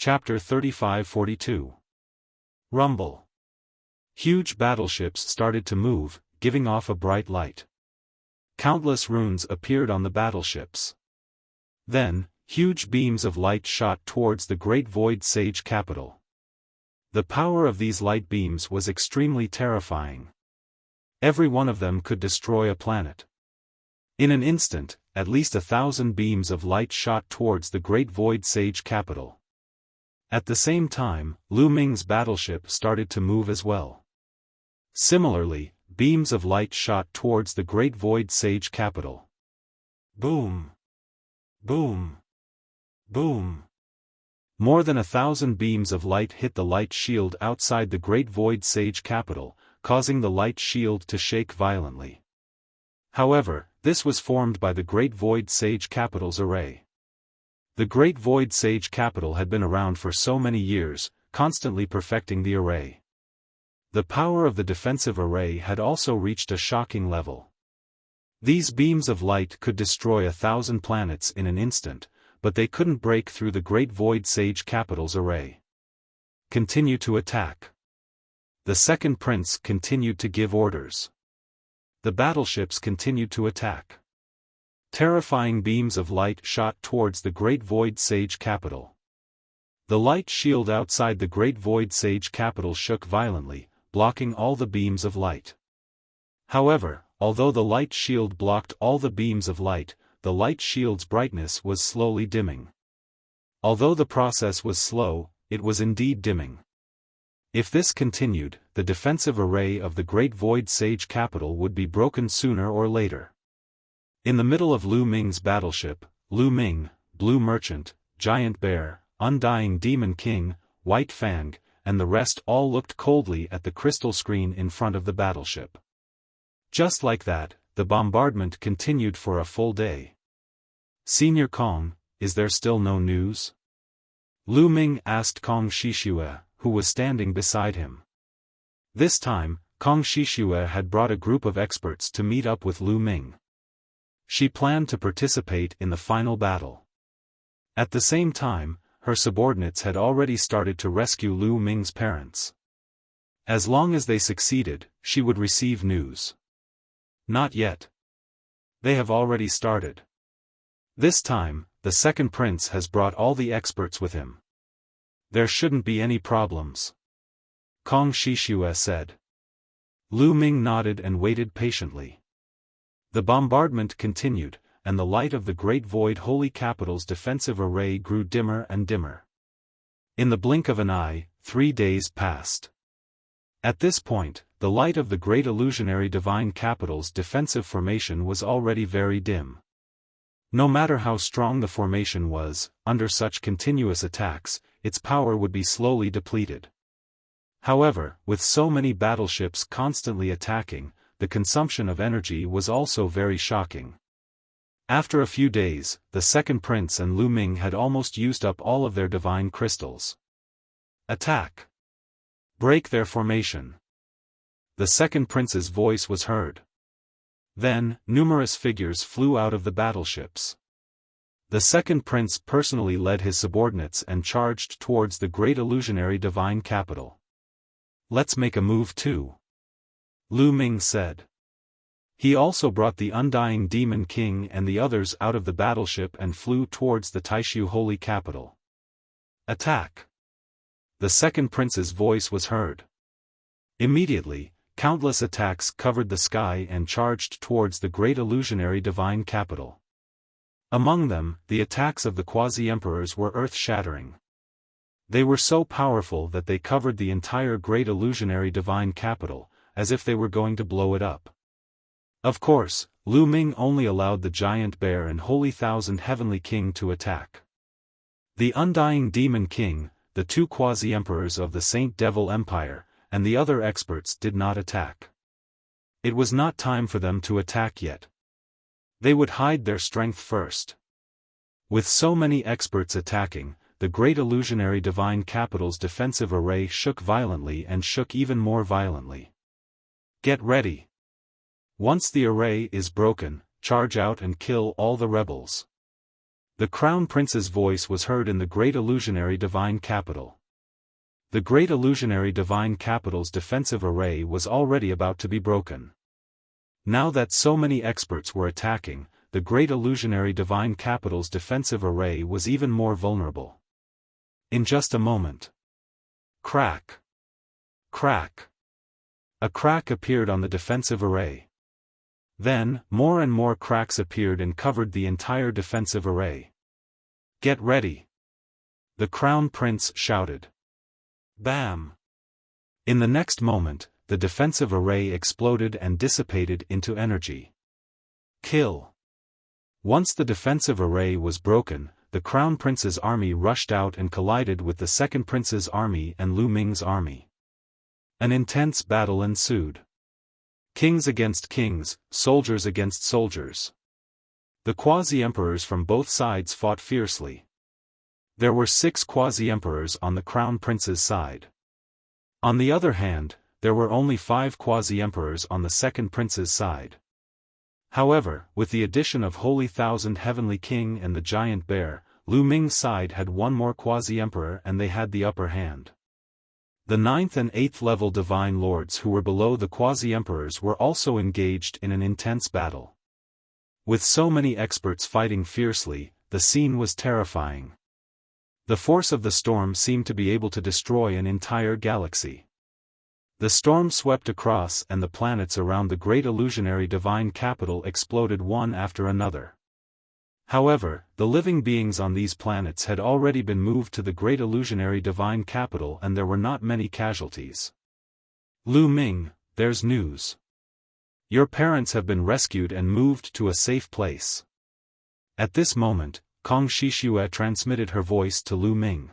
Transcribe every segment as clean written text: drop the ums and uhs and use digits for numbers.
Chapter 35-42. Rumble. Huge battleships started to move, giving off a bright light. Countless runes appeared on the battleships. Then, huge beams of light shot towards the Great Void Sage capital. The power of these light beams was extremely terrifying. Every one of them could destroy a planet. In an instant, at least 1,000 beams of light shot towards the Great Void Sage capital. At the same time, Lu Ming's battleship started to move as well. Similarly, beams of light shot towards the Great Void Sage capital. Boom! Boom! Boom! More than 1,000 beams of light hit the light shield outside the Great Void Sage capital, causing the light shield to shake violently. However, this was formed by the Great Void Sage capital's array. The Great Void Sage capital had been around for so many years, constantly perfecting the array. The power of the defensive array had also reached a shocking level. These beams of light could destroy 1,000 planets in an instant, but they couldn't break through the Great Void Sage capital's array. Continue to attack. The second prince continued to give orders. The battleships continued to attack. Terrifying beams of light shot towards the Great Void Sage capital. The light shield outside the Great Void Sage capital shook violently, blocking all the beams of light. However, although the light shield blocked all the beams of light, the light shield's brightness was slowly dimming. Although the process was slow, it was indeed dimming. If this continued, the defensive array of the Great Void Sage capital would be broken sooner or later. In the middle of Lu Ming's battleship, Lu Ming, Blue Merchant, Giant Bear, Undying Demon King, White Fang, and the rest all looked coldly at the crystal screen in front of the battleship. Just like that, the bombardment continued for a full day. Senior Kong, is there still no news? Lu Ming asked Kong Shishue, who was standing beside him. This time, Kong Shishue had brought a group of experts to meet up with Lu Ming. She planned to participate in the final battle. At the same time, her subordinates had already started to rescue Lu Ming's parents. As long as they succeeded, she would receive news. Not yet. They have already started. This time, the second prince has brought all the experts with him. There shouldn't be any problems. Kong Shishue said. Lu Ming nodded and waited patiently. The bombardment continued, and the light of the Great Void Holy Capital's defensive array grew dimmer and dimmer. In the blink of an eye, 3 days passed. At this point, the light of the Great Illusionary Divine Capital's defensive formation was already very dim. No matter how strong the formation was, under such continuous attacks, its power would be slowly depleted. However, with so many battleships constantly attacking, the consumption of energy was also very shocking. After a few days, the second prince and Lu Ming had almost used up all of their divine crystals. Attack! Break their formation! The second prince's voice was heard. Then, numerous figures flew out of the battleships. The second prince personally led his subordinates and charged towards the Great Illusionary Divine Capital. Let's make a move too, Lu Ming said. He also brought the Undying Demon King and the others out of the battleship and flew towards the Taishu Holy Capital. Attack! The second prince's voice was heard. Immediately, countless attacks covered the sky and charged towards the Great Illusionary Divine Capital. Among them, the attacks of the Quasi-Emperors were earth-shattering. They were so powerful that they covered the entire Great Illusionary Divine Capital, as if they were going to blow it up. Of course, Lu Ming only allowed the Giant Bear and Holy Thousand Heavenly King to attack. The Undying Demon King, the 2 Quasi-Emperors of the Saint Devil Empire, and the other experts did not attack. It was not time for them to attack yet. They would hide their strength first. With so many experts attacking, the Great Illusionary Divine Capital's defensive array shook violently and shook even more violently. Get ready. Once the array is broken, charge out and kill all the rebels. The Crown Prince's voice was heard in the Great Illusionary Divine Capital. The Great Illusionary Divine Capital's defensive array was already about to be broken. Now that so many experts were attacking, the Great Illusionary Divine Capital's defensive array was even more vulnerable. In just a moment. Crack! Crack! A crack appeared on the defensive array. Then, more and more cracks appeared and covered the entire defensive array. Get ready! The Crown Prince shouted. Bam! In the next moment, the defensive array exploded and dissipated into energy. Kill! Once the defensive array was broken, the Crown Prince's army rushed out and collided with the Second Prince's army and Lu Ming's army. An intense battle ensued. Kings against kings, soldiers against soldiers. The quasi-emperors from both sides fought fiercely. There were 6 quasi-emperors on the Crown Prince's side. On the other hand, there were only 5 quasi-emperors on the Second Prince's side. However, with the addition of Holy Thousand Heavenly King and the Giant Bear, Lu Ming's side had one more quasi-emperor and they had the upper hand. The 9th and 8th level divine lords who were below the quasi-emperors were also engaged in an intense battle. With so many experts fighting fiercely, the scene was terrifying. The force of the storm seemed to be able to destroy an entire galaxy. The storm swept across and the planets around the Great Illusionary Divine Capital exploded one after another. However, the living beings on these planets had already been moved to the Great Illusionary Divine Capital and there were not many casualties. Lu Ming, there's news. Your parents have been rescued and moved to a safe place. At this moment, Kong Shishue transmitted her voice to Lu Ming.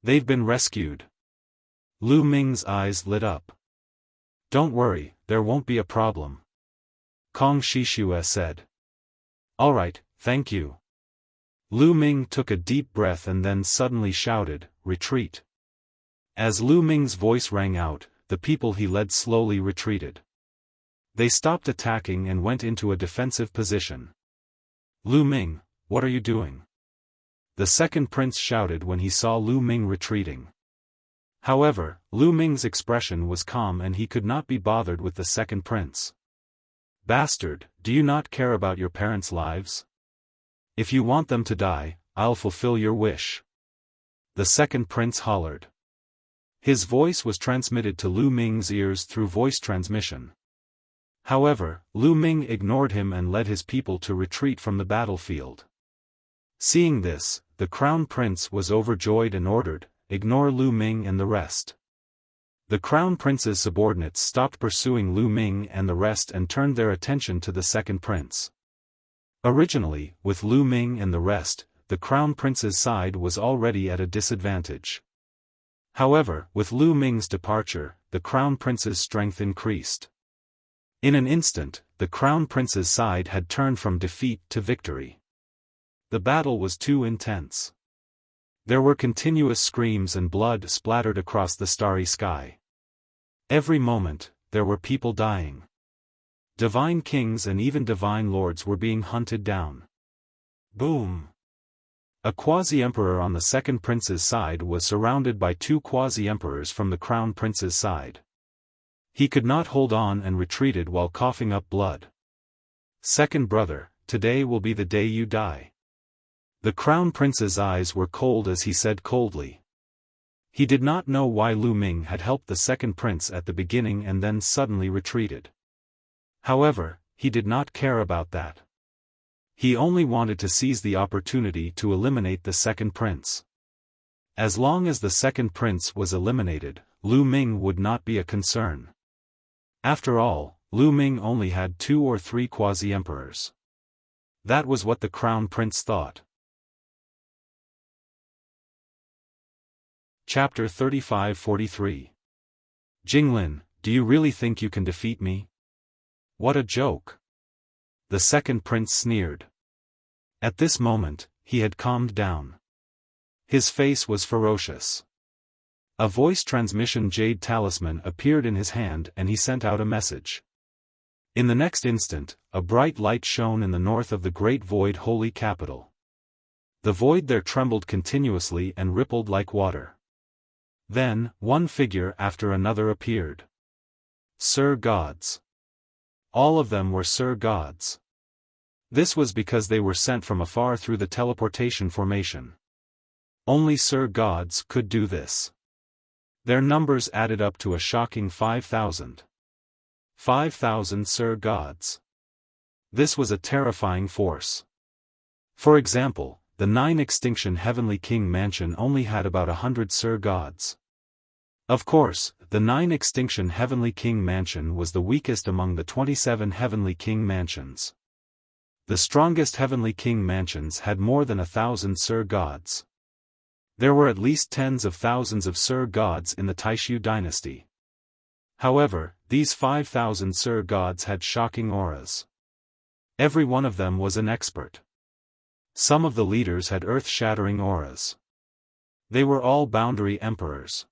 They've been rescued. Lu Ming's eyes lit up. Don't worry, there won't be a problem. Kong Shishue said. Alright, thank you. Lu Ming took a deep breath and then suddenly shouted, retreat. As Lu Ming's voice rang out, the people he led slowly retreated. They stopped attacking and went into a defensive position. Lu Ming, what are you doing? The Second Prince shouted when he saw Lu Ming retreating. However, Lu Ming's expression was calm and he could not be bothered with the Second Prince. Bastard, do you not care about your parents' lives? If you want them to die, I'll fulfill your wish. The Second Prince hollered. His voice was transmitted to Lu Ming's ears through voice transmission. However, Lu Ming ignored him and led his people to retreat from the battlefield. Seeing this, the Crown Prince was overjoyed and ordered, ignore Lu Ming and the rest. The Crown Prince's subordinates stopped pursuing Lu Ming and the rest and turned their attention to the Second Prince. Originally, with Lu Ming and the rest, the Crown Prince's side was already at a disadvantage. However, with Lu Ming's departure, the Crown Prince's strength increased. In an instant, the Crown Prince's side had turned from defeat to victory. The battle was too intense. There were continuous screams and blood splattered across the starry sky. Every moment, there were people dying. Divine kings and even divine lords were being hunted down. Boom! A quasi-emperor on the Second Prince's side was surrounded by 2 quasi-emperors from the Crown Prince's side. He could not hold on and retreated while coughing up blood. Second brother, today will be the day you die. The Crown Prince's eyes were cold as he said coldly. He did not know why Lu Ming had helped the Second Prince at the beginning and then suddenly retreated. However, he did not care about that. He only wanted to seize the opportunity to eliminate the Second Prince. As long as the Second Prince was eliminated, Lu Ming would not be a concern. After all, Lu Ming only had 2 or 3 quasi-emperors. That was what the Crown Prince thought. Chapter 35-43. Jinglin, do you really think you can defeat me? What a joke! The Second Prince sneered. At this moment, he had calmed down. His face was ferocious. A voice transmission jade talisman appeared in his hand and he sent out a message. In the next instant, a bright light shone in the north of the Great Void Holy Capital. The void there trembled continuously and rippled like water. Then, one figure after another appeared. Sir Gods. All of them were Sir Gods. This was because they were sent from afar through the teleportation formation. Only Sir Gods could do this. Their numbers added up to a shocking 5,000. 5,000 Sir Gods. This was a terrifying force. For example, the 9 Extinction Heavenly King Mansion only had about 100 Sir Gods. Of course, the 9 Extinction Heavenly King Mansion was the weakest among the 27 Heavenly King Mansions. The strongest Heavenly King Mansions had more than 1,000 Sir Gods. There were at least tens of thousands of Sir Gods in the Taishu dynasty. However, these 5,000 Sir Gods had shocking auras. Every one of them was an expert. Some of the leaders had earth-shattering auras. They were all boundary emperors.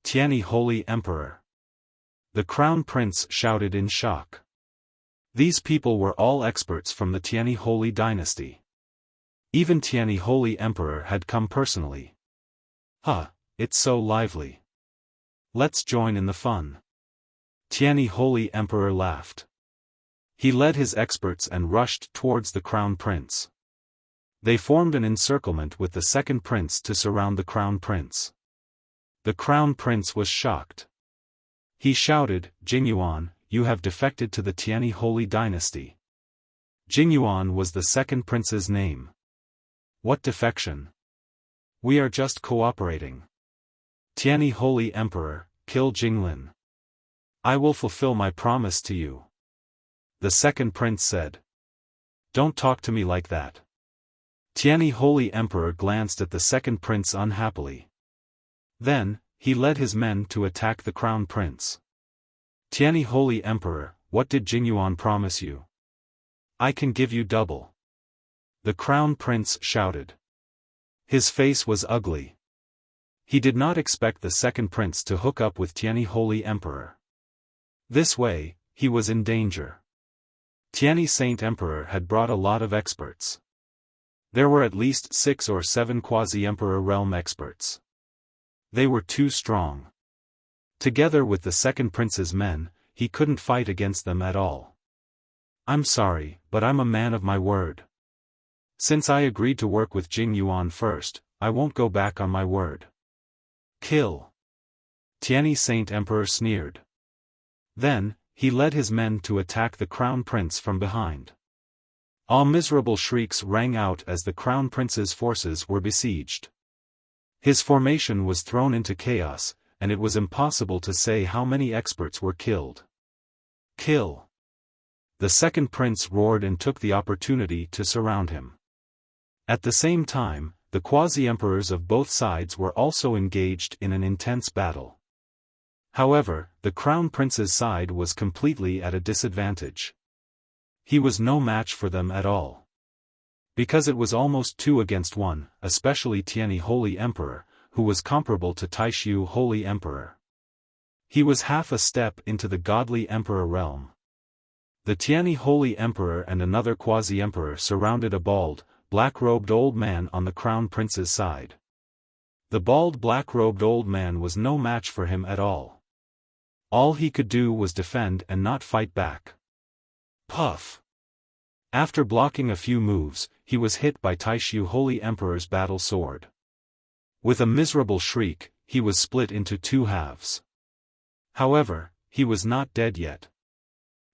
Tianyi Holy Emperor. The Crown Prince shouted in shock. These people were all experts from the Tianyi Holy dynasty. Even Tianyi Holy Emperor had come personally. It's so lively. Let's join in the fun. Tianyi Holy Emperor laughed. He led his experts and rushed towards the Crown Prince. They formed an encirclement with the second prince to surround the Crown Prince. The Crown Prince was shocked. He shouted, "Jingyuan, you have defected to the Tianyi Holy dynasty." Jingyuan was the second prince's name. What defection? We are just cooperating. Tianyi Holy Emperor, kill Jinglin. I will fulfill my promise to you. The second prince said. Don't talk to me like that. Tianyi Holy Emperor glanced at the second prince unhappily. Then, he led his men to attack the Crown Prince. Tianyi Holy Emperor, what did Jingyuan promise you? I can give you double. The Crown Prince shouted. His face was ugly. He did not expect the second prince to hook up with Tianyi Holy Emperor. This way, he was in danger. Tianyi Saint Emperor had brought a lot of experts. There were at least 6 or 7 quasi-emperor realm experts. They were too strong. Together with the second prince's men, he couldn't fight against them at all. I'm sorry, but I'm a man of my word. Since I agreed to work with Jingyuan first, I won't go back on my word. Kill. Tianyi Saint Emperor sneered. Then, he led his men to attack the Crown Prince from behind. All miserable shrieks rang out as the Crown Prince's forces were besieged. His formation was thrown into chaos, and it was impossible to say how many experts were killed. Kill. The second prince roared and took the opportunity to surround him. At the same time, the quasi-emperors of both sides were also engaged in an intense battle. However, the Crown Prince's side was completely at a disadvantage. He was no match for them at all. Because it was almost 2 against 1, especially Tianyi Holy Emperor, who was comparable to Taishu Holy Emperor. He was half a step into the godly emperor realm. The Tianyi Holy Emperor and another quasi-emperor surrounded a bald, black-robed old man on the Crown Prince's side. The bald black-robed old man was no match for him at all. All he could do was defend and not fight back. Puff! After blocking a few moves, he was hit by Taishu Holy Emperor's battle sword. With a miserable shriek, he was split into 2 halves. However, he was not dead yet.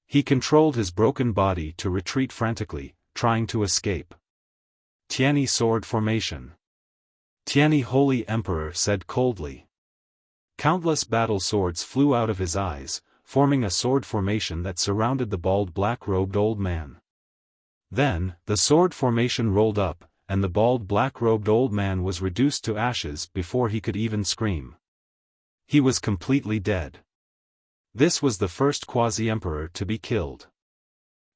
He controlled his broken body to retreat frantically, trying to escape. Tianyi Sword Formation. Tianyi Holy Emperor said coldly. Countless battle swords flew out of his eyes, forming a sword formation that surrounded the bald black-robed old man. Then, the sword formation rolled up, and the bald black-robed old man was reduced to ashes before he could even scream. He was completely dead. This was the first quasi-emperor to be killed.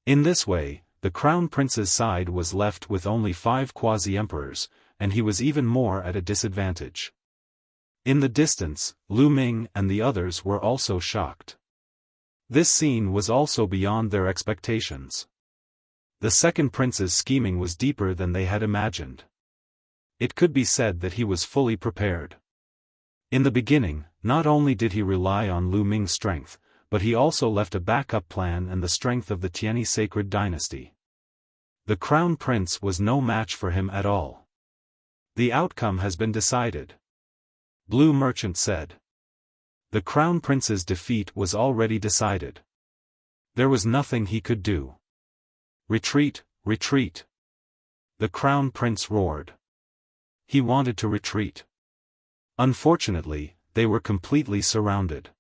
In this way, the Crown Prince's side was left with only 5 quasi-emperors, and he was even more at a disadvantage. In the distance, Lu Ming and the others were also shocked. This scene was also beyond their expectations. The second prince's scheming was deeper than they had imagined. It could be said that he was fully prepared. In the beginning, not only did he rely on Lu Ming's strength, but he also left a backup plan and the strength of the Tianyi sacred dynasty. The crown prince was no match for him at all. The outcome has been decided, Blue Merchant said. The crown prince's defeat was already decided. There was nothing he could do. Retreat, retreat. The crown prince roared. He wanted to retreat. Unfortunately, they were completely surrounded.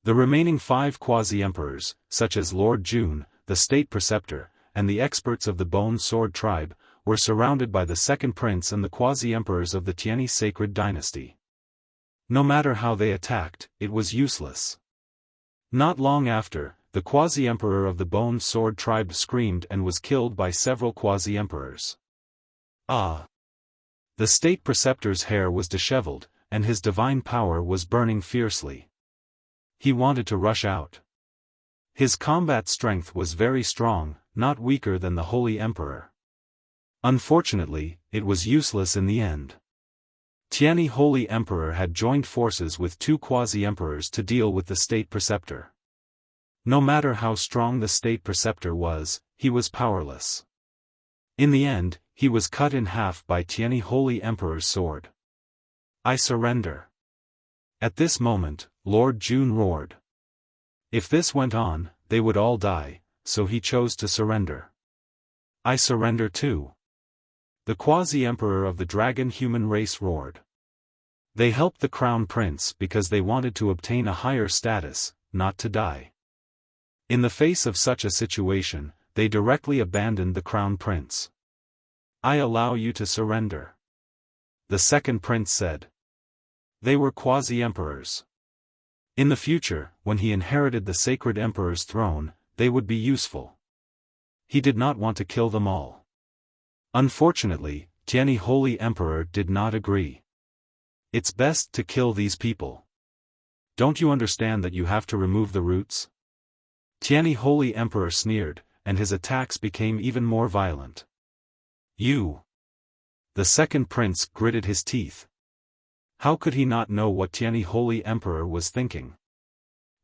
The remaining 5 quasi-emperors, such as Lord Jun, the state preceptor, and the experts of the Bone Sword tribe, were surrounded by the second prince and the quasi-emperors of the Tianyi sacred dynasty. No matter how they attacked, it was useless. Not long after, the quasi-emperor of the Bone Sword tribe screamed and was killed by several quasi-emperors. Ah! The state preceptor's hair was disheveled, and his divine power was burning fiercely. He wanted to rush out. His combat strength was very strong, not weaker than the Holy Emperor. Unfortunately, it was useless in the end. Tianyi Holy Emperor had joined forces with 2 quasi-emperors to deal with the state preceptor. No matter how strong the state preceptor was, he was powerless. In the end, he was cut in half by Tianyi Holy Emperor's sword. I surrender. At this moment, Lord Jun roared. If this went on, they would all die, so he chose to surrender. I surrender too. The quasi-emperor of the dragon human race roared. They helped the crown prince because they wanted to obtain a higher status, not to die. In the face of such a situation, they directly abandoned the crown prince. I allow you to surrender. The second prince said. They were quasi-emperors. In the future, when he inherited the sacred emperor's throne, they would be useful. He did not want to kill them all. Unfortunately, Tianyi Holy Emperor did not agree. It's best to kill these people. Don't you understand that you have to remove the roots? Tianyi Holy Emperor sneered, and his attacks became even more violent. You! The second prince gritted his teeth. How could he not know what Tianyi Holy Emperor was thinking?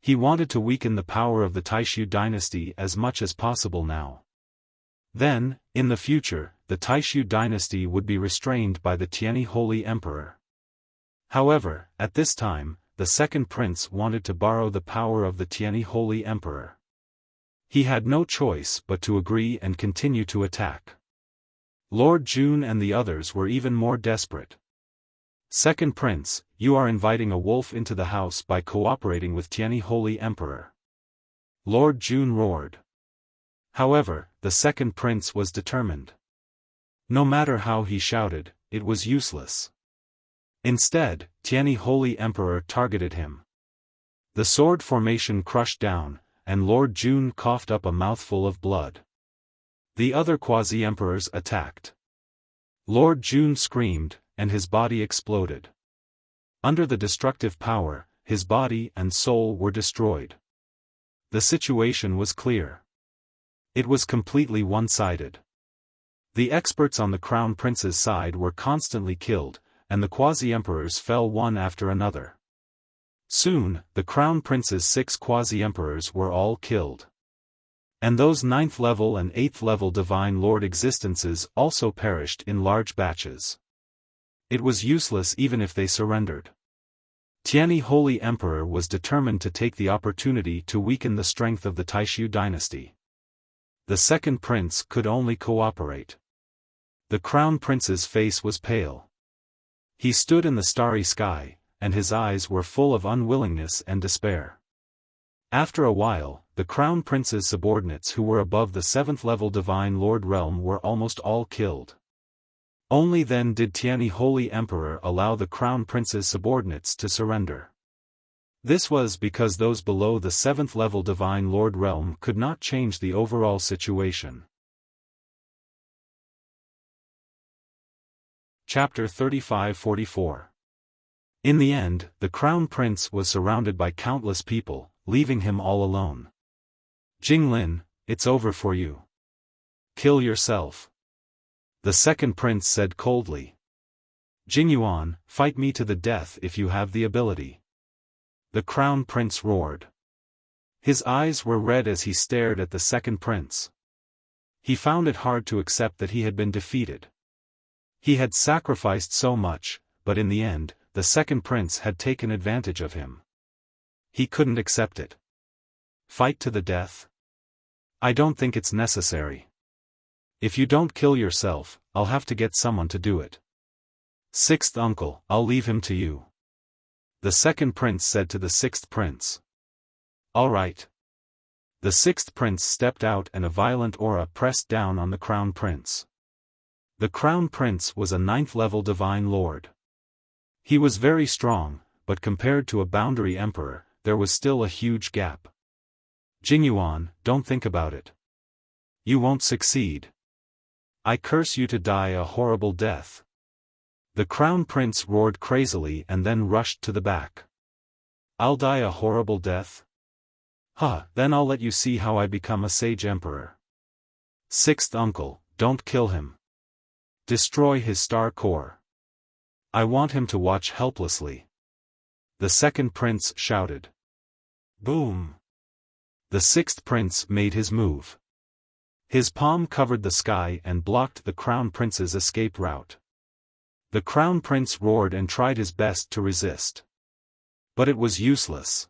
He wanted to weaken the power of the Taishu dynasty as much as possible now. Then, in the future, the Taishu dynasty would be restrained by the Tianyi Holy Emperor. However, at this time, the second prince wanted to borrow the power of the Tianyi Holy Emperor. He had no choice but to agree and continue to attack. Lord Jun and the others were even more desperate. Second prince, you are inviting a wolf into the house by cooperating with Tianyi Holy Emperor. Lord Jun roared. However, the second prince was determined. No matter how he shouted, it was useless. Instead, Tianyi Holy Emperor targeted him. The sword formation crushed down, and Lord Jun coughed up a mouthful of blood. The other quasi-emperors attacked. Lord Jun screamed, and his body exploded. Under the destructive power, his body and soul were destroyed. The situation was clear. It was completely one-sided. The experts on the crown prince's side were constantly killed, and the quasi-emperors fell one after another. Soon, the crown prince's 6 quasi-emperors were all killed. And those 9th level and 8th level divine lord existences also perished in large batches. It was useless even if they surrendered. Tianyi Holy Emperor was determined to take the opportunity to weaken the strength of the Taishu dynasty. The second prince could only cooperate. The crown prince's face was pale. He stood in the starry sky, and his eyes were full of unwillingness and despair. After a while, the crown prince's subordinates who were above the 7th level divine lord realm were almost all killed. Only then did Tianyi Holy Emperor allow the crown prince's subordinates to surrender. This was because those below the 7th level divine lord realm could not change the overall situation. Chapter 35-44. In the end, the crown prince was surrounded by countless people, leaving him all alone. Jinglin, it's over for you. Kill yourself. The second prince said coldly. Jingyuan, fight me to the death if you have the ability. The Crown Prince roared. His eyes were red as he stared at the second prince. He found it hard to accept that he had been defeated. He had sacrificed so much, but in the end, the second prince had taken advantage of him. He couldn't accept it. Fight to the death? I don't think it's necessary. If you don't kill yourself, I'll have to get someone to do it. Sixth uncle, I'll leave him to you. The second prince said to the sixth prince. All right. The sixth prince stepped out and a violent aura pressed down on the crown prince. The crown prince was a 9th-level divine lord. He was very strong, but compared to a boundary emperor, there was still a huge gap. Jingyuan, don't think about it. You won't succeed. I curse you to die a horrible death. The crown prince roared crazily and then rushed to the back. I'll die a horrible death? Then I'll let you see how I become a sage emperor. Sixth uncle, don't kill him. Destroy his star core. I want him to watch helplessly. The second prince shouted. Boom! The sixth prince made his move. His palm covered the sky and blocked the crown prince's escape route. The crown prince roared and tried his best to resist. But it was useless.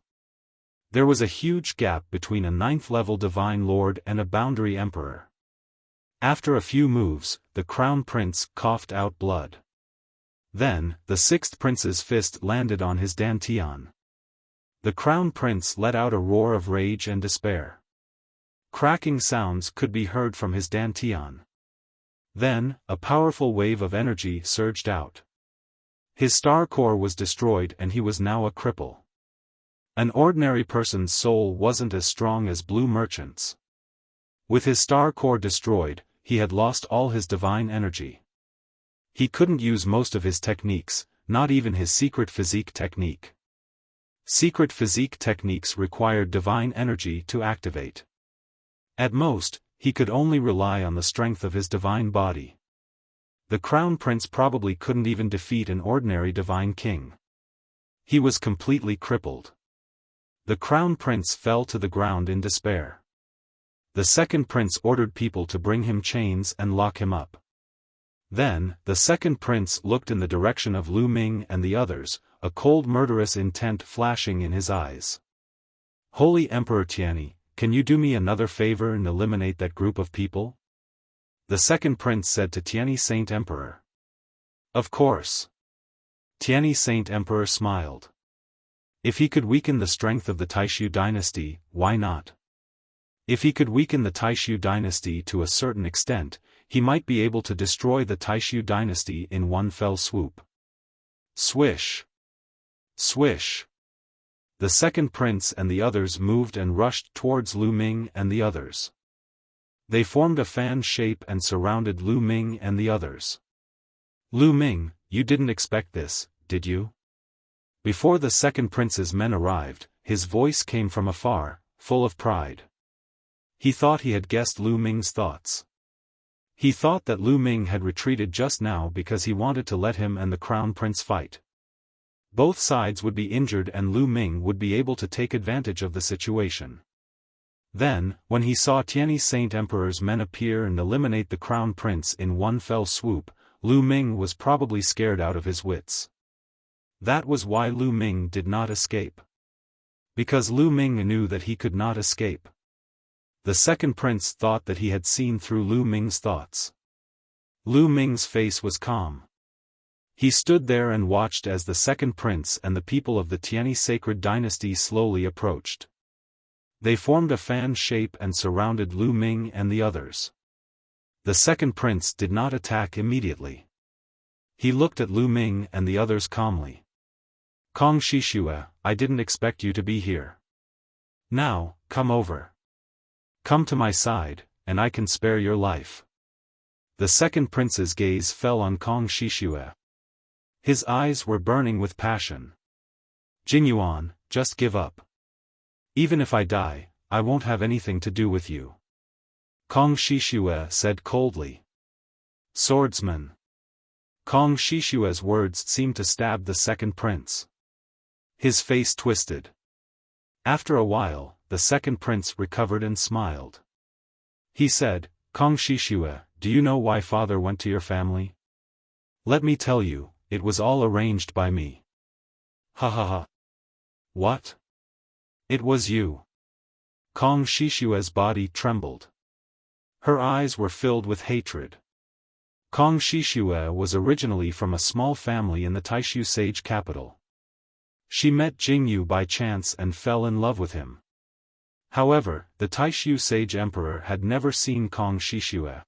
There was a huge gap between a 9th-level divine lord and a boundary emperor. After a few moves, the crown prince coughed out blood. Then, the sixth prince's fist landed on his dantian. The crown prince let out a roar of rage and despair. Cracking sounds could be heard from his dantian. Then, a powerful wave of energy surged out. His star core was destroyed and he was now a cripple. An ordinary person's soul wasn't as strong as Blue Merchant's. With his star core destroyed, he had lost all his divine energy. He couldn't use most of his techniques, not even his secret physique technique. Secret physique techniques required divine energy to activate. At most, he could only rely on the strength of his divine body. The crown prince probably couldn't even defeat an ordinary divine king. He was completely crippled. The crown prince fell to the ground in despair. The second prince ordered people to bring him chains and lock him up. Then, the second prince looked in the direction of Lu Ming and the others, a cold murderous intent flashing in his eyes. Holy Emperor Tianyi, can you do me another favor and eliminate that group of people? The second prince said to Tianyi Saint Emperor. Of course. Tianyi Saint Emperor smiled. If he could weaken the strength of the Taishu dynasty, why not? If he could weaken the Taishu dynasty to a certain extent, he might be able to destroy the Taishu dynasty in one fell swoop. Swish! Swish! The second prince and the others moved and rushed towards Lu Ming and the others. They formed a fan shape and surrounded Lu Ming and the others. Lu Ming, you didn't expect this, did you? Before the second prince's men arrived, his voice came from afar, full of pride. He thought he had guessed Lu Ming's thoughts. He thought that Lu Ming had retreated just now because he wanted to let him and the crown prince fight. Both sides would be injured and Lu Ming would be able to take advantage of the situation. Then, when he saw Tianyi Saint Emperor's men appear and eliminate the crown prince in one fell swoop, Lu Ming was probably scared out of his wits. That was why Lu Ming did not escape. Because Lu Ming knew that he could not escape. The second prince thought that he had seen through Lu Ming's thoughts. Lu Ming's face was calm. He stood there and watched as the second prince and the people of the Tianyi sacred dynasty slowly approached. They formed a fan shape and surrounded Lu Ming and the others. The second prince did not attack immediately. He looked at Lu Ming and the others calmly. Kong Shishue, I didn't expect you to be here. Now, come over. Come to my side, and I can spare your life. The second prince's gaze fell on Kong Shishue. His eyes were burning with passion. Jingyuan, just give up. Even if I die, I won't have anything to do with you. Kong Shishue said coldly. Swordsman. Kong Shishue's words seemed to stab the second prince. His face twisted. After a while, the second prince recovered and smiled. He said, Kong Shishue, do you know why father went to your family? Let me tell you, it was all arranged by me. Ha ha ha. What? It was you. Kong Shishue's body trembled. Her eyes were filled with hatred. Kong Shishue was originally from a small family in the Taishu sage capital. She met Jingyu by chance and fell in love with him. However, the Taishu sage emperor had never seen Kong Shishue.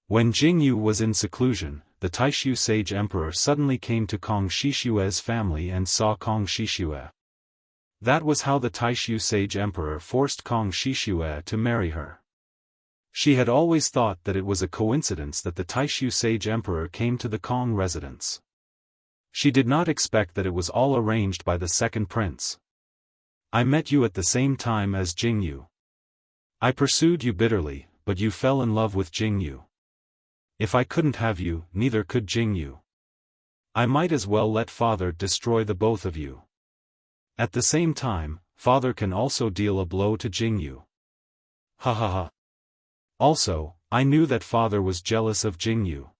When Jingyu was in seclusion, the Taishu sage emperor suddenly came to Kong Shishue's family and saw Kong Shishue. That was how the Taishu sage emperor forced Kong Shishue to marry her. She had always thought that it was a coincidence that the Taishu sage emperor came to the Kong residence. She did not expect that it was all arranged by the second prince. I met you at the same time as Jingyu. I pursued you bitterly, but you fell in love with Jingyu. If I couldn't have you, neither could Jingyu. I might as well let father destroy the both of you. At the same time, father can also deal a blow to Jingyu. Ha ha ha. Also, I knew that father was jealous of Jingyu.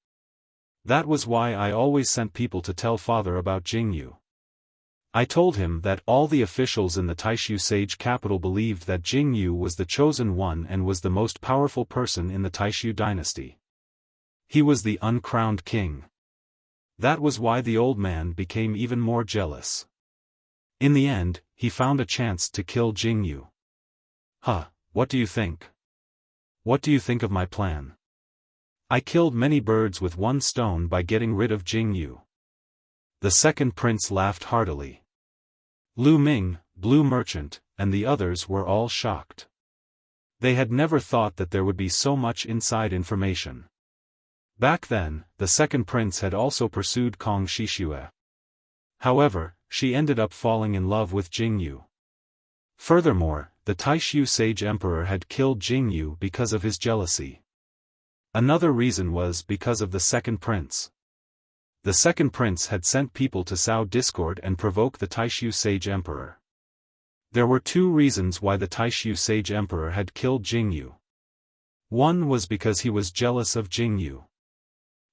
That was why I always sent people to tell father about Jingyu. I told him that all the officials in the Taishu sage capital believed that Jingyu was the chosen one and was the most powerful person in the Taishu dynasty. He was the uncrowned king. That was why the old man became even more jealous. In the end, he found a chance to kill Jingyu. Huh, what do you think? What do you think of my plan? I killed many birds with one stone by getting rid of Jingyu. The second prince laughed heartily. Lu Ming, Blue Merchant, and the others were all shocked. They had never thought that there would be so much inside information. Back then, the second prince had also pursued Kong Shishue. However, she ended up falling in love with Jingyu. Furthermore, the Taishu sage emperor had killed Jingyu because of his jealousy. Another reason was because of the second prince. The second prince had sent people to sow discord and provoke the Taishu sage emperor. There were two reasons why the Taishu sage emperor had killed Jingyu. One was because he was jealous of Jingyu.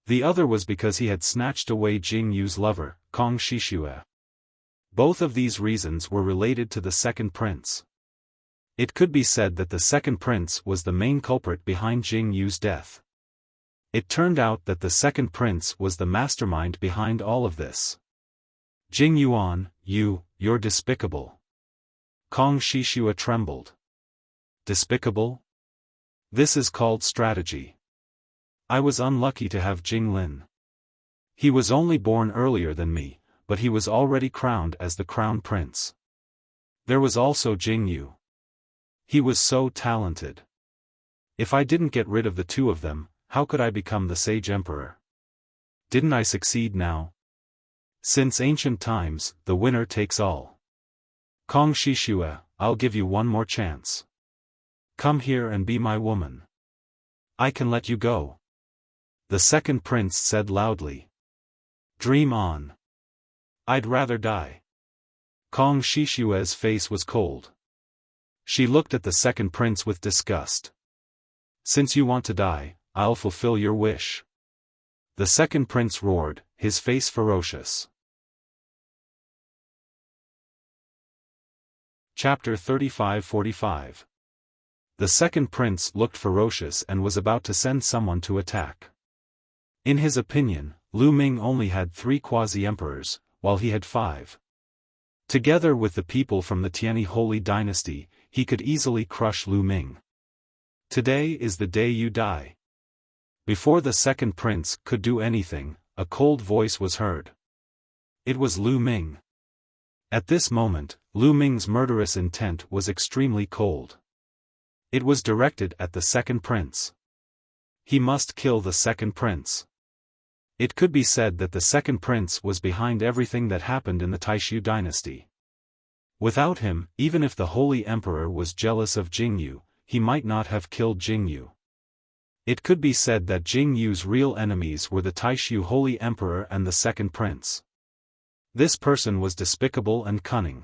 The other was because he had snatched away Jingyu's lover, Kong Shishue. Both of these reasons were related to the second prince. It could be said that the second prince was the main culprit behind Jingyu's death. It turned out that the second prince was the mastermind behind all of this. Jingyuan, you're despicable. Kong Shishue trembled. Despicable? This is called strategy. I was unlucky to have Jinglin. He was only born earlier than me, but he was already crowned as the crown prince. There was also Jingyu. He was so talented. If I didn't get rid of the two of them, how could I become the sage emperor? Didn't I succeed now? Since ancient times, the winner takes all. Kong Shishue, I'll give you one more chance. Come here and be my woman. I can let you go. The second prince said loudly. Dream on. I'd rather die. Kong Shishue's face was cold. She looked at the second prince with disgust. Since you want to die, I'll fulfill your wish. The second prince roared, his face ferocious. Chapter 35-45. The second prince looked ferocious and was about to send someone to attack. In his opinion, Lu Ming only had 3 quasi-emperors, while he had 5. Together with the people from the Tianyi Holy Dynasty, he could easily crush Lu Ming. Today is the day you die. Before the second prince could do anything, a cold voice was heard. It was Lu Ming. At this moment, Lu Ming's murderous intent was extremely cold. It was directed at the second prince. He must kill the second prince. It could be said that the second prince was behind everything that happened in the Taishu dynasty. Without him, even if the Holy Emperor was jealous of Jingyu, he might not have killed Jingyu. It could be said that Jing Yu's real enemies were the Taishu Holy Emperor and the second prince. This person was despicable and cunning.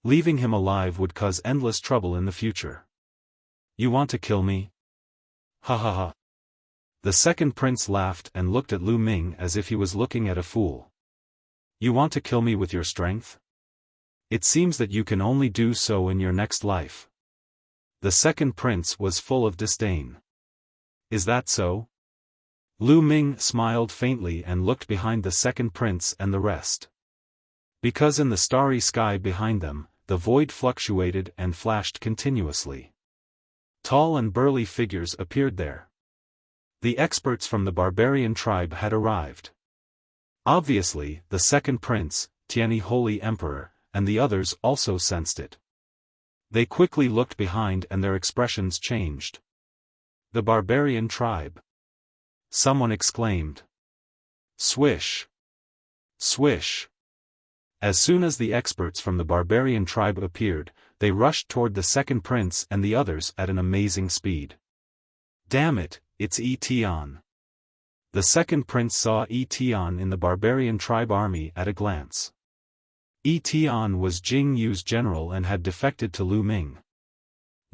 Leaving him alive would cause endless trouble in the future. You want to kill me? Ha ha ha. The second prince laughed and looked at Lu Ming as if he was looking at a fool. You want to kill me with your strength? It seems that you can only do so in your next life. The second prince was full of disdain. Is that so? Lu Ming smiled faintly and looked behind the second prince and the rest. Because in the starry sky behind them, the void fluctuated and flashed continuously. Tall and burly figures appeared there. The experts from the barbarian tribe had arrived. Obviously, the second prince, Tianyi Holy Emperor, and the others also sensed it. They quickly looked behind and their expressions changed. The barbarian tribe. Someone exclaimed. Swish! Swish! As soon as the experts from the barbarian tribe appeared, they rushed toward the second prince and the others at an amazing speed. Damn it, it's Etion. The second prince saw Etion in the barbarian tribe army at a glance. Etion was Jing Yu's general and had defected to Lu Ming.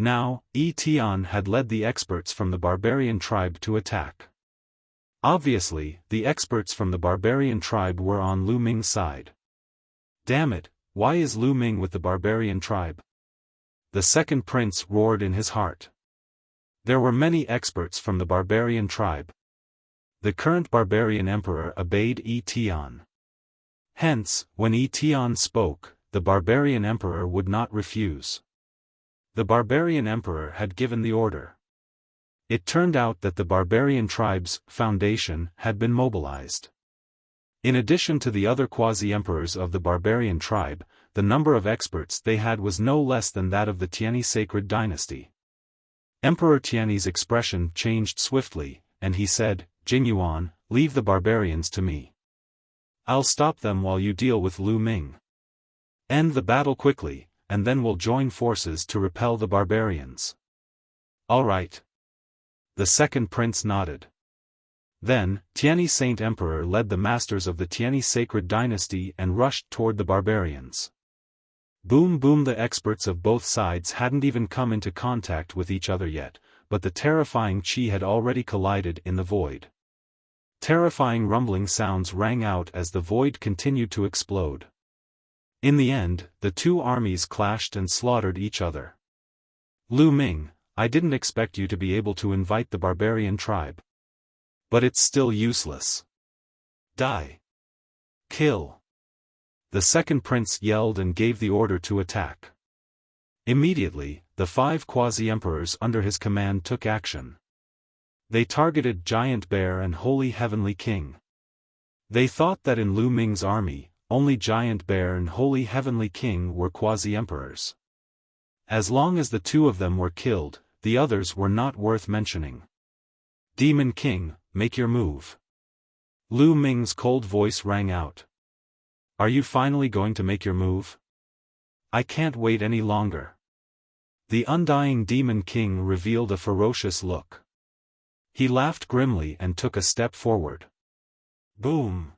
Now, Etion had led the experts from the barbarian tribe to attack. Obviously, the experts from the barbarian tribe were on Lu Ming's side. Damn it, why is Lu Ming with the barbarian tribe? The second prince roared in his heart. There were many experts from the barbarian tribe. The current barbarian emperor obeyed Etion. Hence, when Etion spoke, the barbarian emperor would not refuse. The barbarian emperor had given the order. It turned out that the barbarian tribe's foundation had been mobilized. In addition to the other quasi-emperors of the barbarian tribe, the number of experts they had was no less than that of the Tianyi sacred dynasty. Emperor Tianyi's expression changed swiftly, and he said, Jingyuan, leave the barbarians to me. I'll stop them while you deal with Lu Ming. End the battle quickly, and then we'll join forces to repel the barbarians. All right. The second prince nodded. Then, Tianyi Saint Emperor led the masters of the Tianyi sacred dynasty and rushed toward the barbarians. Boom boom, the experts of both sides hadn't even come into contact with each other yet, but the terrifying qi had already collided in the void. Terrifying rumbling sounds rang out as the void continued to explode. In the end, the two armies clashed and slaughtered each other. Lu Ming, I didn't expect you to be able to invite the barbarian tribe. But it's still useless. Die. Kill. The second prince yelled and gave the order to attack. Immediately, the 5 quasi-emperors under his command took action. They targeted Giant Bear and Holy Heavenly King. They thought that in Lu Ming's army, only Giant Bear and Holy Heavenly King were quasi-emperors. As long as the 2 of them were killed, the others were not worth mentioning. Demon King, make your move. Lu Ming's cold voice rang out. Are you finally going to make your move? I can't wait any longer. The undying Demon King revealed a ferocious look. He laughed grimly and took a step forward. Boom!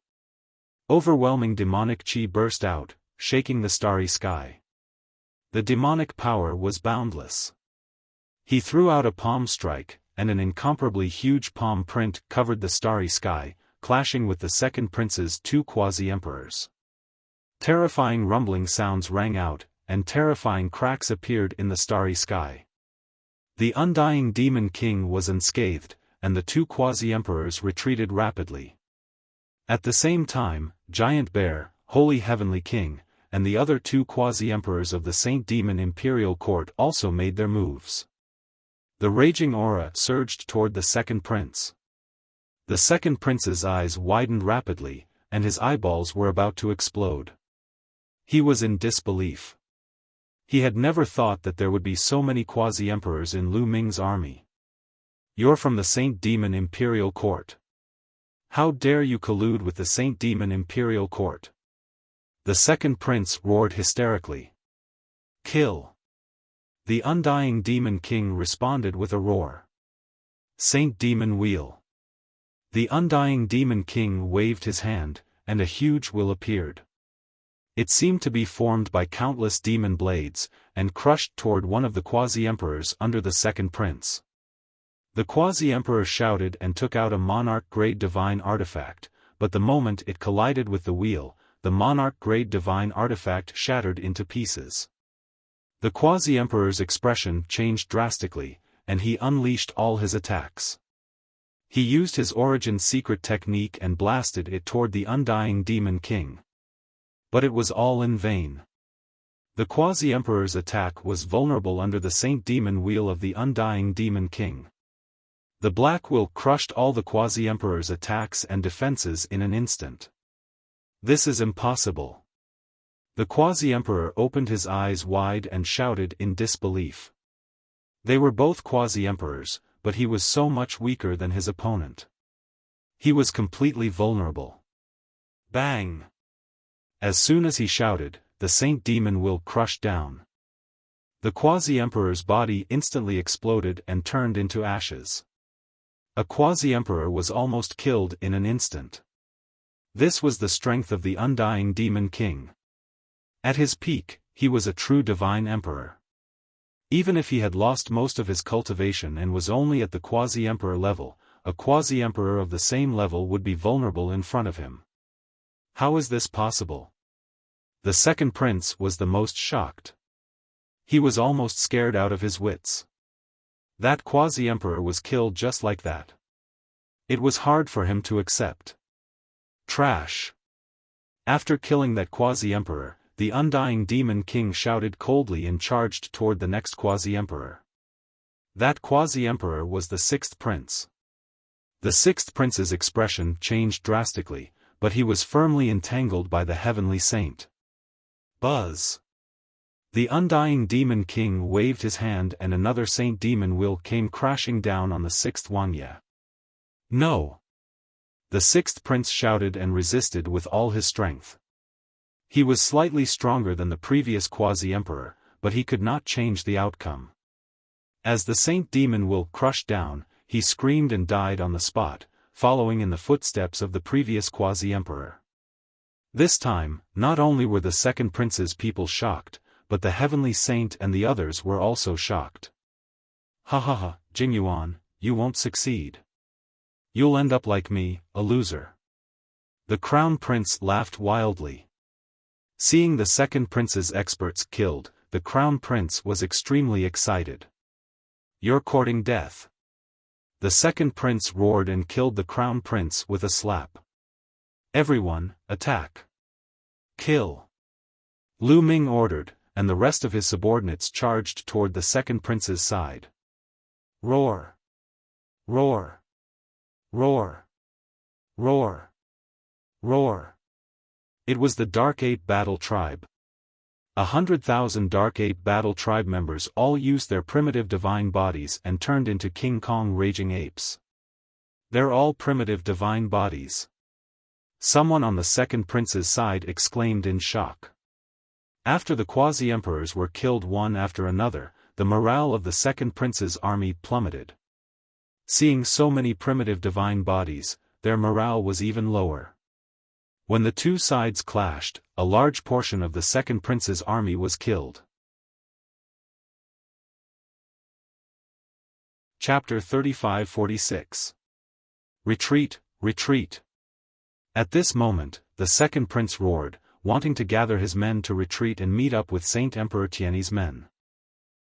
Overwhelming demonic chi burst out, shaking the starry sky. The demonic power was boundless. He threw out a palm strike, and an incomparably huge palm print covered the starry sky, clashing with the second prince's 2 quasi-emperors. Terrifying rumbling sounds rang out, and terrifying cracks appeared in the starry sky. The undying Demon King was unscathed, and the 2 quasi-emperors retreated rapidly. At the same time, Giant Bear, Holy Heavenly King, and the other 2 quasi-emperors of the Saint Demon Imperial Court also made their moves. The raging aura surged toward the second prince. The second prince's eyes widened rapidly, and his eyeballs were about to explode. He was in disbelief. He had never thought that there would be so many quasi-emperors in Lu Ming's army. You're from the Saint Demon Imperial Court. How dare you collude with the Saint Demon Imperial Court? The second prince roared hysterically. Kill. The undying Demon King responded with a roar. Saint Demon Wheel. The undying Demon King waved his hand, and a huge wheel appeared. It seemed to be formed by countless demon blades, and crushed toward one of the quasi-emperors under the second prince. The quasi-emperor shouted and took out a monarch-grade divine artifact, but the moment it collided with the wheel, the monarch-grade divine artifact shattered into pieces. The quasi-emperor's expression changed drastically, and he unleashed all his attacks. He used his origin secret technique and blasted it toward the undying Demon King. But it was all in vain. The quasi-emperor's attack was vulnerable under the Saint Demon Wheel of the undying Demon King. The black wheel crushed all the quasi-emperor's attacks and defenses in an instant. This is impossible. The quasi-emperor opened his eyes wide and shouted in disbelief. They were both quasi-emperors, but he was so much weaker than his opponent. He was completely vulnerable. Bang! As soon as he shouted, the Saint Demon Wheel crushed down. The quasi-emperor's body instantly exploded and turned into ashes. A quasi-emperor was almost killed in an instant. This was the strength of the undying Demon King. At his peak, he was a true divine emperor. Even if he had lost most of his cultivation and was only at the quasi-emperor level, a quasi-emperor of the same level would be vulnerable in front of him. How is this possible? The second prince was the most shocked. He was almost scared out of his wits. That quasi-emperor was killed just like that. It was hard for him to accept. Trash. After killing that quasi-emperor, the undying Demon King shouted coldly and charged toward the next quasi-emperor. That quasi-emperor was the sixth prince. The sixth prince's expression changed drastically, but he was firmly entangled by the heavenly saint. Buzz. The undying Demon King waved his hand and another Saint Demon Wheel came crashing down on the sixth Wuxia. No! The sixth prince shouted and resisted with all his strength. He was slightly stronger than the previous quasi-emperor, but he could not change the outcome. As the Saint Demon Wheel crushed down, he screamed and died on the spot, following in the footsteps of the previous quasi-emperor. This time, not only were the second prince's people shocked, but the heavenly saint and the others were also shocked. Ha ha ha, Jingyuan, you won't succeed. You'll end up like me, a loser. The crown prince laughed wildly. Seeing the second prince's experts killed, the crown prince was extremely excited. You're courting death. The second prince roared and killed the crown prince with a slap. Everyone, attack. Kill. Lu Ming ordered, and the rest of his subordinates charged toward the second prince's side. Roar. Roar. Roar. Roar. Roar. It was the Dark Ape Battle Tribe. 100,000 Dark Ape Battle Tribe members all used their primitive divine bodies and turned into King Kong raging apes. They're all primitive divine bodies. Someone on the second prince's side exclaimed in shock. After the quasi-emperors were killed one after another, the morale of the second prince's army plummeted. Seeing so many primitive divine bodies, their morale was even lower. When the two sides clashed, a large portion of the second prince's army was killed. Chapter 35-46. Retreat, retreat. At this moment, the second prince roared, wanting to gather his men to retreat and meet up with Saint Emperor Tianyi's men.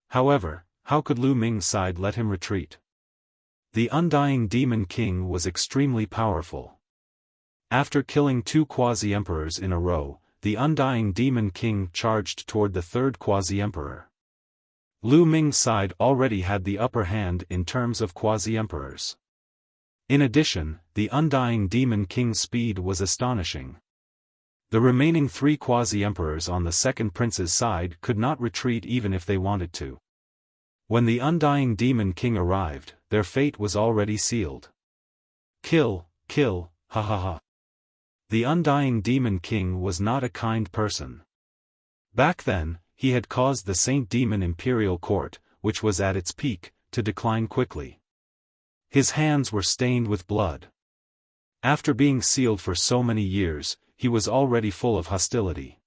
However, how could Lu Ming's side let him retreat? The undying Demon King was extremely powerful. After killing two quasi-emperors in a row, the undying Demon King charged toward the third quasi-emperor. Lu Ming's side already had the upper hand in terms of quasi-emperors. In addition, the undying Demon King's speed was astonishing. The remaining three quasi-emperors on the second prince's side could not retreat even if they wanted to. When the undying Demon King arrived, their fate was already sealed. Kill, kill, ha ha ha. The undying Demon King was not a kind person. Back then, he had caused the Saint Demon Imperial Court, which was at its peak, to decline quickly. His hands were stained with blood. After being sealed for so many years, he was already full of hostility.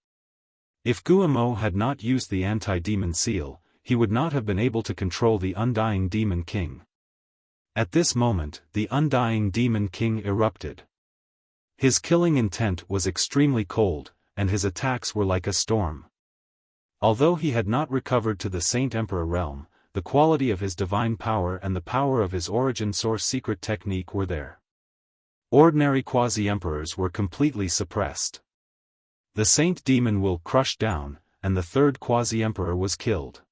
If Guillemot had not used the anti-demon seal, he would not have been able to control the undying demon king. At this moment, the undying demon king erupted. His killing intent was extremely cold, and his attacks were like a storm. Although he had not recovered to the Saint Emperor realm, the quality of his divine power and the power of his origin source secret technique were there. Ordinary quasi-emperors were completely suppressed. The Saint Demon will crushed down, and the third quasi-emperor was killed.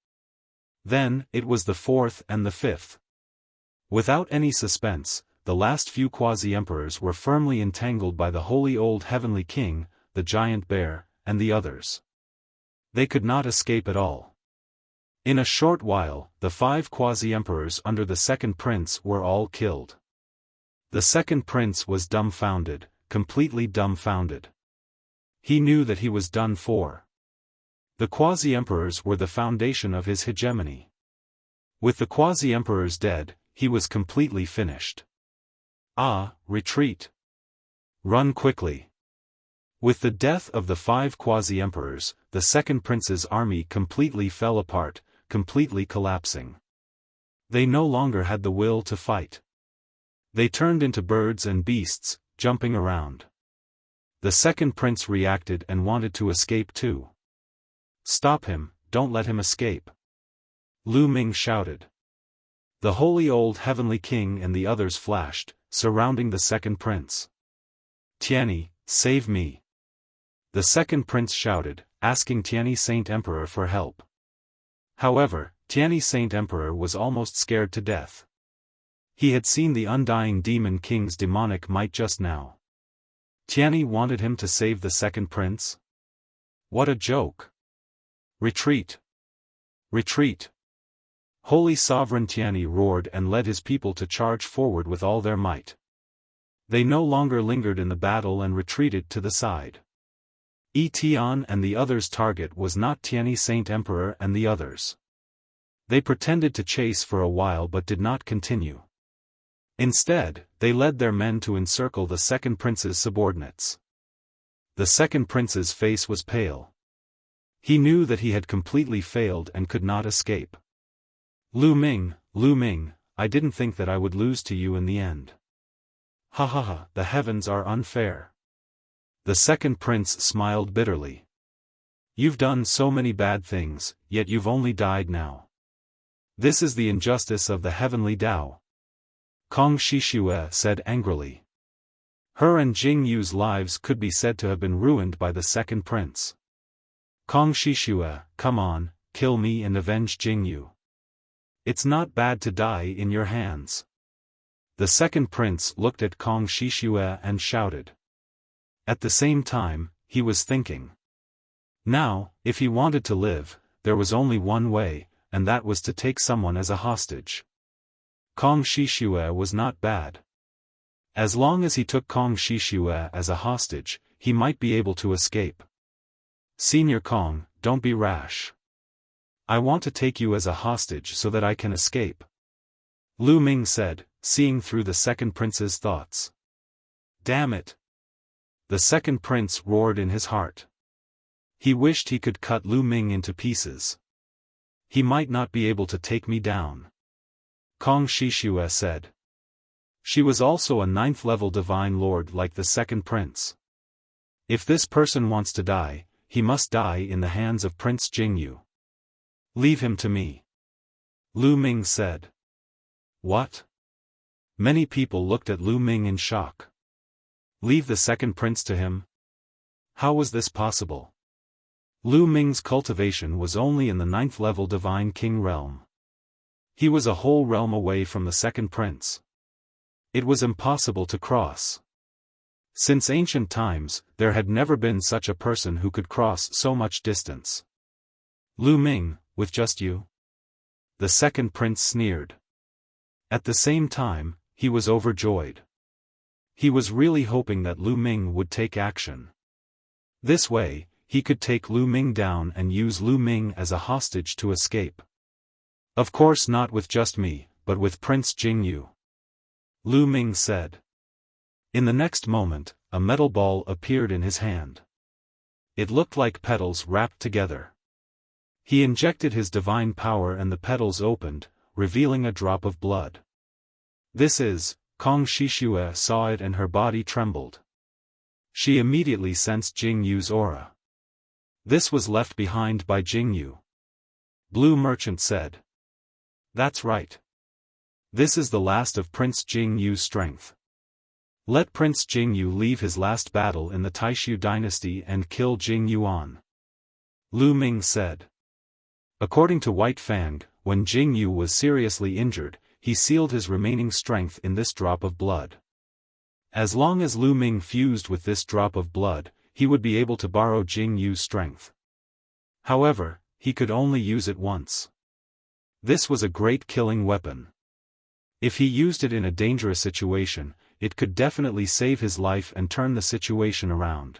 Then, it was the fourth and the fifth. Without any suspense, the last few quasi-emperors were firmly entangled by the holy old heavenly king, the giant bear, and the others. They could not escape at all. In a short while, the 5 quasi-emperors under the second prince were all killed. The second prince was dumbfounded, completely dumbfounded. He knew that he was done for. The quasi-emperors were the foundation of his hegemony. With the quasi-emperors dead, he was completely finished. Ah, retreat! Run quickly! With the death of the 5 quasi-emperors, the second prince's army completely fell apart, completely collapsing. They no longer had the will to fight. They turned into birds and beasts, jumping around. The second prince reacted and wanted to escape too. Stop him, don't let him escape. Lu Ming shouted. The holy old heavenly king and the others flashed, surrounding the second prince. Tianyi, save me. The second prince shouted, asking Tianyi Saint Emperor for help. However, Tianyi Saint Emperor was almost scared to death. He had seen the undying demon king's demonic might just now. Tianyi wanted him to save the second prince? What a joke! Retreat! Retreat! Holy Sovereign Tianyi roared and led his people to charge forward with all their might. They no longer lingered in the battle and retreated to the side. Tian and the others' target was not Tianyi Saint Emperor and the others. They pretended to chase for a while but did not continue. Instead, they led their men to encircle the second prince's subordinates. The second prince's face was pale. He knew that he had completely failed and could not escape. Lu Ming, I didn't think that I would lose to you in the end. Ha ha ha, the heavens are unfair. The second prince smiled bitterly. You've done so many bad things, yet you've only died now. This is the injustice of the heavenly Tao. Kong Shishue said angrily. Her and Jing Yu's lives could be said to have been ruined by the second prince. Kong Shishue, come on, kill me and avenge Jing Yu. It's not bad to die in your hands. The second prince looked at Kong Shishue and shouted. At the same time, he was thinking. Now, if he wanted to live, there was only one way, and that was to take someone as a hostage. Kong Shishue was not bad. As long as he took Kong Shishue as a hostage, he might be able to escape. Senior Kong, don't be rash. I want to take you as a hostage so that I can escape. Lu Ming said, seeing through the second prince's thoughts. Damn it! The second prince roared in his heart. He wished he could cut Lu Ming into pieces. He might not be able to take me down. Kong Shishue said. She was also a 9th-level divine lord like the second prince. If this person wants to die, he must die in the hands of Prince Jingyu. Leave him to me. Lu Ming said. What? Many people looked at Lu Ming in shock. Leave the second prince to him? How was this possible? Lu Ming's cultivation was only in the 9th-level divine king realm. He was a whole realm away from the second prince. It was impossible to cross. Since ancient times, there had never been such a person who could cross so much distance. Lu Ming, with just you? The second prince sneered. At the same time, he was overjoyed. He was really hoping that Lu Ming would take action. This way, he could take Lu Ming down and use Lu Ming as a hostage to escape. Of course not with just me, but with Prince Jingyu. Lu Ming said. In the next moment, a metal ball appeared in his hand. It looked like petals wrapped together. He injected his divine power and the petals opened, revealing a drop of blood. This is, Kong Shishue saw it and her body trembled. She immediately sensed Jing Yu's aura. This was left behind by Jing Yu. Blue Merchant said. That's right. This is the last of Prince Jing Yu's strength. Let Prince Jing Yu leave his last battle in the Taishu dynasty and kill Jing Yuan. Lu Ming said. According to White Fang, when Jing Yu was seriously injured, he sealed his remaining strength in this drop of blood. As long as Lu Ming fused with this drop of blood, he would be able to borrow Jing Yu's strength. However, he could only use it once. This was a great killing weapon. If he used it in a dangerous situation, it could definitely save his life and turn the situation around.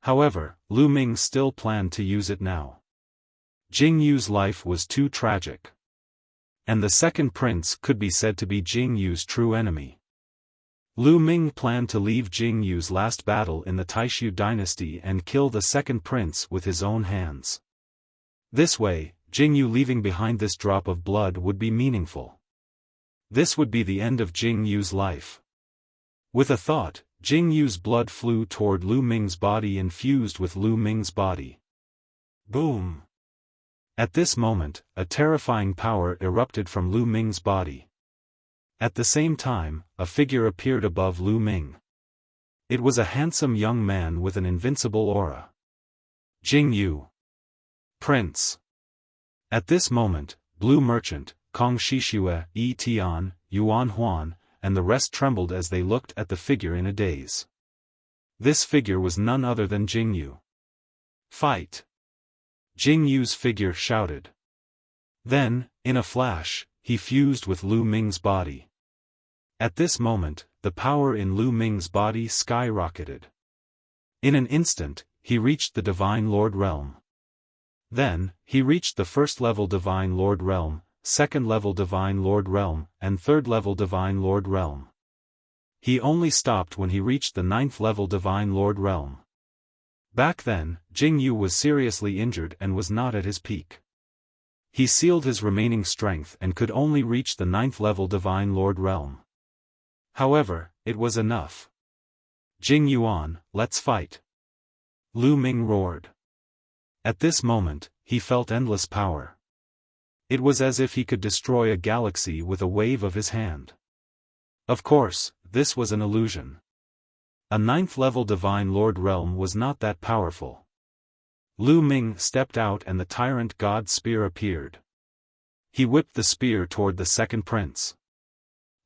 However, Lu Ming still planned to use it now. Jing Yu's life was too tragic. And the second prince could be said to be Jing Yu's true enemy. Lu Ming planned to leave Jing Yu's last battle in the Taishu dynasty and kill the second prince with his own hands. This way, Jing Yu leaving behind this drop of blood would be meaningful. This would be the end of Jing Yu's life. With a thought, Jing Yu's blood flew toward Lu Ming's body and fused with Lu Ming's body. Boom! At this moment, a terrifying power erupted from Lu Ming's body. At the same time, a figure appeared above Lu Ming. It was a handsome young man with an invincible aura. Jing Yu. Prince. At this moment, Blue Merchant, Kong Shishue, Yi Tian, Yuan Huan, and the rest trembled as they looked at the figure in a daze. This figure was none other than Jing Yu. Fight! Jing Yu's figure shouted. Then, in a flash, he fused with Lu Ming's body. At this moment, the power in Lu Ming's body skyrocketed. In an instant, he reached the Divine Lord Realm. Then, he reached the first-level Divine Lord Realm, second-level Divine Lord Realm, and third-level Divine Lord Realm. He only stopped when he reached the ninth-level Divine Lord Realm. Back then, Jing Yu was seriously injured and was not at his peak. He sealed his remaining strength and could only reach the ninth-level Divine Lord Realm. However, it was enough. Jing Yuan, let's fight! Lu Ming roared. At this moment, he felt endless power. It was as if he could destroy a galaxy with a wave of his hand. Of course, this was an illusion. A ninth-level Divine Lord Realm was not that powerful. Lu Ming stepped out and the Tyrant God Spear appeared. He whipped the spear toward the second prince.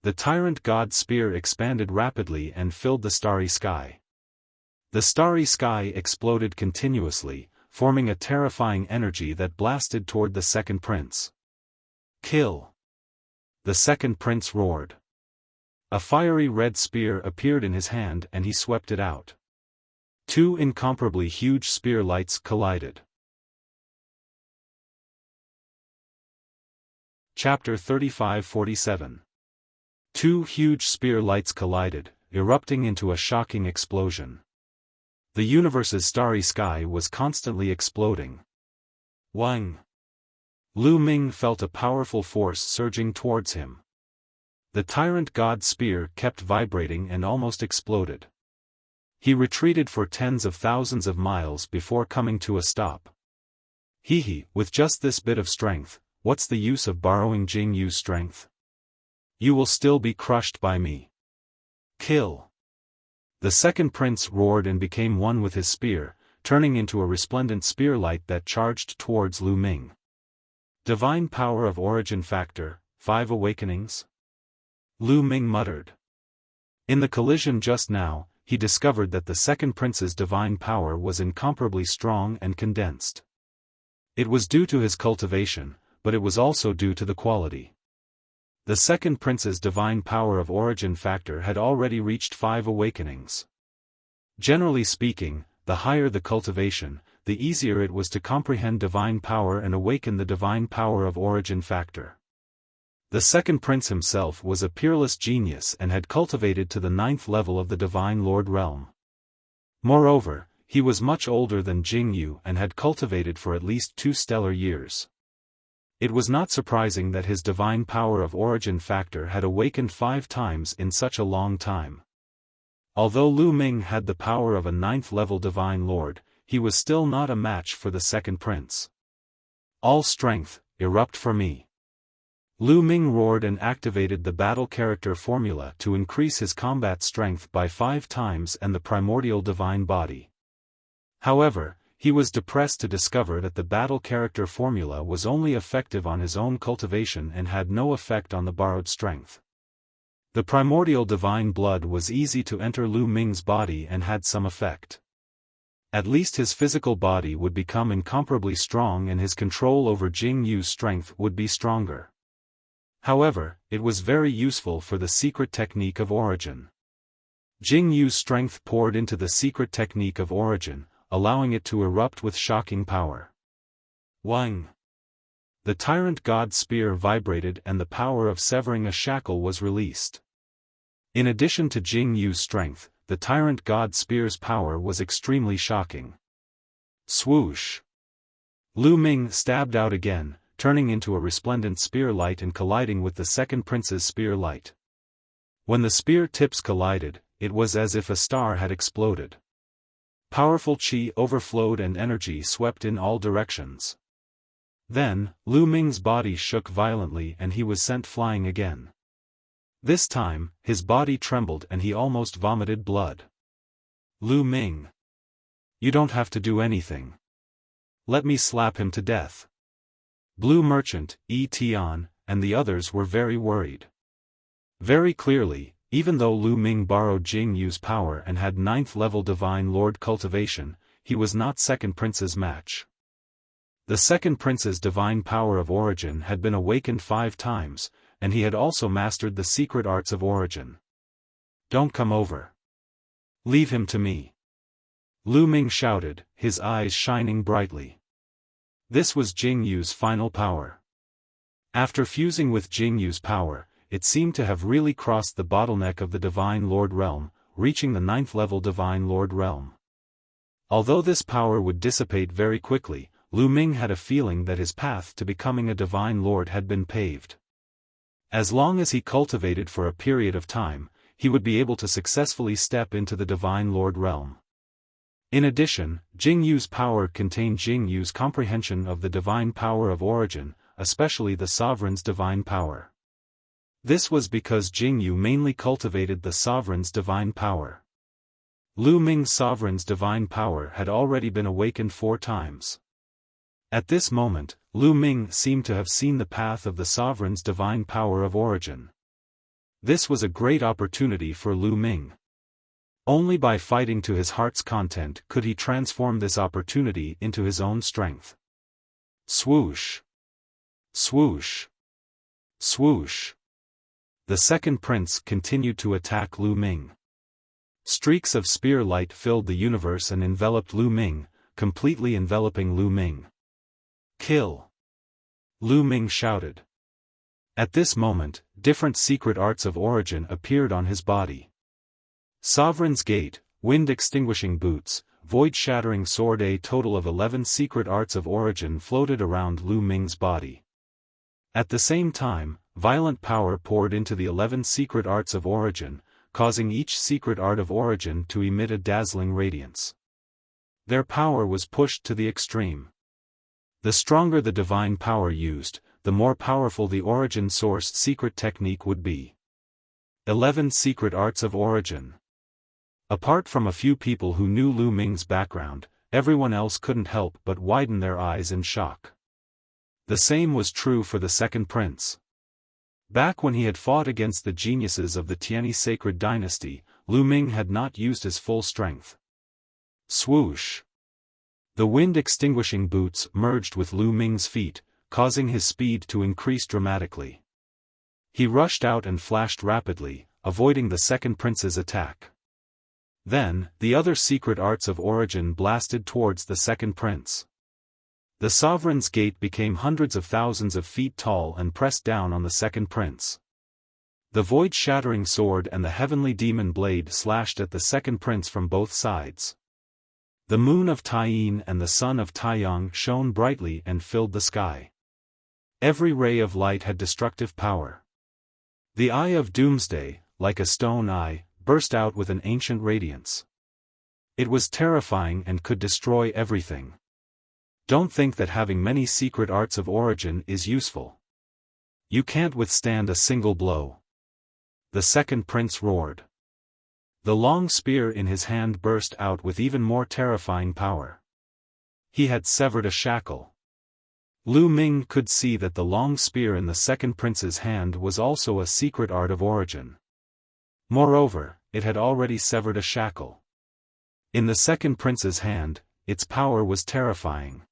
The Tyrant God Spear expanded rapidly and filled the starry sky. The starry sky exploded continuously, forming a terrifying energy that blasted toward the second prince. Kill! The second prince roared. A fiery red spear appeared in his hand and he swept it out. Two incomparably huge spear lights collided. Chapter 35-47. Two huge spear lights collided, erupting into a shocking explosion. The universe's starry sky was constantly exploding. Wang! Lu Ming felt a powerful force surging towards him. The Tyrant God Spear kept vibrating and almost exploded. He retreated for tens of thousands of miles before coming to a stop. With just this bit of strength, what's the use of borrowing Jing Yu's strength? You will still be crushed by me. Kill! The second prince roared and became one with his spear, turning into a resplendent spear light that charged towards Lu Ming. Divine Power of Origin Factor, 5 Awakenings? Lu Ming muttered. In the collision just now, he discovered that the second prince's divine power was incomparably strong and condensed. It was due to his cultivation, but it was also due to the quality. The second prince's divine power of origin factor had already reached 5 awakenings. Generally speaking, the higher the cultivation, the easier it was to comprehend divine power and awaken the divine power of origin factor. The second prince himself was a peerless genius and had cultivated to the 9th level of the Divine Lord realm. Moreover, he was much older than Jingyu and had cultivated for at least 2 stellar years. It was not surprising that his divine power of origin factor had awakened 5 times in such a long time. Although Lu Ming had the power of a 9th level Divine Lord, he was still not a match for the second prince. All strength, erupt for me. Lu Ming roared and activated the battle character formula to increase his combat strength by 5 times and the primordial divine body. However, he was depressed to discover that the battle character formula was only effective on his own cultivation and had no effect on the borrowed strength. The primordial divine blood was easy to enter Lu Ming's body and had some effect. At least his physical body would become incomparably strong and his control over Jingyu's strength would be stronger. However, it was very useful for the secret technique of origin. Jingyu's strength poured into the secret technique of origin, allowing it to erupt with shocking power. Wang! The tyrant god spear vibrated and the power of severing a shackle was released. In addition to Jingyu's strength, the tyrant god spear's power was extremely shocking. Swoosh! Lu Ming stabbed out again, turning into a resplendent spear light and colliding with the second prince's spear light. When the spear tips collided, it was as if a star had exploded. Powerful qi overflowed and energy swept in all directions. Then, Lu Ming's body shook violently and he was sent flying again. This time, his body trembled and he almost vomited blood. Lu Ming! You don't have to do anything. Let me slap him to death. Blue Merchant, Yi Tian, and the others were very worried. Very clearly, even though Lu Ming borrowed Jingyu's power and had 9th level Divine Lord cultivation, he was not second prince's match. The second prince's divine power of origin had been awakened 5 times, and he had also mastered the secret arts of origin. Don't come over. Leave him to me. Lu Ming shouted, his eyes shining brightly. This was Jingyu's final power. After fusing with Jingyu's power, it seemed to have really crossed the bottleneck of the Divine Lord realm, reaching the 9th level Divine Lord realm. Although this power would dissipate very quickly, Lu Ming had a feeling that his path to becoming a Divine Lord had been paved. As long as he cultivated for a period of time, he would be able to successfully step into the Divine Lord realm. In addition, Jingyu's power contained Jingyu's comprehension of the divine power of origin, especially the sovereign's divine power. This was because Jingyu mainly cultivated the sovereign's divine power. Lu Ming's sovereign's divine power had already been awakened 4 times. At this moment, Lu Ming seemed to have seen the path of the sovereign's divine power of origin. This was a great opportunity for Lu Ming. Only by fighting to his heart's content could he transform this opportunity into his own strength. Swoosh! Swoosh! Swoosh! The second prince continued to attack Lu Ming. Streaks of spear light filled the universe and enveloped Lu Ming, completely enveloping Lu Ming. Kill! Lu Ming shouted. At this moment, different secret arts of origin appeared on his body. Sovereign's Gate, Wind-Extinguishing Boots, Void-Shattering Sword. A total of 11 secret arts of origin floated around Lu Ming's body. At the same time, violent power poured into the 11 secret arts of origin, causing each secret art of origin to emit a dazzling radiance. Their power was pushed to the extreme. The stronger the divine power used, the more powerful the origin-sourced secret technique would be. 11 secret arts of origin. Apart from a few people who knew Lu Ming's background, everyone else couldn't help but widen their eyes in shock. The same was true for the second prince. Back when he had fought against the geniuses of the Tianyi sacred dynasty, Lu Ming had not used his full strength. Swoosh! The wind-extinguishing boots merged with Lu Ming's feet, causing his speed to increase dramatically. He rushed out and flashed rapidly, avoiding the second prince's attack. Then, the other secret arts of origin blasted towards the second prince. The sovereign's gate became hundreds of thousands of feet tall and pressed down on the second prince. The void-shattering sword and the heavenly demon blade slashed at the second prince from both sides. The moon of Taiyin and the sun of Taiyang shone brightly and filled the sky. Every ray of light had destructive power. The eye of doomsday, like a stone eye, burst out with an ancient radiance. It was terrifying and could destroy everything. Don't think that having many secret arts of origin is useful. You can't withstand a single blow. The second prince roared. The long spear in his hand burst out with even more terrifying power. He had severed a shackle. Lu Ming could see that the long spear in the second prince's hand was also a secret art of origin. Moreover, it had already severed a shackle. In the second prince's hand, its power was terrifying.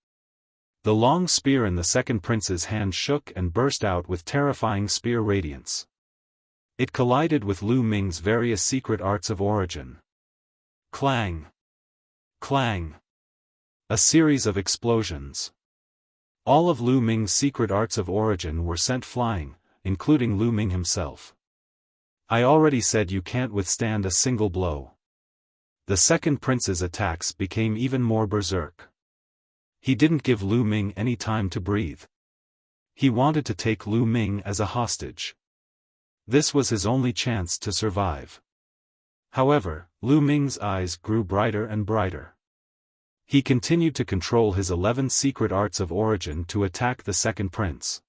The long spear in the second prince's hand shook and burst out with terrifying spear radiance. It collided with Lu Ming's various secret arts of origin. Clang! Clang! A series of explosions. All of Lu Ming's secret arts of origin were sent flying, including Lu Ming himself. I already said you can't withstand a single blow. The second prince's attacks became even more berserk. He didn't give Lu Ming any time to breathe. He wanted to take Lu Ming as a hostage. This was his only chance to survive. However, Lu Ming's eyes grew brighter and brighter. He continued to control his 11 secret arts of origin to attack the second prince.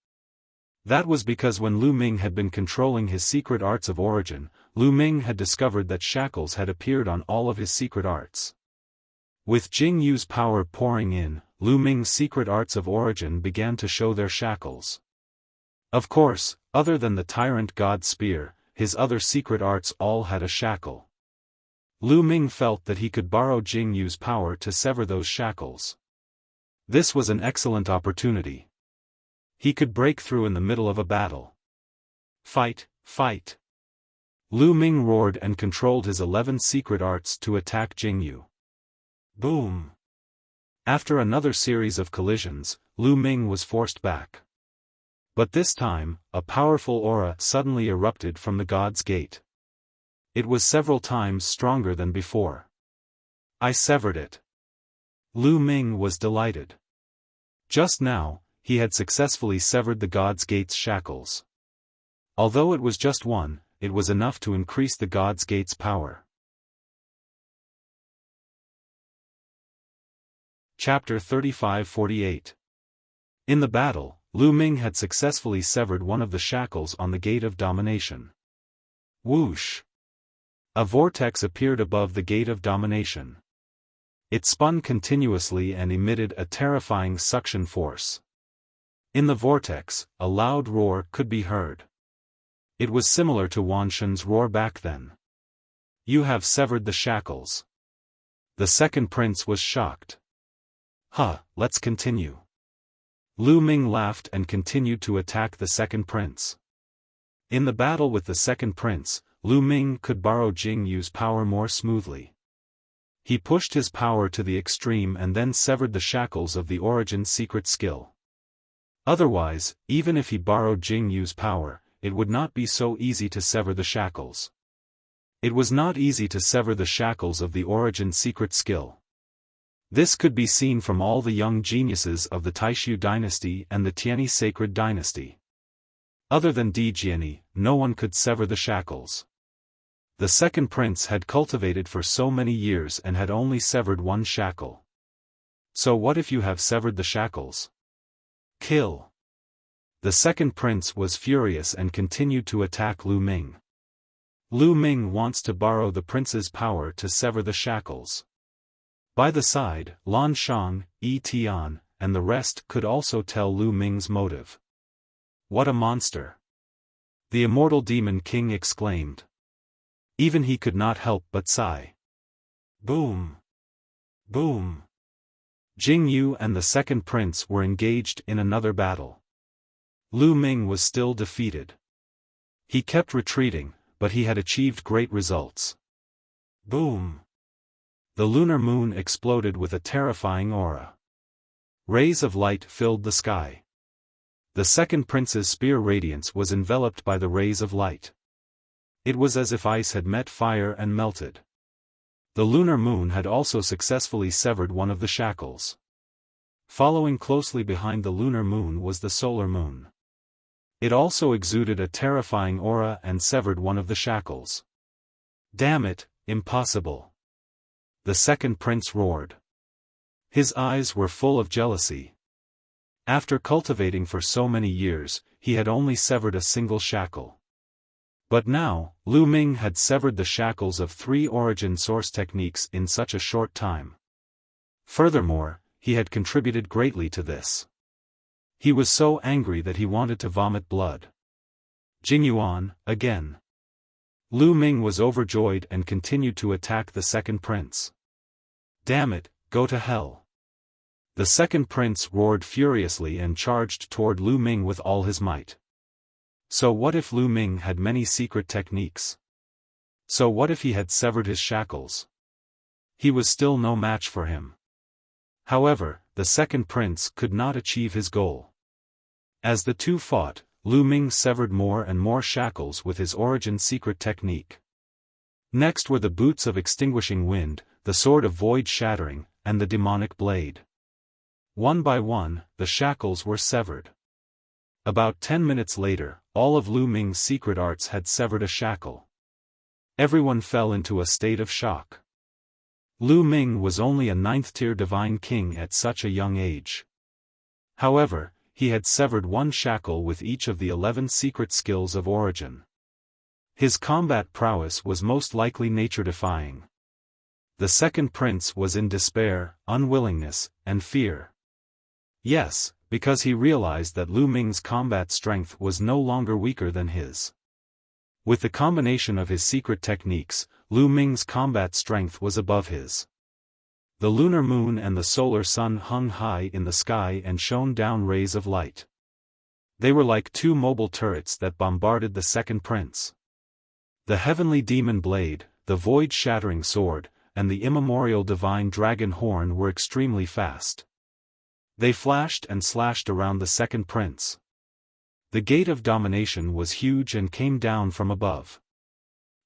That was because when Lu Ming had been controlling his secret arts of origin, Lu Ming had discovered that shackles had appeared on all of his secret arts. With Jing Yu's power pouring in, Lu Ming's secret arts of origin began to show their shackles. Of course, other than the tyrant god spear, his other secret arts all had a shackle. Lu Ming felt that he could borrow Jing Yu's power to sever those shackles. This was an excellent opportunity. He could break through in the middle of a battle. Fight, fight! Lu Ming roared and controlled his 11 secret arts to attack Jing Yu. Boom! After another series of collisions, Lu Ming was forced back. But this time, a powerful aura suddenly erupted from the God's Gate. It was several times stronger than before. I severed it. Lu Ming was delighted. Just now, he had successfully severed the God's Gate's shackles. Although it was just one, it was enough to increase the God's Gate's power. Chapter 35-48. In the battle, Lu Ming had successfully severed one of the shackles on the Gate of Domination. Whoosh! A vortex appeared above the Gate of Domination. It spun continuously and emitted a terrifying suction force. In the vortex, a loud roar could be heard. It was similar to Wan Shen's roar back then. You have severed the shackles. The second prince was shocked. Let's continue. Lu Ming laughed and continued to attack the second prince. In the battle with the second prince, Lu Ming could borrow Jing Yu's power more smoothly. He pushed his power to the extreme and then severed the shackles of the origin secret skill. Otherwise, even if he borrowed Jing Yu's power, it would not be so easy to sever the shackles. It was not easy to sever the shackles of the origin secret skill. This could be seen from all the young geniuses of the Taishu dynasty and the Tianyi sacred dynasty. Other than Di Jiani, no one could sever the shackles. The second prince had cultivated for so many years and had only severed one shackle. So what if you have severed the shackles? Kill! The second prince was furious and continued to attack Lu Ming. Lu Ming wants to borrow the prince's power to sever the shackles. By the side, Lan Shang, Yi Tian, and the rest could also tell Lu Ming's motive. What a monster! The immortal demon king exclaimed. Even he could not help but sigh. Boom! Boom! Jing Yu and the second prince were engaged in another battle. Lu Ming was still defeated. He kept retreating, but he had achieved great results. Boom! The lunar moon exploded with a terrifying aura. Rays of light filled the sky. The second prince's spear radiance was enveloped by the rays of light. It was as if ice had met fire and melted. The lunar moon had also successfully severed one of the shackles. Following closely behind the lunar moon was the solar moon. It also exuded a terrifying aura and severed one of the shackles. Damn it, impossible! The second prince roared. His eyes were full of jealousy. After cultivating for so many years, he had only severed a single shackle. But now, Lu Ming had severed the shackles of 3 origin source techniques in such a short time. Furthermore, he had contributed greatly to this. He was so angry that he wanted to vomit blood. Jingyuan, again. Lu Ming was overjoyed and continued to attack the second prince. Damn it, go to hell. The second prince roared furiously and charged toward Lu Ming with all his might. So what if Lu Ming had many secret techniques? So what if he had severed his shackles? He was still no match for him. However, the second prince could not achieve his goal. As the two fought, Lu Ming severed more and more shackles with his origin secret technique. Next were the boots of extinguishing wind, the sword of void shattering, and the demonic blade. One by one, the shackles were severed. About 10 minutes later, all of Lu Ming's secret arts had severed a shackle. Everyone fell into a state of shock. Lu Ming was only a 9th-tier divine king at such a young age. However, he had severed one shackle with each of the 11 secret skills of origin. His combat prowess was most likely nature-defying. The second prince was in despair, unwillingness, and fear. Yes, because he realized that Lu Ming's combat strength was no longer weaker than his. With the combination of his secret techniques, Lu Ming's combat strength was above his. The lunar moon and the solar sun hung high in the sky and shone down rays of light. They were like 2 mobile turrets that bombarded the second prince. The heavenly demon blade, the void-shattering sword, and the immemorial divine dragon horn were extremely fast. They flashed and slashed around the second prince. The gate of domination was huge and came down from above.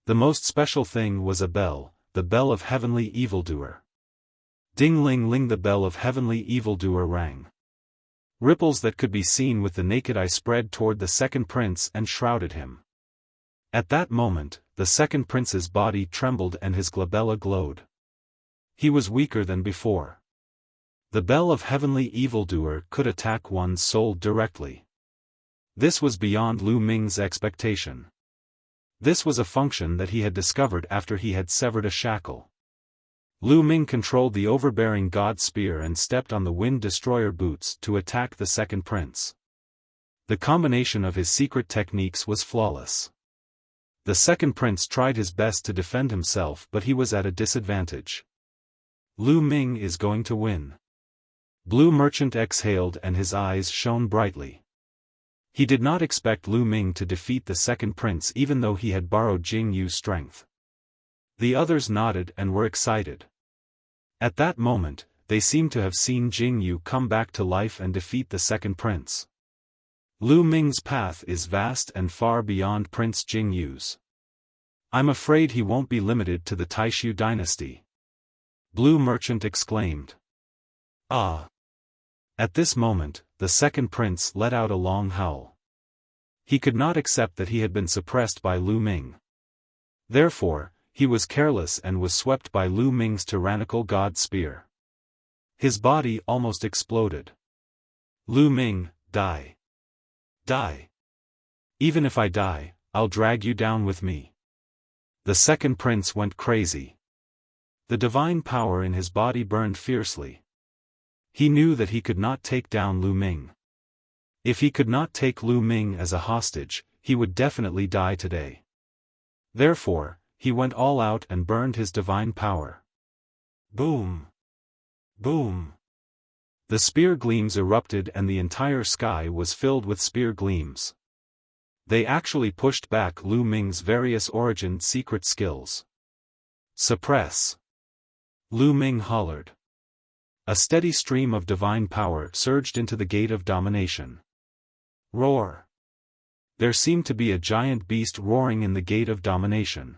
The most special thing was a bell, the bell of heavenly evildoer. Ding-ling-ling, the bell of heavenly evildoer rang. Ripples that could be seen with the naked eye spread toward the second prince and shrouded him. At that moment, the second prince's body trembled and his glabella glowed. He was weaker than before. The bell of heavenly evildoer could attack one's soul directly. This was beyond Lu Ming's expectation. This was a function that he had discovered after he had severed a shackle. Lu Ming controlled the overbearing god spear and stepped on the wind destroyer boots to attack the second prince. The combination of his secret techniques was flawless. The second prince tried his best to defend himself, but he was at a disadvantage. Lu Ming is going to win. Blue Merchant exhaled and his eyes shone brightly. He did not expect Lu Ming to defeat the second prince even though he had borrowed Jing Yu's strength. The others nodded and were excited. At that moment, they seemed to have seen Jing Yu come back to life and defeat the second prince. Lu Ming's path is vast and far beyond Prince Jing Yu's. I'm afraid he won't be limited to the Taishu dynasty. Blue Merchant exclaimed. Ah! At this moment, the second prince let out a long howl. He could not accept that he had been suppressed by Lu Ming. Therefore, he was careless and was swept by Lu Ming's tyrannical god spear. His body almost exploded. Lu Ming, die. Die. Even if I die, I'll drag you down with me. The second prince went crazy. The divine power in his body burned fiercely. He knew that he could not take down Lu Ming. If he could not take Lu Ming as a hostage, he would definitely die today. Therefore, he went all out and burned his divine power. Boom! Boom! The spear gleams erupted and the entire sky was filled with spear gleams. They actually pushed back Lu Ming's various origin secret skills. Suppress! Lu Ming hollered. A steady stream of divine power surged into the gate of domination. Roar! There seemed to be a giant beast roaring in the gate of domination.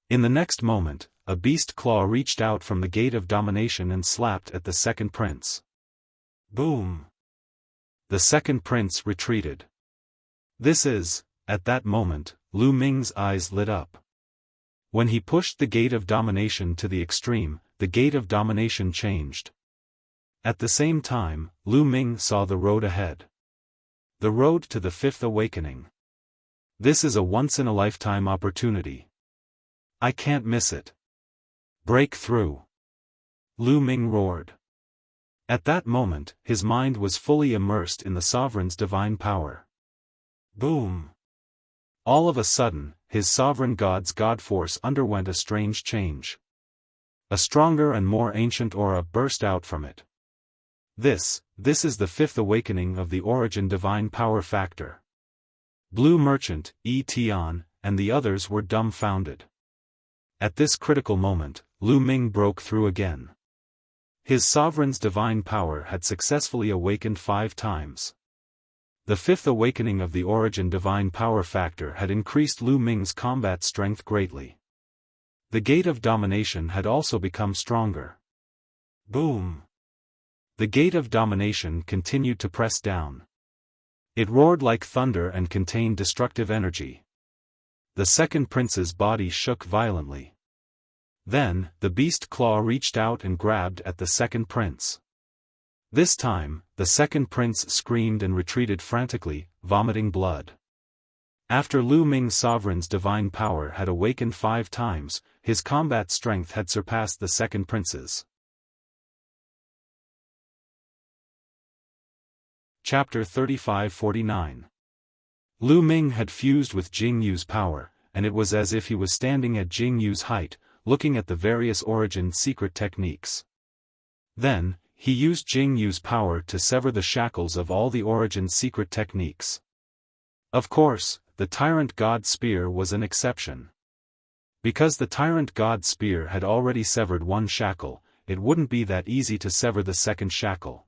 In the next moment, a beast claw reached out from the gate of domination and slapped at the second prince. Boom! The second prince retreated. At that moment, Lu Ming's eyes lit up. When he pushed the gate of domination to the extreme, the gate of domination changed. At the same time, Lu Ming saw the road ahead. The road to the fifth awakening. This is a once-in-a-lifetime opportunity. I can't miss it. Break through! Lu Ming roared. At that moment, his mind was fully immersed in the sovereign's divine power. Boom! All of a sudden, his sovereign god's god force underwent a strange change. A stronger and more ancient aura burst out from it. This is the fifth awakening of the origin divine power factor. Blue Merchant, Tian, and the others were dumbfounded. At this critical moment, Lu Ming broke through again. His sovereign's divine power had successfully awakened 5 times. The fifth awakening of the origin divine power factor had increased Lu Ming's combat strength greatly. The gate of domination had also become stronger. Boom! The gate of domination continued to press down. It roared like thunder and contained destructive energy. The second prince's body shook violently. Then, the beast claw reached out and grabbed at the second prince. This time, the second prince screamed and retreated frantically, vomiting blood. After Lu Ming's sovereign's divine power had awakened 5 times, his combat strength had surpassed the second prince's. Chapter 35-49. Lu Ming had fused with Jing Yu's power, and it was as if he was standing at Jing Yu's height, looking at the various origin secret techniques. Then, he used Jing Yu's power to sever the shackles of all the origin secret techniques. Of course, the Tyrant God Spear was an exception. Because the Tyrant God Spear had already severed one shackle, it wouldn't be that easy to sever the second shackle.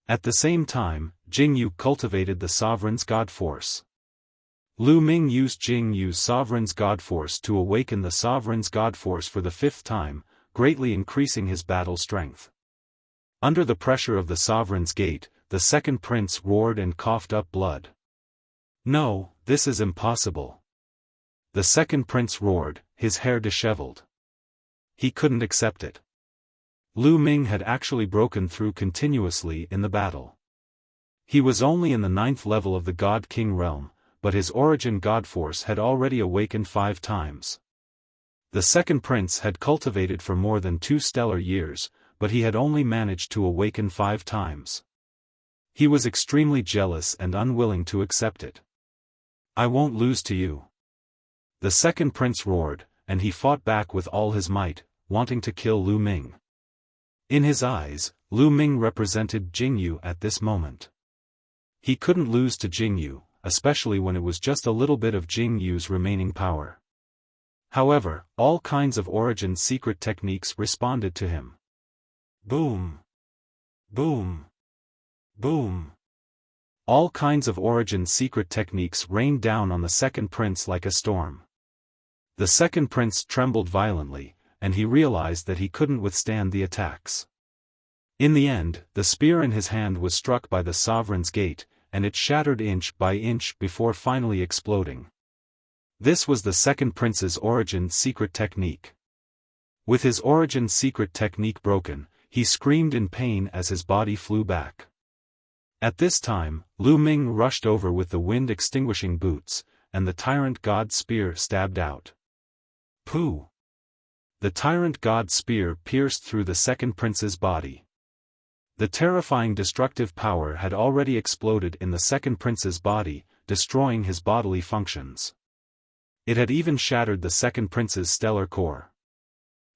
At the same time, Jing Yu cultivated the Sovereign's God Force. Lu Ming used Jing Yu's Sovereign's God Force to awaken the Sovereign's God Force for the 5th time, greatly increasing his battle strength. Under the pressure of the Sovereign's gate, the second prince roared and coughed up blood. No, this is impossible. The second prince roared, his hair disheveled. He couldn't accept it. Lu Ming had actually broken through continuously in the battle. He was only in the 9th level of the God King realm, but his origin God Force had already awakened 5 times. The second prince had cultivated for more than 2 stellar years, but he had only managed to awaken 5 times. He was extremely jealous and unwilling to accept it. I won't lose to you. The second prince roared, and he fought back with all his might, wanting to kill Lu Ming. In his eyes, Lu Ming represented Jing Yu at this moment. He couldn't lose to Jing Yu, especially when it was just a little bit of Jing Yu's remaining power. However, all kinds of origin secret techniques responded to him. Boom! Boom! Boom! All kinds of origin secret techniques rained down on the second prince like a storm. The second prince trembled violently, and he realized that he couldn't withstand the attacks. In the end, the spear in his hand was struck by the Sovereign's gate, and it shattered inch by inch before finally exploding. This was the second prince's origin secret technique. With his origin secret technique broken, he screamed in pain as his body flew back. At this time, Lu Ming rushed over with the wind-extinguishing boots, and the Tyrant God Spear stabbed out. Pooh! The Tyrant God Spear pierced through the second prince's body. The terrifying destructive power had already exploded in the second prince's body, destroying his bodily functions. It had even shattered the second prince's stellar core.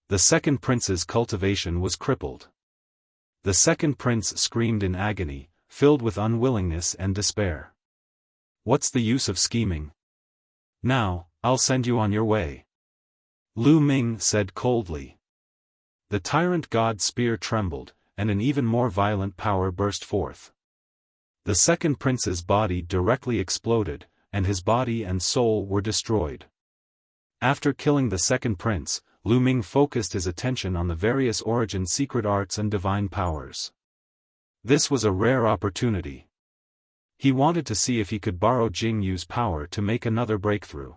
The second prince's cultivation was crippled. The second prince screamed in agony, filled with unwillingness and despair. What's the use of scheming? Now, I'll send you on your way. Lu Ming said coldly. The Tyrant God Spear trembled, and an even more violent power burst forth. The second prince's body directly exploded, and his body and soul were destroyed. After killing the second prince, Lu Ming focused his attention on the various origin secret arts and divine powers. This was a rare opportunity. He wanted to see if he could borrow Jing Yu's power to make another breakthrough.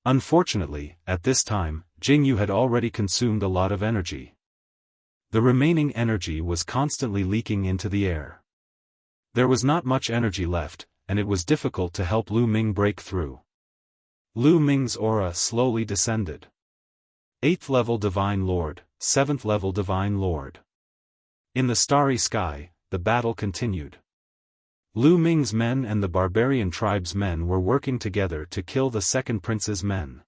Unfortunately, at this time, Jing Yu had already consumed a lot of energy. The remaining energy was constantly leaking into the air. There was not much energy left, and it was difficult to help Lu Ming break through. Lu Ming's aura slowly descended. 8th level Divine Lord, 7th level Divine Lord. In the starry sky, the battle continued. Lu Ming's men and the barbarian tribe's men were working together to kill the second prince's men.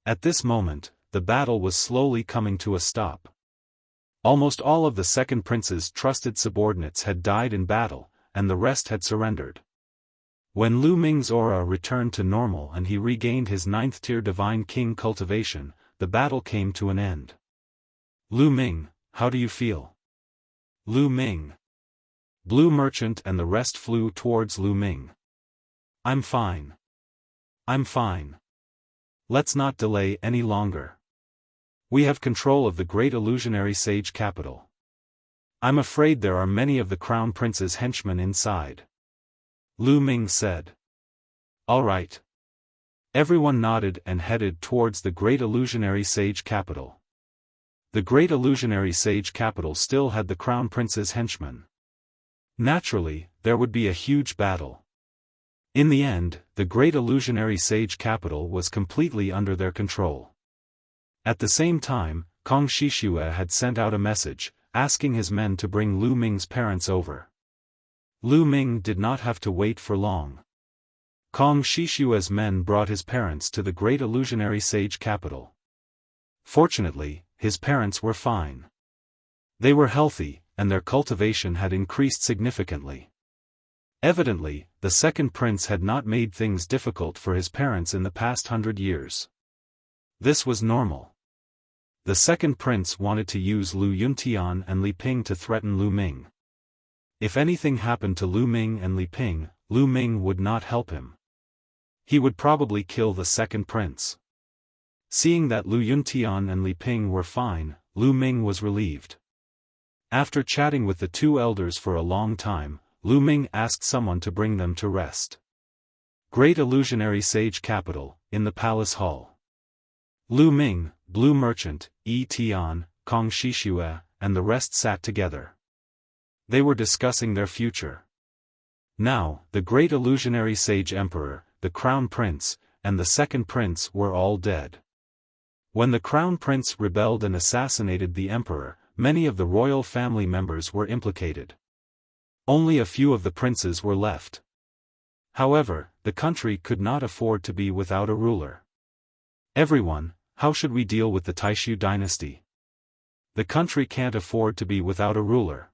At this moment, the battle was slowly coming to a stop. Almost all of the second prince's trusted subordinates had died in battle, and the rest had surrendered. When Lu Ming's aura returned to normal and he regained his 9th-tier Divine King cultivation, the battle came to an end. Lu Ming, how do you feel? Lu Ming. Blue Merchant and the rest flew towards Lu Ming. I'm fine. I'm fine. Let's not delay any longer. We have control of the great illusionary sage capital. I'm afraid there are many of the Crown Prince's henchmen inside. Lu Ming said. All right. Everyone nodded and headed towards the great illusionary sage capital. The great illusionary sage capital still had the Crown Prince's henchmen. Naturally, there would be a huge battle. In the end, the great illusionary sage capital was completely under their control. At the same time, Kong Shishue had sent out a message, asking his men to bring Lu Ming's parents over. Lu Ming did not have to wait for long. Kong Shishue's men brought his parents to the great illusionary sage capital. Fortunately, his parents were fine. They were healthy, and their cultivation had increased significantly. Evidently, the second prince had not made things difficult for his parents in the past 100 years. This was normal. The second prince wanted to use Lu Yuntian and Li Ping to threaten Lu Ming. If anything happened to Lu Ming and Li Ping, Lu Ming would not help him. He would probably kill the second prince. Seeing that Lu Yuntian and Li Ping were fine, Lu Ming was relieved. After chatting with the two elders for a long time, Lu Ming asked someone to bring them to rest. Great illusionary sage capital, in the palace hall. Lu Ming, Blue Merchant, Yi Tian, Kong Shishue, and the rest sat together. They were discussing their future. Now, the great illusionary sage emperor, the crown prince, and the second prince were all dead. When the crown prince rebelled and assassinated the emperor, many of the royal family members were implicated. Only a few of the princes were left. However, the country could not afford to be without a ruler. Everyone, how should we deal with the Taishu dynasty? The country can't afford to be without a ruler.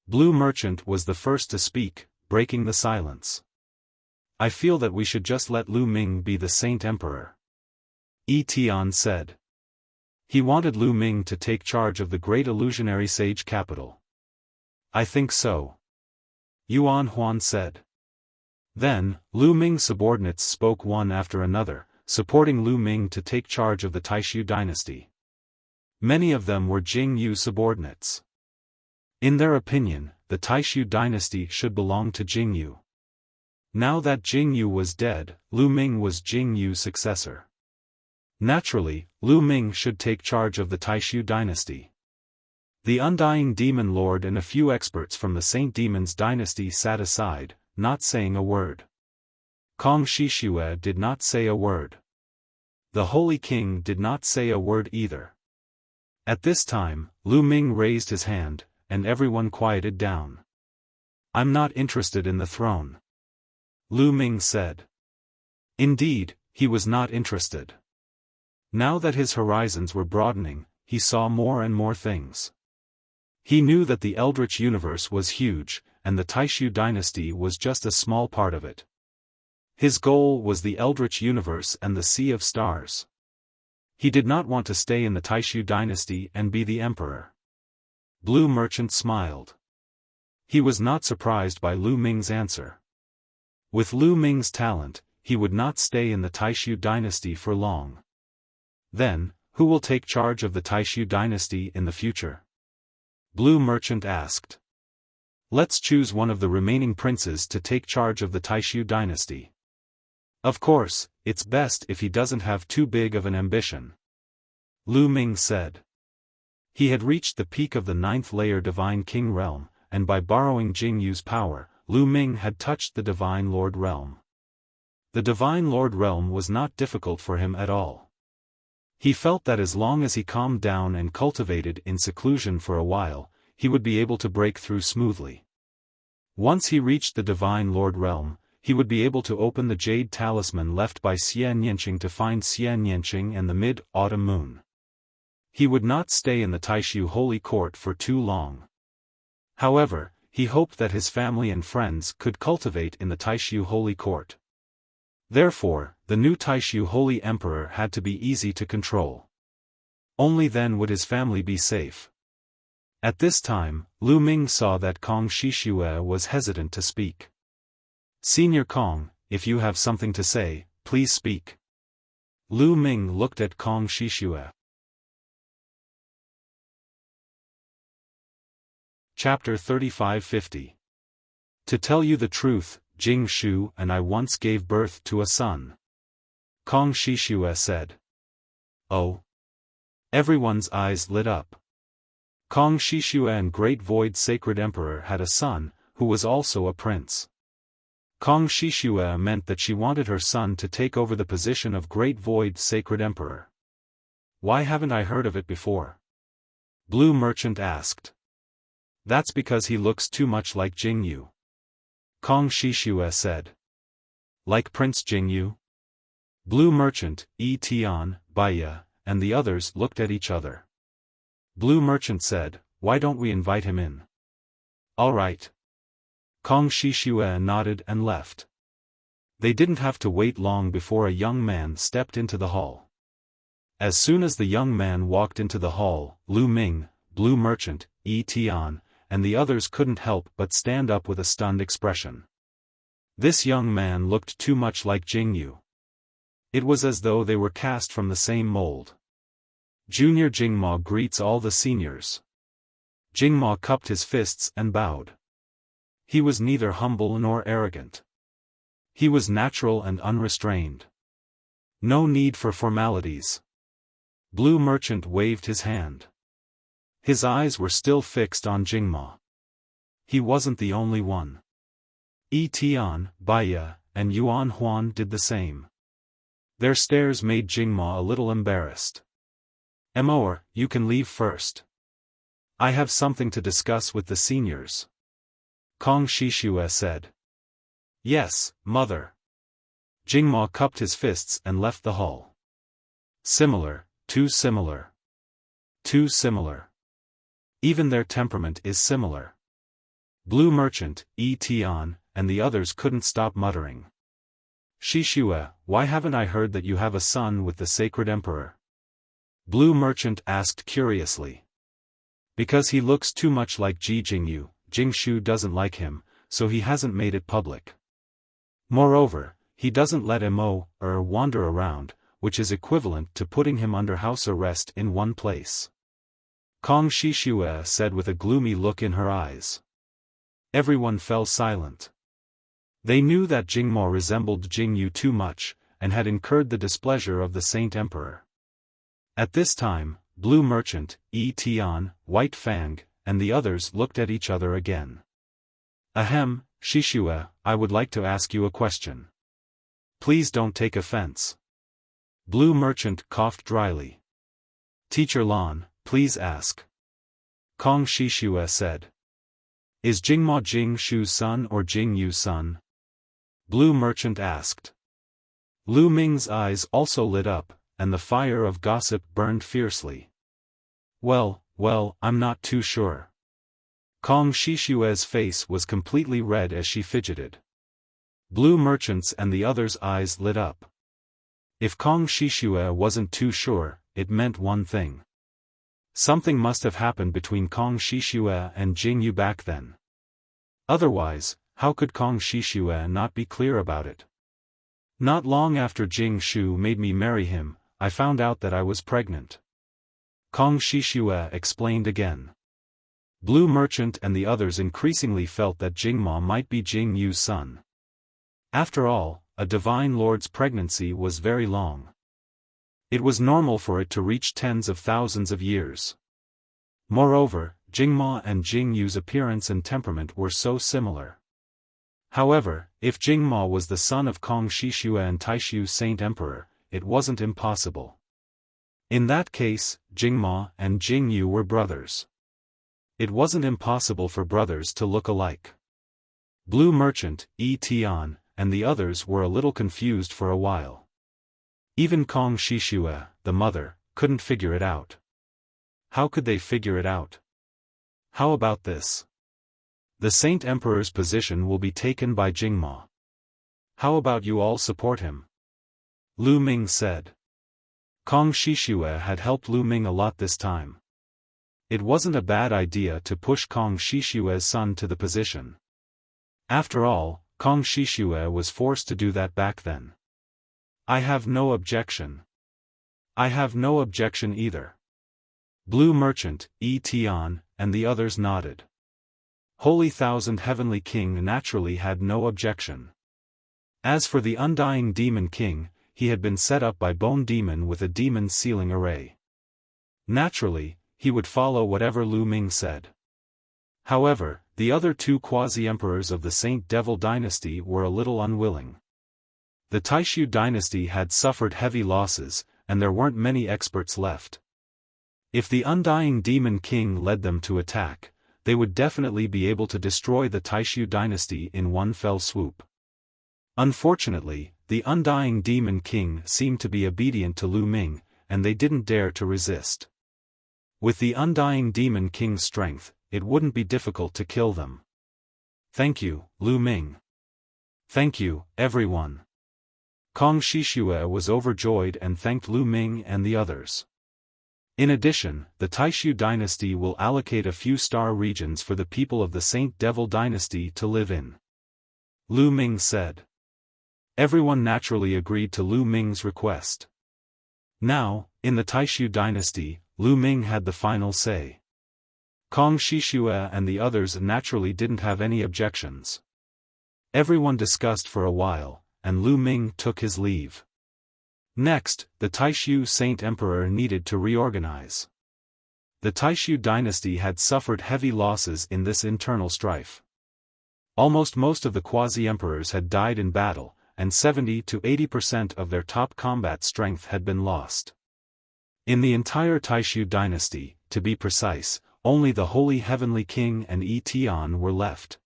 Blue Merchant was the first to speak, breaking the silence. I feel that we should just let Lu Ming be the Saint Emperor. Yi Tian said. He wanted Lu Ming to take charge of the great illusionary sage capital. I think so. Yuan Huan said. Then, Lu Ming's subordinates spoke one after another, supporting Lu Ming to take charge of the Taishu dynasty. Many of them were Jing Yu subordinates. In their opinion, the Taishu dynasty should belong to Jing Yu. Now that Jing Yu was dead, Lu Ming was Jing Yu's successor. Naturally, Lu Ming should take charge of the Taishu dynasty. The Undying Demon Lord and a few experts from the Saint Demon's dynasty sat aside, not saying a word. Kong Shishue did not say a word. The Holy King did not say a word either. At this time, Lu Ming raised his hand, and everyone quieted down. I'm not interested in the throne. Lu Ming said. Indeed, he was not interested. Now that his horizons were broadening, he saw more and more things. He knew that the Eldritch universe was huge, and the Taishu dynasty was just a small part of it. His goal was the Eldritch universe and the Sea of Stars. He did not want to stay in the Taishu dynasty and be the emperor. Blue Merchant smiled. He was not surprised by Lu Ming's answer. With Lu Ming's talent, he would not stay in the Taishu dynasty for long. Then, who will take charge of the Taishu dynasty in the future? Blue Merchant asked. Let's choose one of the remaining princes to take charge of the Taishu dynasty. Of course, it's best if he doesn't have too big of an ambition. Lu Ming said. He had reached the peak of the 9th layer Divine King realm, and by borrowing Jingyu's power, Lu Ming had touched the Divine Lord realm. The Divine Lord realm was not difficult for him at all. He felt that as long as he calmed down and cultivated in seclusion for a while, he would be able to break through smoothly. Once he reached the Divine Lord realm, he would be able to open the jade talisman left by Xie Nianqing to find Xie Nianqing and the mid-autumn moon. He would not stay in the Taishu Holy Court for too long. However, he hoped that his family and friends could cultivate in the Taishu Holy Court. Therefore, the new Taishu Holy Emperor had to be easy to control. Only then would his family be safe. At this time, Lu Ming saw that Kong Shishue was hesitant to speak. Senior Kong, if you have something to say, please speak. Lu Ming looked at Kong Shishue. Chapter 3550. To tell you the truth, Jing Shu and I once gave birth to a son. Kong Shishue said. Oh. Everyone's eyes lit up. Kong Shishue and Great Void Sacred Emperor had a son, who was also a prince. Kong Shishue meant that she wanted her son to take over the position of Great Void Sacred Emperor. Why haven't I heard of it before? Blue Merchant asked. That's because he looks too much like Jingyu. Kong Shishue said. Like Prince Jingyu? Blue Merchant, Tian, Baiya, and the others looked at each other. Blue Merchant said, why don't we invite him in? All right. Kong Shishue nodded and left. They didn't have to wait long before a young man stepped into the hall. As soon as the young man walked into the hall, Lu Ming, Blue Merchant, Tian, and the others couldn't help but stand up with a stunned expression. This young man looked too much like Jingyu. It was as though they were cast from the same mold. Junior Jingma greets all the seniors. Jingma cupped his fists and bowed. He was neither humble nor arrogant. He was natural and unrestrained. No need for formalities. Blue Merchant waved his hand. His eyes were still fixed on Jingma. He wasn't the only one. Tian, Baiya, and Yuan Huan did the same. Their stares made Jingma a little embarrassed. Emor, you can leave first. I have something to discuss with the seniors. Kong Shishue said. Yes, mother. Jingma cupped his fists and left the hall. Similar, too similar. Too similar. Even their temperament is similar. Blue Merchant, Tian, and the others couldn't stop muttering. Shishue, why haven't I heard that you have a son with the Sacred Emperor? Blue Merchant asked curiously. Because he looks too much like Jingyu, Jingshu doesn't like him, so he hasn't made it public. Moreover, he doesn't let Mo wander around, which is equivalent to putting him under house arrest in one place. Kong Shishue said with a gloomy look in her eyes. Everyone fell silent. They knew that Jingmo resembled Jingyu too much, and had incurred the displeasure of the Saint Emperor. At this time, Blue Merchant, Tian, White Fang, and the others looked at each other again. Ahem, Shishue, I would like to ask you a question. Please don't take offense. Blue Merchant coughed dryly. Teacher Lan, please ask. Kong Shishue said. Is Jingma Jingshu's son or Jingyu's son? Blue Merchant asked. Lu Ming's eyes also lit up, and the fire of gossip burned fiercely. Well, I'm not too sure. Kong Shishue's face was completely red as she fidgeted. Blue Merchant's and the others' eyes lit up. If Kong Shishue wasn't too sure, it meant one thing. Something must have happened between Kong Shixue and Jing Yu back then. Otherwise, how could Kong Shixue not be clear about it? Not long after Jing Shu made me marry him, I found out that I was pregnant. Kong Shixue explained again. Blue Merchant and the others increasingly felt that Jingma might be Jing Yu's son. After all, a divine lord's pregnancy was very long. It was normal for it to reach tens of thousands of years. Moreover, Jingma and Jing Yu's appearance and temperament were so similar. However, if Jingma was the son of Kong Shixue and Taishu Saint Emperor, it wasn't impossible. In that case, Jingma and Jing Yu were brothers. It wasn't impossible for brothers to look alike. Blue Merchant, Tian, and the others were a little confused for a while. Even Kong Shixue, the mother, couldn't figure it out. How could they figure it out? How about this? The Saint Emperor's position will be taken by Jingma. How about you all support him? Lu Ming said. Kong Shixue had helped Lu Ming a lot this time. It wasn't a bad idea to push Kong Shixue's son to the position. After all, Kong Shixue was forced to do that back then. I have no objection. I have no objection either. Blue Merchant, Tian, and the others nodded. Holy Thousand Heavenly King naturally had no objection. As for the Undying Demon King, he had been set up by Bone Demon with a demon sealing array. Naturally, he would follow whatever Lu Ming said. However, the other two quasi-emperors of the Saint Devil dynasty were a little unwilling. The Taishu dynasty had suffered heavy losses, and there weren't many experts left. If the Undying Demon King led them to attack, they would definitely be able to destroy the Taishu dynasty in one fell swoop. Unfortunately, the Undying Demon King seemed to be obedient to Lu Ming, and they didn't dare to resist. With the Undying Demon King's strength, it wouldn't be difficult to kill them. Thank you, Lu Ming. Thank you, everyone. Kong Shixue was overjoyed and thanked Lu Ming and the others. In addition, the Taishu dynasty will allocate a few star regions for the people of the Saint Devil dynasty to live in. Lu Ming said. Everyone naturally agreed to Lu Ming's request. Now, in the Taishu dynasty, Lu Ming had the final say. Kong Shixue and the others naturally didn't have any objections. Everyone discussed for a while, and Lu Ming took his leave. Next, the Taishu Saint Emperor needed to reorganize. The Taishu dynasty had suffered heavy losses in this internal strife. Almost most of the quasi-emperors had died in battle, and 70 to 80% of their top combat strength had been lost. In the entire Taishu dynasty, to be precise, only the Holy Heavenly King and Tian were left.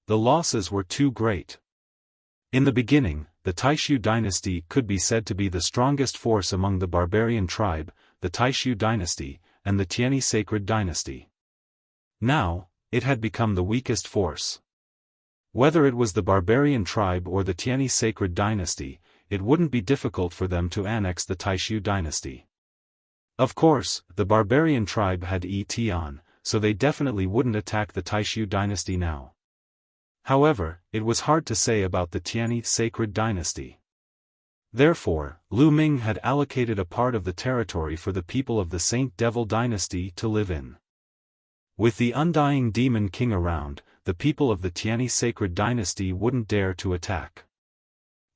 The losses were too great. In the beginning, the Taishu dynasty could be said to be the strongest force among the barbarian tribe, the Taishu dynasty, and the Tianyi sacred dynasty. Now, it had become the weakest force. Whether it was the barbarian tribe or the Tianyi sacred dynasty, it wouldn't be difficult for them to annex the Taishu dynasty. Of course, the barbarian tribe had Tian, so they definitely wouldn't attack the Taishu dynasty now. However, it was hard to say about the Tianyi sacred dynasty. Therefore, Lu Ming had allocated a part of the territory for the people of the Saint Devil dynasty to live in. With the Undying Demon King around, the people of the Tianyi sacred dynasty wouldn't dare to attack.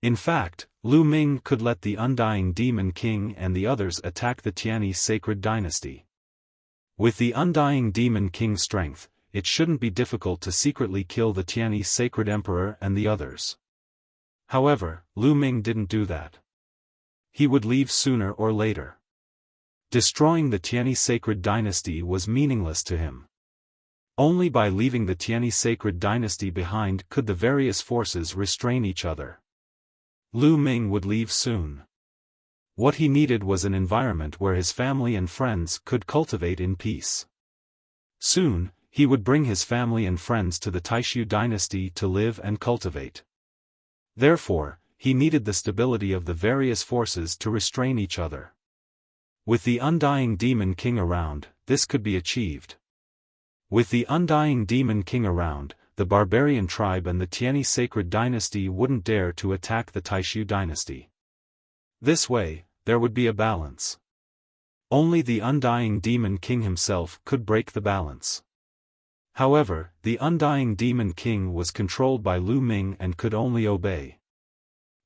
In fact, Lu Ming could let the Undying Demon King and the others attack the Tianyi sacred dynasty. With the Undying Demon King's strength, it shouldn't be difficult to secretly kill the Tianyi sacred emperor and the others. However, Lu Ming didn't do that. He would leave sooner or later. Destroying the Tianyi sacred dynasty was meaningless to him. Only by leaving the Tianyi sacred dynasty behind could the various forces restrain each other. Lu Ming would leave soon. What he needed was an environment where his family and friends could cultivate in peace. Soon, he would bring his family and friends to the Taishu dynasty to live and cultivate. Therefore, he needed the stability of the various forces to restrain each other. With the Undying Demon King around, this could be achieved. With the Undying Demon King around, the barbarian tribe and the Tianyi sacred dynasty wouldn't dare to attack the Taishu dynasty. This way, there would be a balance. Only the Undying Demon King himself could break the balance. However, the Undying Demon King was controlled by Lu Ming and could only obey.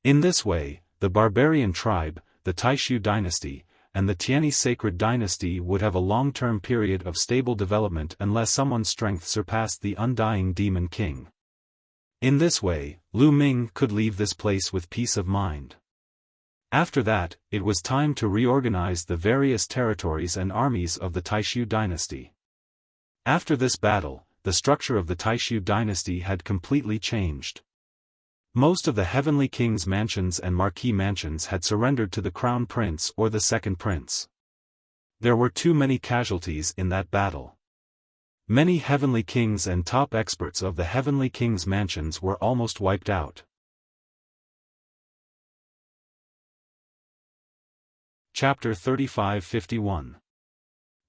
In this way, the barbarian tribe, the Taishu dynasty, and the Tianyi sacred dynasty would have a long-term period of stable development unless someone's strength surpassed the Undying Demon King. In this way, Lu Ming could leave this place with peace of mind. After that, it was time to reorganize the various territories and armies of the Taishu dynasty. After this battle, the structure of the Taishu dynasty had completely changed. Most of the Heavenly King's mansions and marquee mansions had surrendered to the Crown Prince or the Second Prince. There were too many casualties in that battle. Many Heavenly Kings and top experts of the Heavenly King's mansions were almost wiped out. Chapter 35-51.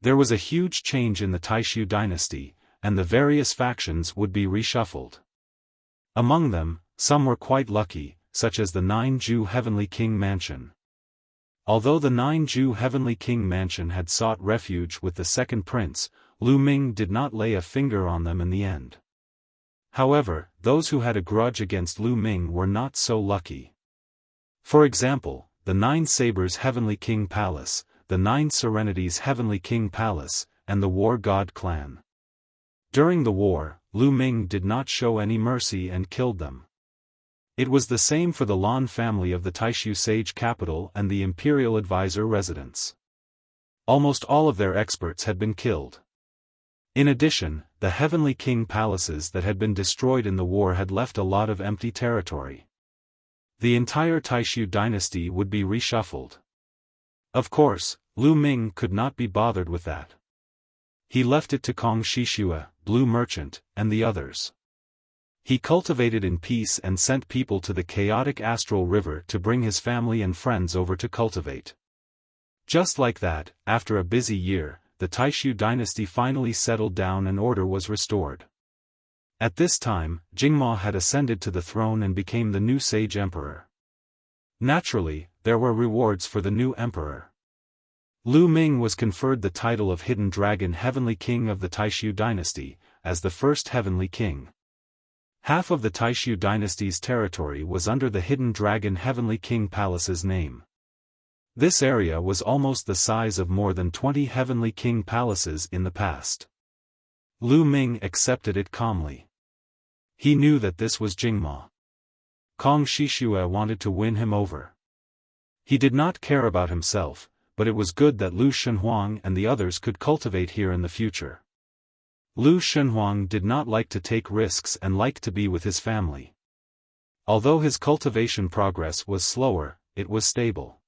There was a huge change in the Taishu dynasty, and the various factions would be reshuffled. Among them, some were quite lucky, such as the Nine-Ju Heavenly King Mansion. Although the Nine-Ju Heavenly King Mansion had sought refuge with the Second Prince, Lu Ming did not lay a finger on them in the end. However, those who had a grudge against Lu Ming were not so lucky. For example, the Nine Sabers Heavenly King Palace, the Nine Serenities Heavenly King Palace, and the War God clan. During the war, Lu Ming did not show any mercy and killed them. It was the same for the Lan family of the Taishu Sage capital and the Imperial Advisor residence. Almost all of their experts had been killed. In addition, the Heavenly King palaces that had been destroyed in the war had left a lot of empty territory. The entire Taishu dynasty would be reshuffled. Of course, Lu Ming could not be bothered with that. He left it to Kong Shishua, Blue Merchant, and the others. He cultivated in peace and sent people to the chaotic astral river to bring his family and friends over to cultivate. Just like that, after a busy year, the Taishu dynasty finally settled down and order was restored. At this time, Jingma had ascended to the throne and became the new sage emperor. Naturally, there were rewards for the new emperor. Lu Ming was conferred the title of Hidden Dragon Heavenly King of the Taishu dynasty, as the first Heavenly King. Half of the Taishu dynasty's territory was under the Hidden Dragon Heavenly King Palace's name. This area was almost the size of more than 20 Heavenly King palaces in the past. Lu Ming accepted it calmly. He knew that this was Jingma. Kong Shishua wanted to win him over. He did not care about himself, but it was good that Lu Shenhuang and the others could cultivate here in the future. Lu Shenhuang did not like to take risks and liked to be with his family. Although his cultivation progress was slower, it was stable.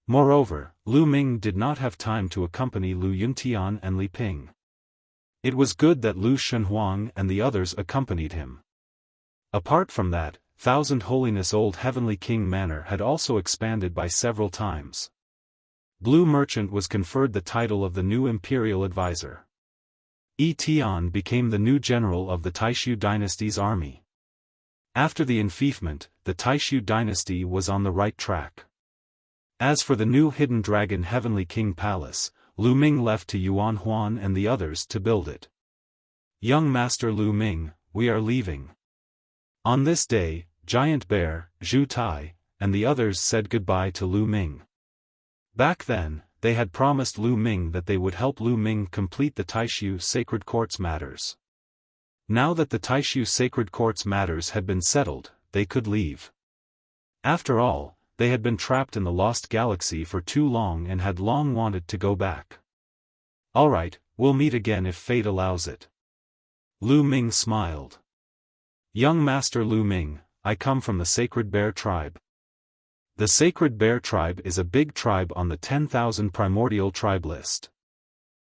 Moreover, Lu Ming did not have time to accompany Lu Yuntian and Li Ping. It was good that Lu Shenhuang and the others accompanied him. Apart from that, Thousand Holiness Old Heavenly King Manor had also expanded by several times. Blue Merchant was conferred the title of the new Imperial Advisor. Yi Tian became the new general of the Taishu dynasty's army. After the enfeoffment, the Taishu dynasty was on the right track. As for the new Hidden Dragon Heavenly King Palace, Lu Ming left to Yuan Huan and the others to build it. Young Master Lu Ming, we are leaving. On this day, Giant Bear, Zhu Tai, and the others said goodbye to Lu Ming. Back then, they had promised Lu Ming that they would help Lu Ming complete the Taishu Sacred Court's matters. Now that the Taishu Sacred Court's matters had been settled, they could leave. After all, they had been trapped in the Lost Galaxy for too long and had long wanted to go back. Alright, we'll meet again if fate allows it. Lu Ming smiled. Young Master Lu Ming, I come from the Sacred Bear Tribe. The Sacred Bear Tribe is a big tribe on the 10,000 primordial tribe list.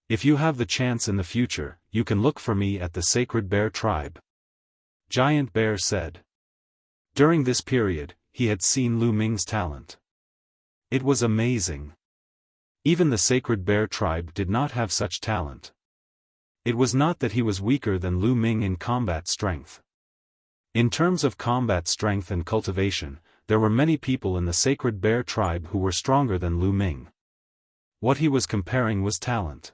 If you have the chance in the future, you can look for me at the Sacred Bear Tribe. Giant Bear said. During this period, he had seen Lu Ming's talent. It was amazing. Even the Sacred Bear tribe did not have such talent. It was not that he was weaker than Lu Ming in combat strength. In terms of combat strength and cultivation, there were many people in the Sacred Bear tribe who were stronger than Lu Ming. What he was comparing was talent.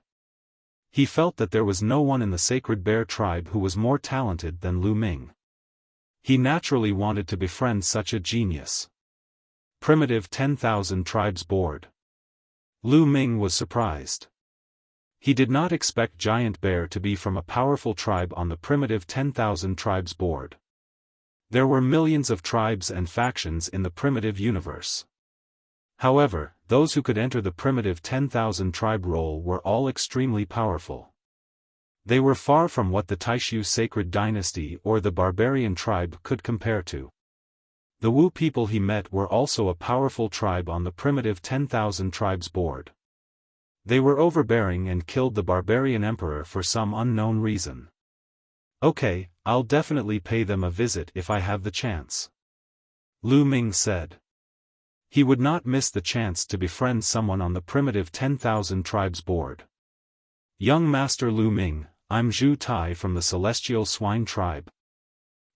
He felt that there was no one in the Sacred Bear tribe who was more talented than Lu Ming. He naturally wanted to befriend such a genius. Primitive 10,000 Tribes Board. Lu Ming was surprised. He did not expect Giant Bear to be from a powerful tribe on the Primitive 10,000 Tribes Board. There were millions of tribes and factions in the primitive universe. However, those who could enter the Primitive 10,000 tribe role were all extremely powerful. They were far from what the Taishu Sacred Dynasty or the Barbarian tribe could compare to. The Wu people he met were also a powerful tribe on the Primitive 10,000 Tribes Board. They were overbearing and killed the Barbarian Emperor for some unknown reason. Okay, I'll definitely pay them a visit if I have the chance. Lu Ming said. He would not miss the chance to befriend someone on the Primitive 10,000 Tribes Board. Young Master Lu Ming, I'm Zhu Tai from the Celestial Swine Tribe.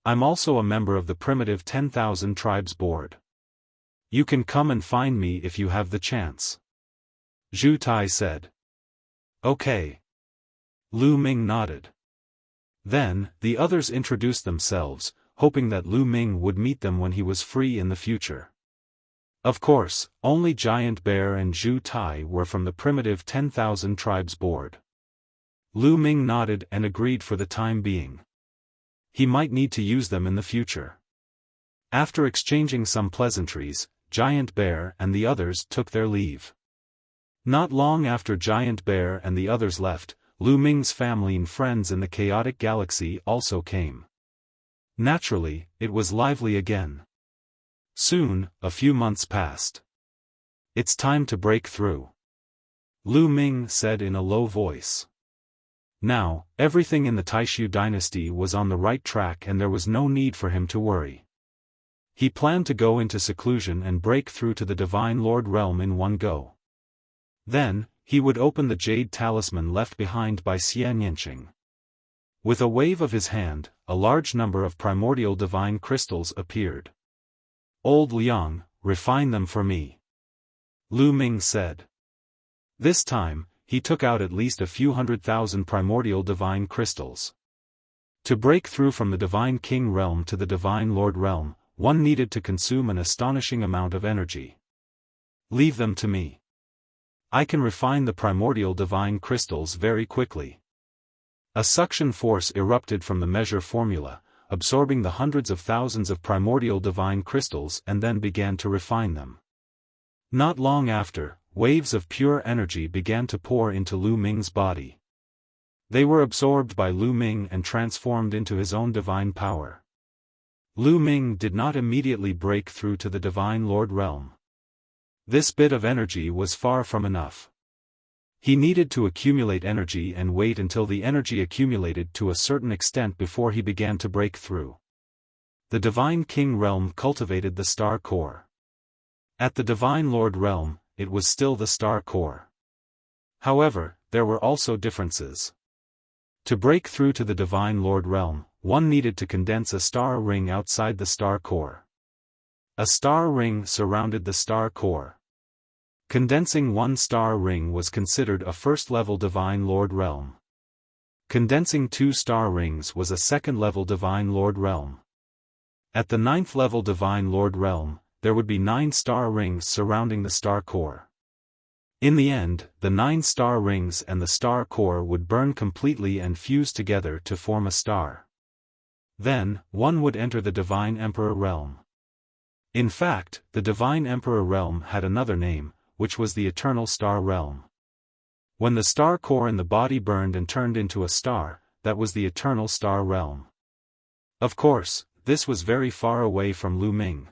I'm also a member of the Primitive 10,000 Tribes Board. You can come and find me if you have the chance. Zhu Tai said. Okay. Lu Ming nodded. Then, the others introduced themselves, hoping that Lu Ming would meet them when he was free in the future. Of course, only Giant Bear and Zhu Tai were from the Primitive 10,000 Tribes Board. Lu Ming nodded and agreed for the time being. He might need to use them in the future. After exchanging some pleasantries, Giant Bear and the others took their leave. Not long after Giant Bear and the others left, Lu Ming's family and friends in the chaotic galaxy also came. Naturally, it was lively again. Soon, a few months passed. It's time to break through. Lu Ming said in a low voice. Now, everything in the Taishu dynasty was on the right track and there was no need for him to worry. He planned to go into seclusion and break through to the Divine Lord realm in one go. Then, he would open the jade talisman left behind by Xian Yanqing. With a wave of his hand, a large number of primordial divine crystals appeared. Old Liang, refine them for me. Lu Ming said. This time, he took out at least a few 100,000 primordial divine crystals. To break through from the Divine King realm to the Divine Lord realm, one needed to consume an astonishing amount of energy. Leave them to me. I can refine the primordial divine crystals very quickly. A suction force erupted from the measure formula, absorbing the hundreds of thousands of primordial divine crystals and then began to refine them. Not long after, waves of pure energy began to pour into Lu Ming's body. They were absorbed by Lu Ming and transformed into his own divine power. Lu Ming did not immediately break through to the Divine Lord realm. This bit of energy was far from enough. He needed to accumulate energy and wait until the energy accumulated to a certain extent before he began to break through. The Divine King realm cultivated the Star Core. At the Divine Lord realm, it was still the Star Core. However, there were also differences. To break through to the Divine Lord realm, one needed to condense a star ring outside the Star Core. A star ring surrounded the Star Core. Condensing one star ring was considered a first-level Divine Lord realm. Condensing two star rings was a second-level Divine Lord realm. At the 9th-level Divine Lord realm, there would be 9 star rings surrounding the Star Core. In the end, the 9 star rings and the Star Core would burn completely and fuse together to form a star. Then, one would enter the Divine Emperor realm. In fact, the Divine Emperor realm had another name, which was the Eternal Star realm. When the Star Core in the body burned and turned into a star, that was the Eternal Star realm. Of course, this was very far away from Lu Ming.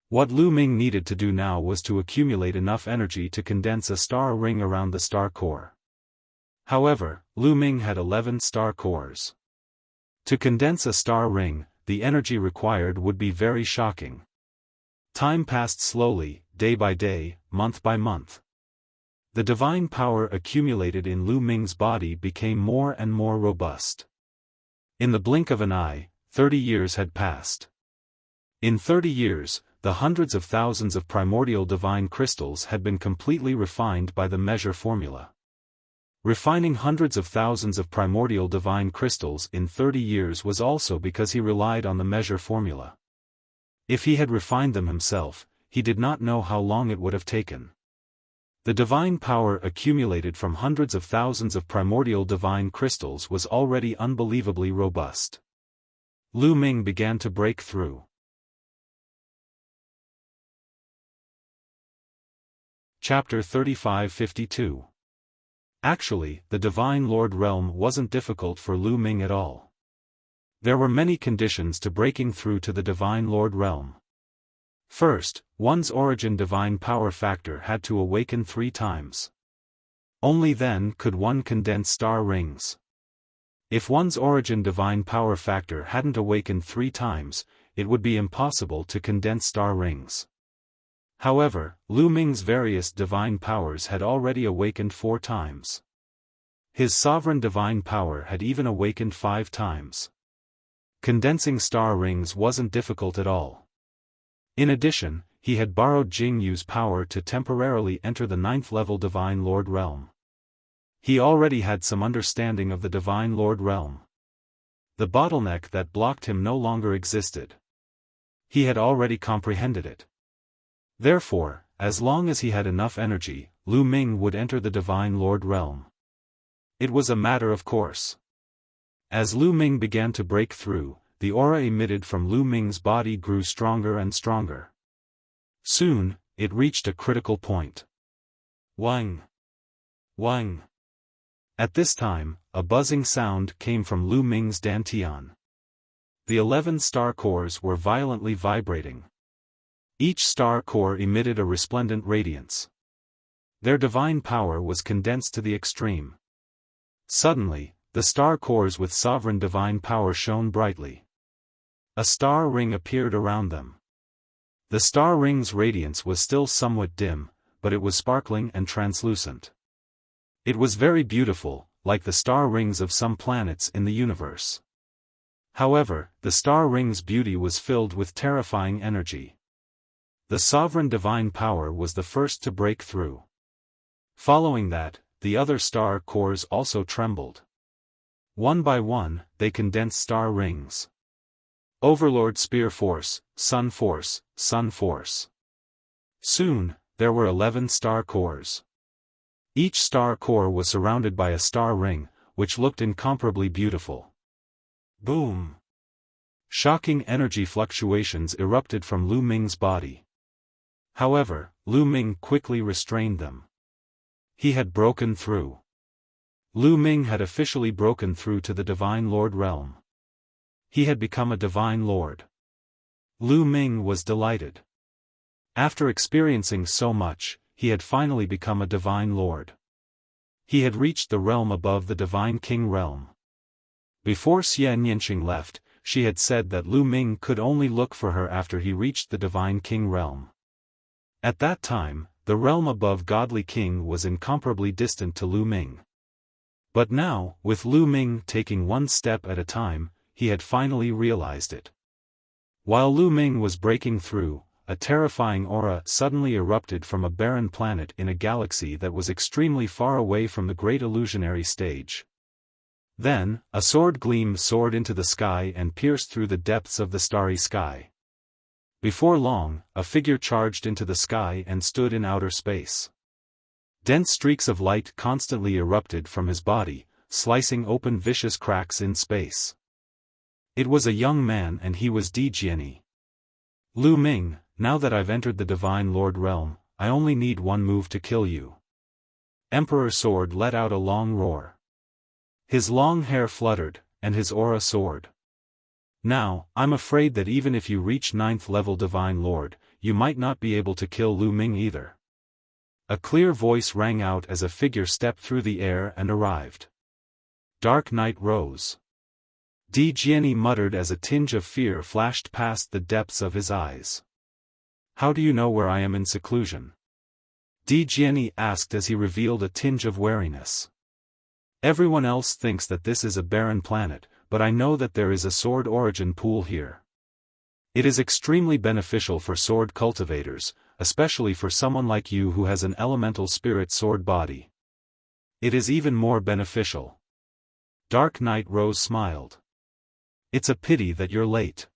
What Lu Ming needed to do now was to accumulate enough energy to condense a star ring around the Star Core. However, Lu Ming had 11 star cores. To condense a star ring, the energy required would be very shocking. Time passed slowly, day by day, month by month. The divine power accumulated in Lu Ming's body became more and more robust. In the blink of an eye, 30 years had passed. In 30 years, the hundreds of thousands of primordial divine crystals had been completely refined by the measure formula. Refining hundreds of thousands of primordial divine crystals in 30 years was also because he relied on the measure formula. If he had refined them himself, he did not know how long it would have taken. The divine power accumulated from hundreds of thousands of primordial divine crystals was already unbelievably robust. Lu Ming began to break through. Chapter 35-52. Actually, the Divine Lord realm wasn't difficult for Lu Ming at all. There were many conditions to breaking through to the Divine Lord realm. First, one's origin divine power factor had to awaken 3 times. Only then could one condense star rings. If one's origin divine power factor hadn't awakened 3 times, it would be impossible to condense star rings. However, Lu Ming's various divine powers had already awakened 4 times. His sovereign divine power had even awakened 5 times. Condensing star rings wasn't difficult at all. In addition, he had borrowed Jing Yu's power to temporarily enter the 9th level Divine Lord realm. He already had some understanding of the Divine Lord realm. The bottleneck that blocked him no longer existed. He had already comprehended it. Therefore, as long as he had enough energy, Lu Ming would enter the Divine Lord realm. It was a matter of course. As Lu Ming began to break through, the aura emitted from Lu Ming's body grew stronger and stronger. Soon, it reached a critical point. Wang! Wang! At this time, a buzzing sound came from Lu Ming's dantian. The 11 star cores were violently vibrating. Each star core emitted a resplendent radiance. Their divine power was condensed to the extreme. Suddenly, the star cores with sovereign divine power shone brightly. A star ring appeared around them. The star ring's radiance was still somewhat dim, but it was sparkling and translucent. It was very beautiful, like the star rings of some planets in the universe. However, the star ring's beauty was filled with terrifying energy. The sovereign divine power was the first to break through. Following that, the other star cores also trembled. One by one, they condensed star rings. Overlord Spear Force, Sun Force, Sun Force. Soon, there were 11 star cores. Each star core was surrounded by a star ring, which looked incomparably beautiful. Boom! Shocking energy fluctuations erupted from Lu Ming's body. However, Lu Ming quickly restrained them. He had broken through. Lu Ming had officially broken through to the Divine Lord realm. He had become a Divine Lord. Lu Ming was delighted. After experiencing so much, he had finally become a Divine Lord. He had reached the realm above the Divine King realm. Before Xie Nianqing left, she had said that Lu Ming could only look for her after he reached the Divine King realm. At that time, the realm above Godly King was incomparably distant to Lu Ming. But now, with Lu Ming taking one step at a time, he had finally realized it. While Lu Ming was breaking through, a terrifying aura suddenly erupted from a barren planet in a galaxy that was extremely far away from the great illusionary stage. Then, a sword gleam soared into the sky and pierced through the depths of the starry sky. Before long, a figure charged into the sky and stood in outer space. Dense streaks of light constantly erupted from his body, slicing open vicious cracks in space. It was a young man and he was Di Jiani. Lu Ming, now that I've entered the Divine Lord realm, I only need one move to kill you. Emperor Sword let out a long roar. His long hair fluttered, and his aura soared. Now, I'm afraid that even if you reach 9th level Divine Lord, you might not be able to kill Lu Ming either. A clear voice rang out as a figure stepped through the air and arrived. Dark night rose. Di Jiani muttered as a tinge of fear flashed past the depths of his eyes. How do you know where I am in seclusion? Di Jiani asked as he revealed a tinge of wariness. Everyone else thinks that this is a barren planet, but I know that there is a sword origin pool here. It is extremely beneficial for sword cultivators, especially for someone like you who has an elemental spirit sword body. It is even more beneficial. Dark Knight Rose smiled. It's a pity that you're late.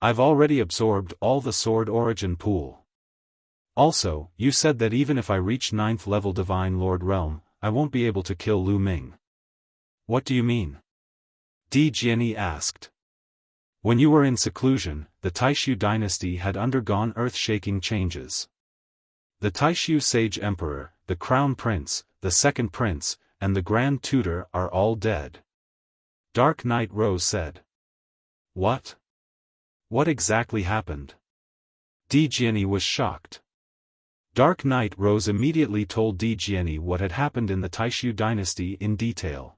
I've already absorbed all the sword origin pool. Also, you said that even if I reach 9th level Divine Lord Realm, I won't be able to kill Lu Ming. What do you mean? Di Jiani asked. When you were in seclusion, the Taishu dynasty had undergone earth-shaking changes. The Taishu Sage Emperor, the Crown Prince, the Second Prince, and the Grand Tutor are all dead. Dark Knight Rose said. What? What exactly happened? Di Jiani was shocked. Dark Knight Rose immediately told Di Jiani what had happened in the Taishu dynasty in detail.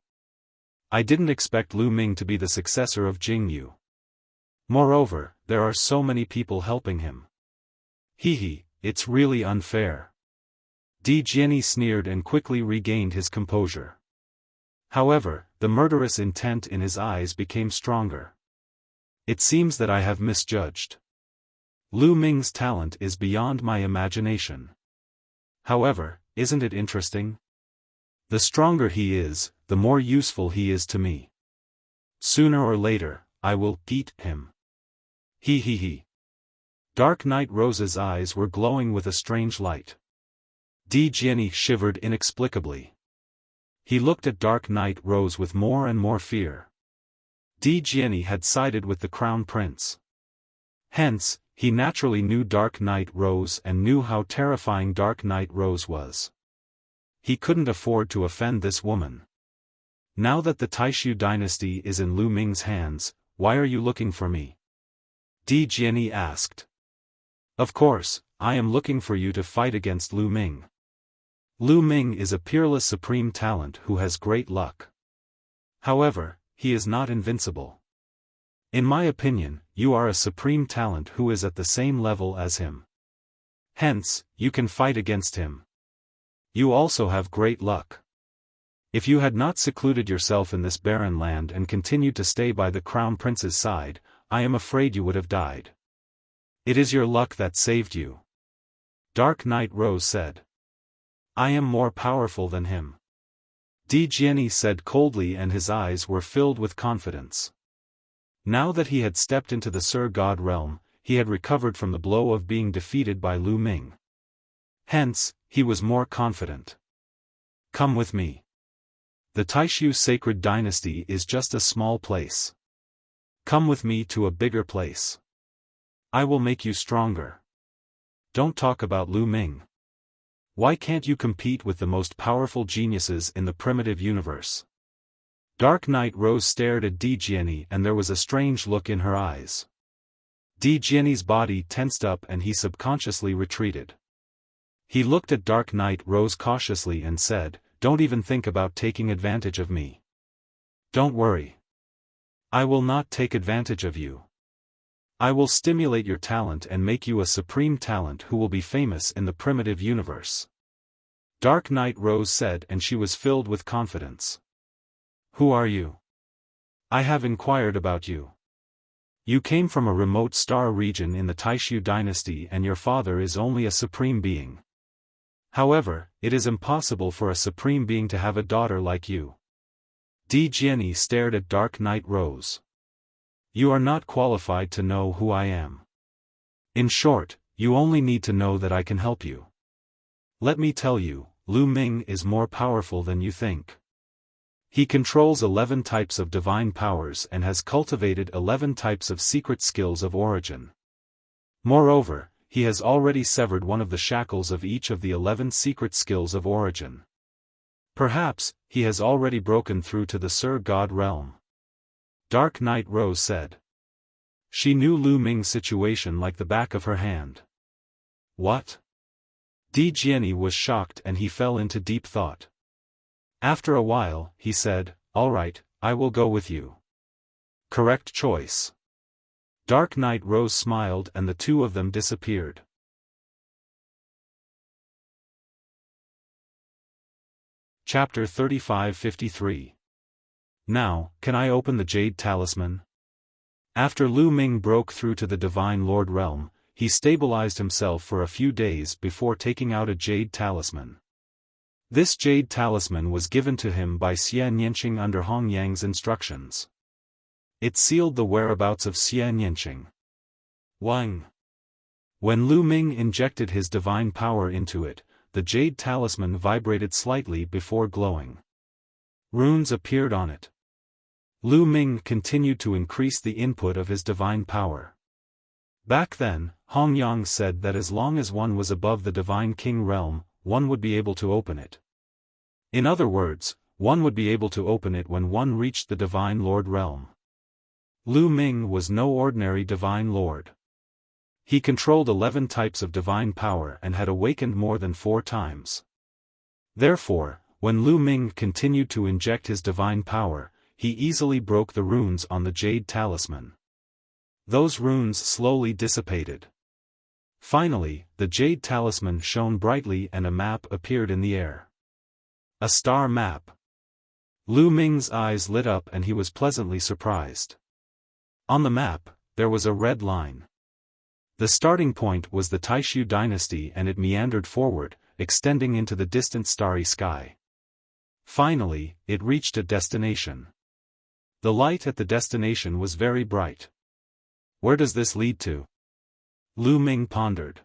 I didn't expect Lu Ming to be the successor of Jingyu. Moreover, there are so many people helping him. Hehe, it's really unfair. Di Jiani sneered and quickly regained his composure. However, the murderous intent in his eyes became stronger. It seems that I have misjudged. Lu Ming's talent is beyond my imagination. However, isn't it interesting? The stronger he is, the more useful he is to me. Sooner or later, I will eat him. He. Dark Knight Rose's eyes were glowing with a strange light. Di Jiani shivered inexplicably. He looked at Dark Knight Rose with more and more fear. Di Jiani had sided with the Crown Prince. Hence, he naturally knew Dark Knight Rose and knew how terrifying Dark Knight Rose was. He couldn't afford to offend this woman. Now that the Taishu dynasty is in Lu Ming's hands, why are you looking for me? Di Jiani asked. Of course, I am looking for you to fight against Lu Ming. Lu Ming is a peerless supreme talent who has great luck. However, he is not invincible. In my opinion, you are a supreme talent who is at the same level as him. Hence, you can fight against him. You also have great luck. If you had not secluded yourself in this barren land and continued to stay by the Crown Prince's side, I am afraid you would have died. It is your luck that saved you. Dark Knight Rose said. I am more powerful than him. Di Jiani said coldly, and his eyes were filled with confidence. Now that he had stepped into the Sir God realm, he had recovered from the blow of being defeated by Lu Ming. Hence, he was more confident. Come with me. The Taishu sacred dynasty is just a small place. Come with me to a bigger place. I will make you stronger. Don't talk about Lu Ming. Why can't you compete with the most powerful geniuses in the primitive universe? Dark Knight Rose stared at Di Jiani, and there was a strange look in her eyes. Di Jiani's body tensed up and he subconsciously retreated. He looked at Dark Knight Rose cautiously and said, Don't even think about taking advantage of me. Don't worry. I will not take advantage of you. I will stimulate your talent and make you a supreme talent who will be famous in the primitive universe. Dark Knight Rose said, and she was filled with confidence. Who are you? I have inquired about you. You came from a remote star region in the Taishu dynasty and your father is only a supreme being. However, it is impossible for a supreme being to have a daughter like you. Di Jiani stared at Dark Knight Rose. You are not qualified to know who I am. In short, you only need to know that I can help you. Let me tell you, Lu Ming is more powerful than you think. He controls 11 types of divine powers and has cultivated 11 types of secret skills of origin. Moreover, he has already severed one of the shackles of each of the 11 secret skills of origin. Perhaps, he has already broken through to the Sir God realm. Dark Knight Rose said. She knew Lu Ming's situation like the back of her hand. What? Di Jiani was shocked and he fell into deep thought. After a while, he said, All right, I will go with you. Correct choice. Dark Knight Rose smiled and the two of them disappeared. Chapter 35-53. Now, can I open the Jade Talisman? After Lu Ming broke through to the Divine Lord realm, he stabilized himself for a few days before taking out a Jade Talisman. This Jade Talisman was given to him by Xian Yanqing under Hong Yang's instructions. It sealed the whereabouts of Xian Yanqing. Wang. When Lu Ming injected his divine power into it, the Jade Talisman vibrated slightly before glowing. Runes appeared on it. Lu Ming continued to increase the input of his divine power. Back then, Hong Yang said that as long as one was above the Divine King realm, one would be able to open it. In other words, one would be able to open it when one reached the Divine Lord realm. Lu Ming was no ordinary Divine Lord. He controlled 11 types of divine power and had awakened more than 4 times. Therefore, when Lu Ming continued to inject his divine power, he easily broke the runes on the Jade Talisman. Those runes slowly dissipated. Finally, the Jade Talisman shone brightly and a map appeared in the air. A star map. Lu Ming's eyes lit up and he was pleasantly surprised. On the map, there was a red line. The starting point was the Taishu dynasty and it meandered forward, extending into the distant starry sky. Finally, it reached a destination. The light at the destination was very bright. Where does this lead to? Lu Ming pondered.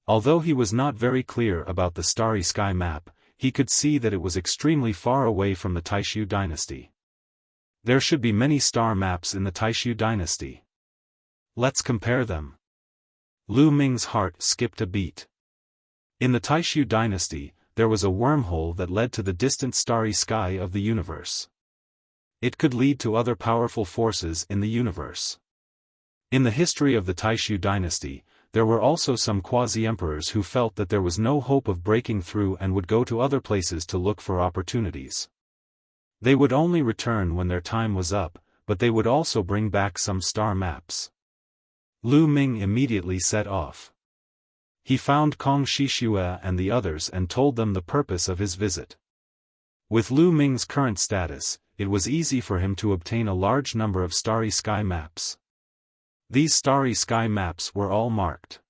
Although he was not very clear about the starry sky map, he could see that it was extremely far away from the Taishu dynasty. There should be many star maps in the Taishu dynasty. Let's compare them. Lu Ming's heart skipped a beat. In the Taishu dynasty, there was a wormhole that led to the distant starry sky of the universe. It could lead to other powerful forces in the universe. In the history of the Taishu dynasty, there were also some quasi-emperors who felt that there was no hope of breaking through and would go to other places to look for opportunities. They would only return when their time was up, but they would also bring back some star maps. Lu Ming immediately set off. He found Kong Shishue and the others and told them the purpose of his visit. With Lu Ming's current status, it was easy for him to obtain a large number of starry sky maps. These starry sky maps were all marked.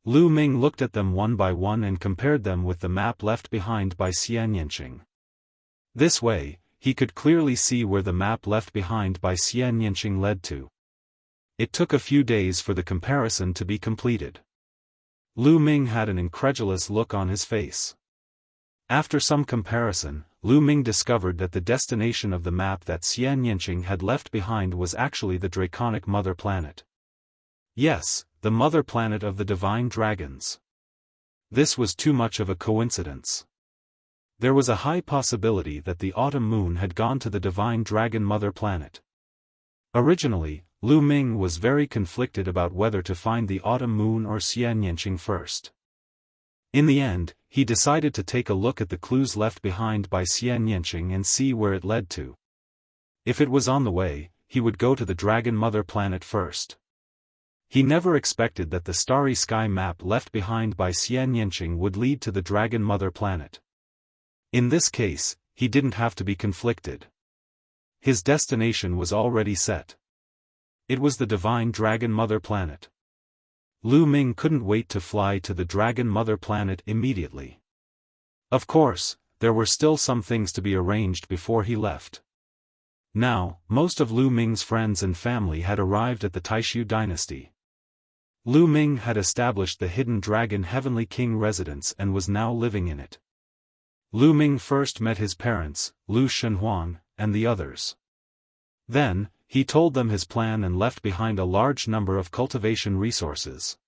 Lu Ming looked at them one by one and compared them with the map left behind by Xian Yanqing. This way, he could clearly see where the map left behind by Xian Yanqing led to. It took a few days for the comparison to be completed. Lu Ming had an incredulous look on his face. After some comparison, Lu Ming discovered that the destination of the map that Xian Yanqing had left behind was actually the draconic mother planet. Yes, the mother planet of the divine dragons. This was too much of a coincidence. There was a high possibility that the autumn moon had gone to the divine dragon mother planet. Originally, Lu Ming was very conflicted about whether to find the autumn moon or Xian Yanqing first. In the end, he decided to take a look at the clues left behind by Xian Yanqing and see where it led to. If it was on the way, he would go to the Dragon Mother planet first. He never expected that the starry sky map left behind by Xian Yanqing would lead to the Dragon Mother planet. In this case, he didn't have to be conflicted. His destination was already set. It was the Divine Dragon Mother planet. Lu Ming couldn't wait to fly to the Dragon Mother planet immediately. Of course, there were still some things to be arranged before he left. Now, most of Lu Ming's friends and family had arrived at the Taishu dynasty. Lu Ming had established the Hidden Dragon Heavenly King residence and was now living in it. Lu Ming first met his parents, Lu Shenhuang, and the others. Then, he told them his plan and left behind a large number of cultivation resources.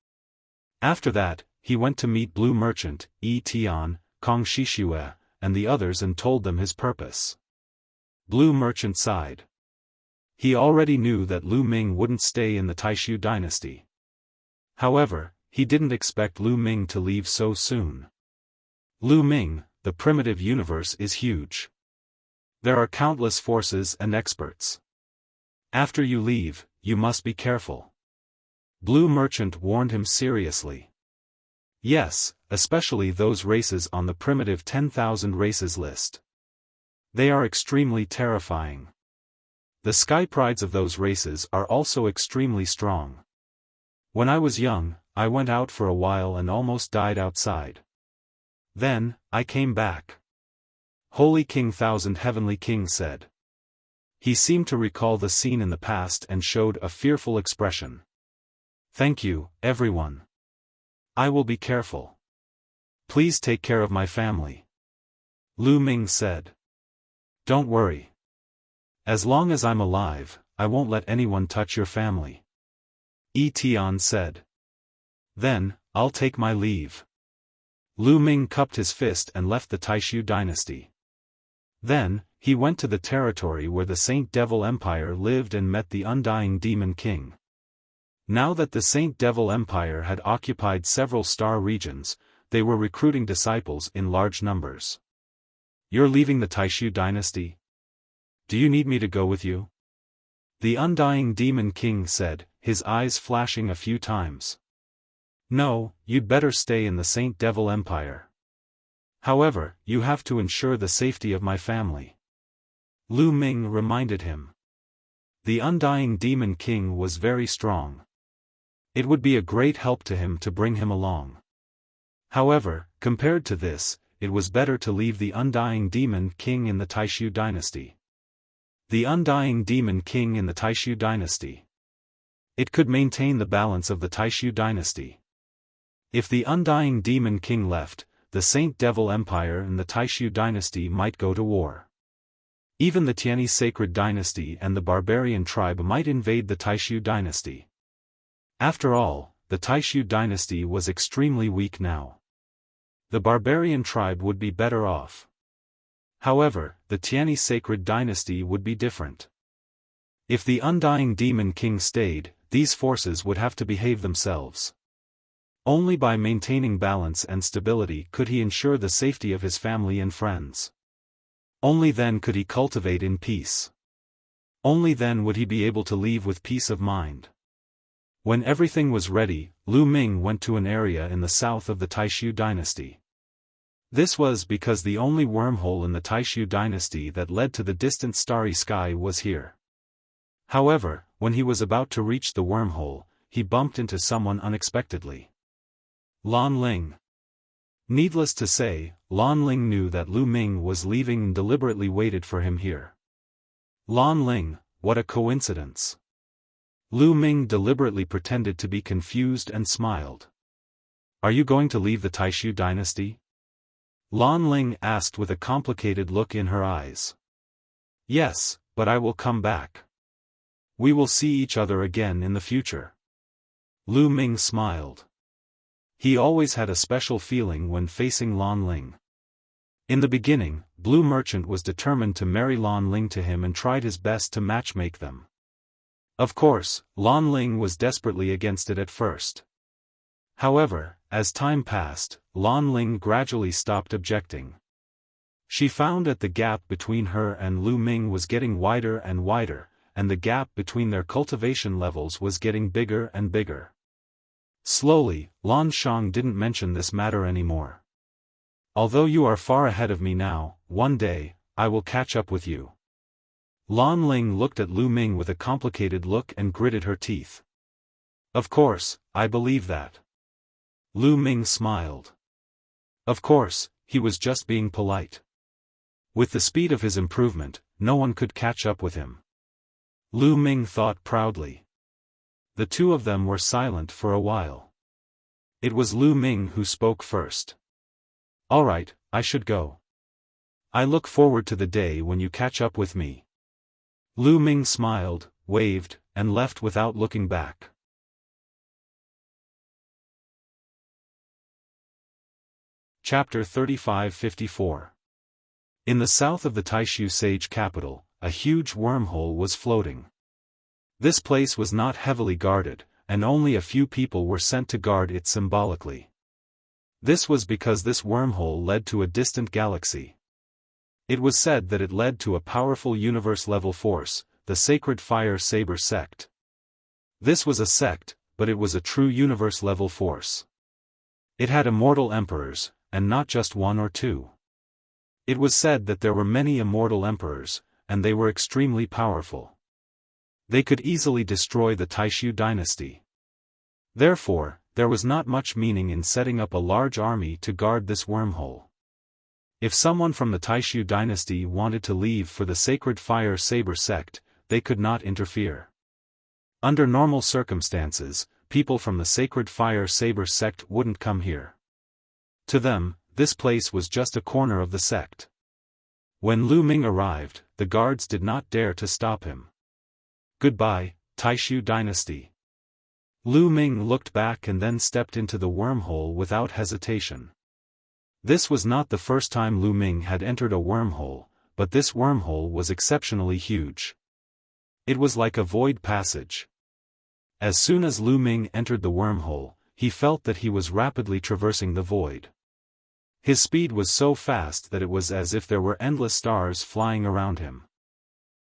After that, he went to meet Blue Merchant, Yi Tian, Kong Shishue, and the others and told them his purpose. Blue Merchant sighed. He already knew that Lu Ming wouldn't stay in the Taishu dynasty. However, he didn't expect Lu Ming to leave so soon. Lu Ming, the primitive universe is huge. There are countless forces and experts. After you leave, you must be careful. Blue Merchant warned him seriously. Yes, especially those races on the primitive 10,000 races list. They are extremely terrifying. The sky prides of those races are also extremely strong. When I was young, I went out for a while and almost died outside. Then, I came back. Holy King Thousand Heavenly King said. He seemed to recall the scene in the past and showed a fearful expression. Thank you, everyone. I will be careful. Please take care of my family. Lu Ming said. Don't worry. As long as I'm alive, I won't let anyone touch your family. Yi Tian said. Then, I'll take my leave. Lu Ming cupped his fist and left the Taishu dynasty. Then, he went to the territory where the Saint Devil Empire lived and met the Undying Demon King. Now that the Saint Devil Empire had occupied several star regions, they were recruiting disciples in large numbers. You're leaving the Taishu dynasty? Do you need me to go with you? The Undying Demon King said, his eyes flashing a few times. No, you'd better stay in the Saint Devil Empire. However, you have to ensure the safety of my family. Lu Ming reminded him. The Undying Demon King was very strong. It would be a great help to him to bring him along. However, compared to this, it was better to leave the Undying Demon King in the Taishu dynasty. The Undying Demon King in the Taishu dynasty. It could maintain the balance of the Taishu dynasty. If the Undying Demon King left, the Saint Devil Empire and the Taishu dynasty might go to war. Even the Tianyi Sacred Dynasty and the Barbarian tribe might invade the Taishu dynasty. After all, the Taishu dynasty was extremely weak now. The Barbarian tribe would be better off. However, the Tianyi Sacred Dynasty would be different. If the Undying Demon King stayed, these forces would have to behave themselves. Only by maintaining balance and stability could he ensure the safety of his family and friends. Only then could he cultivate in peace. Only then would he be able to leave with peace of mind. When everything was ready, Lu Ming went to an area in the south of the Taishu dynasty. This was because the only wormhole in the Taishu dynasty that led to the distant starry sky was here. However, when he was about to reach the wormhole, he bumped into someone unexpectedly. Lan Ling. Needless to say, Lan Ling knew that Lu Ming was leaving and deliberately waited for him here. Lan Ling, what a coincidence. Lu Ming deliberately pretended to be confused and smiled. Are you going to leave the Taishu dynasty? Lan Ling asked with a complicated look in her eyes. Yes, but I will come back. We will see each other again in the future. Lu Ming smiled. He always had a special feeling when facing Lan Ling. In the beginning, Blue Merchant was determined to marry Lan Ling to him and tried his best to matchmake them. Of course, Lan Ling was desperately against it at first. However, as time passed, Lan Ling gradually stopped objecting. She found that the gap between her and Lu Ming was getting wider and wider, and the gap between their cultivation levels was getting bigger and bigger. Slowly, Lan Shang didn't mention this matter anymore. Although you are far ahead of me now, one day, I will catch up with you. Lan Ling looked at Lu Ming with a complicated look and gritted her teeth. Of course, I believe that. Lu Ming smiled. Of course, he was just being polite. With the speed of his improvement, no one could catch up with him. Lu Ming thought proudly. The two of them were silent for a while. It was Lu Ming who spoke first. All right, I should go. I look forward to the day when you catch up with me. Lu Ming smiled, waved, and left without looking back. Chapter 3554. In the south of the Taishu Sage capital, a huge wormhole was floating. This place was not heavily guarded, and only a few people were sent to guard it symbolically. This was because this wormhole led to a distant galaxy. It was said that it led to a powerful universe-level force, the Sacred Fire Saber sect. This was a sect, but it was a true universe-level force. It had immortal emperors, and not just one or two. It was said that there were many immortal emperors, and they were extremely powerful. They could easily destroy the Taishu dynasty. Therefore, there was not much meaning in setting up a large army to guard this wormhole. If someone from the Taishu dynasty wanted to leave for the Sacred Fire Saber sect, they could not interfere. Under normal circumstances, people from the Sacred Fire Saber sect wouldn't come here. To them, this place was just a corner of the sect. When Lu Ming arrived, the guards did not dare to stop him. Goodbye, Taishu dynasty. Lu Ming looked back and then stepped into the wormhole without hesitation. This was not the first time Lu Ming had entered a wormhole, but this wormhole was exceptionally huge. It was like a void passage. As soon as Lu Ming entered the wormhole, he felt that he was rapidly traversing the void. His speed was so fast that it was as if there were endless stars flying around him.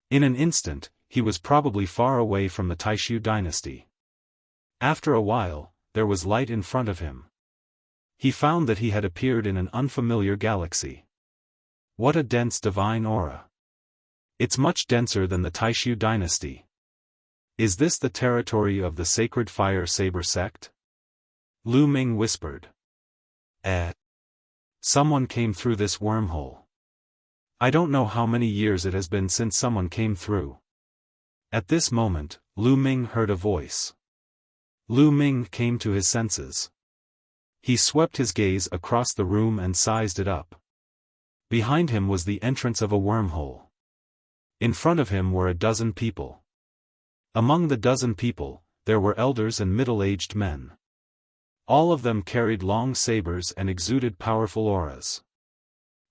In an instant, he was probably far away from the Taishu dynasty. After a while, there was light in front of him. He found that he had appeared in an unfamiliar galaxy. What a dense divine aura! It's much denser than the Taishu dynasty. Is this the territory of the Sacred Fire Saber sect? Lu Ming whispered. Someone came through this wormhole. I don't know how many years it has been since someone came through. At this moment, Lu Ming heard a voice. Lu Ming came to his senses. He swept his gaze across the room and sized it up. Behind him was the entrance of a wormhole. In front of him were a dozen people. Among the dozen people, there were elders and middle-aged men. All of them carried long sabers and exuded powerful auras.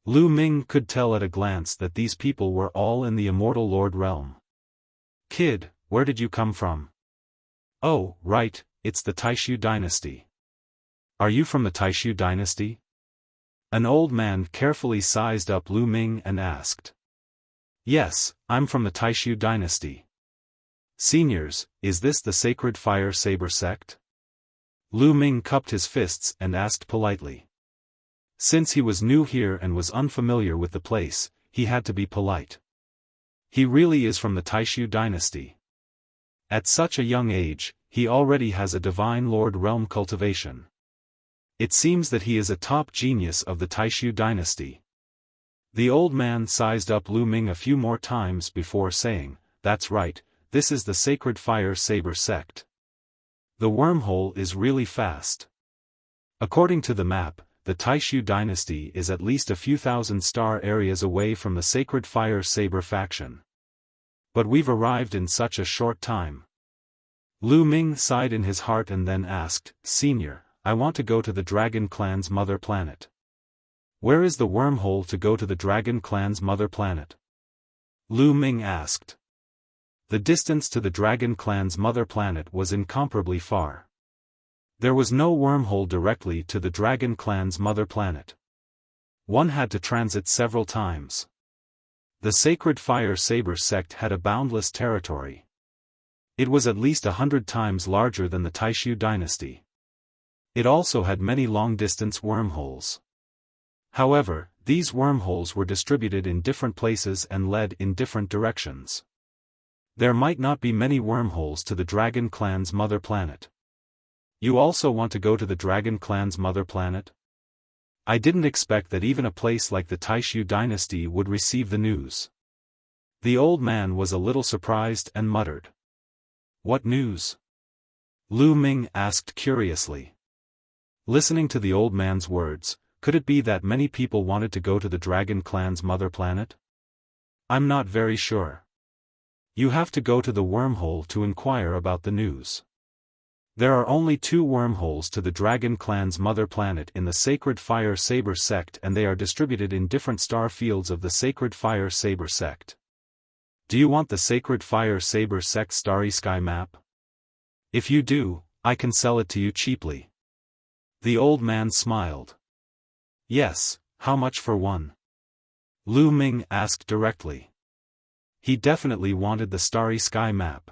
Lu Ming could tell at a glance that these people were all in the Immortal Lord realm. Kid, where did you come from? Oh, right, it's the Taishu dynasty. Are you from the Taishu dynasty? An old man carefully sized up Lu Ming and asked. Yes, I'm from the Taishu dynasty. Seniors, is this the Sacred Fire Saber sect? Lu Ming cupped his fists and asked politely. Since he was new here and was unfamiliar with the place, he had to be polite. He really is from the Taishu dynasty. At such a young age, he already has a Divine Lord realm cultivation. It seems that he is a top genius of the Taishu dynasty. The old man sized up Lu Ming a few more times before saying, That's right, this is the Sacred Fire Saber sect. The wormhole is really fast. According to the map, the Taishu dynasty is at least a few thousand star areas away from the Sacred Fire Saber faction. But we've arrived in such a short time. Lu Ming sighed in his heart and then asked, Senior, I want to go to the Dragon Clan's mother planet. Where is the wormhole to go to the Dragon Clan's mother planet? Lu Ming asked. The distance to the Dragon Clan's mother planet was incomparably far. There was no wormhole directly to the Dragon Clan's mother planet. One had to transit several times. The Sacred Fire Saber sect had a boundless territory. It was at least 100 times larger than the Taishu dynasty. It also had many long-distance wormholes. However, these wormholes were distributed in different places and led in different directions. There might not be many wormholes to the Dragon Clan's mother planet. You also want to go to the Dragon Clan's mother planet? I didn't expect that even a place like the Taishu dynasty would receive the news. The old man was a little surprised and muttered. What news? Lu Ming asked curiously. Listening to the old man's words, could it be that many people wanted to go to the Dragon Clan's mother planet? I'm not very sure. You have to go to the wormhole to inquire about the news. There are only 2 wormholes to the Dragon Clan's mother planet in the Sacred Fire Saber sect, and they are distributed in different star fields of the Sacred Fire Saber sect. Do you want the Sacred Fire Saber sect starry sky map? If you do, I can sell it to you cheaply. The old man smiled. Yes, how much for one? Lu Ming asked directly. He definitely wanted the starry sky map.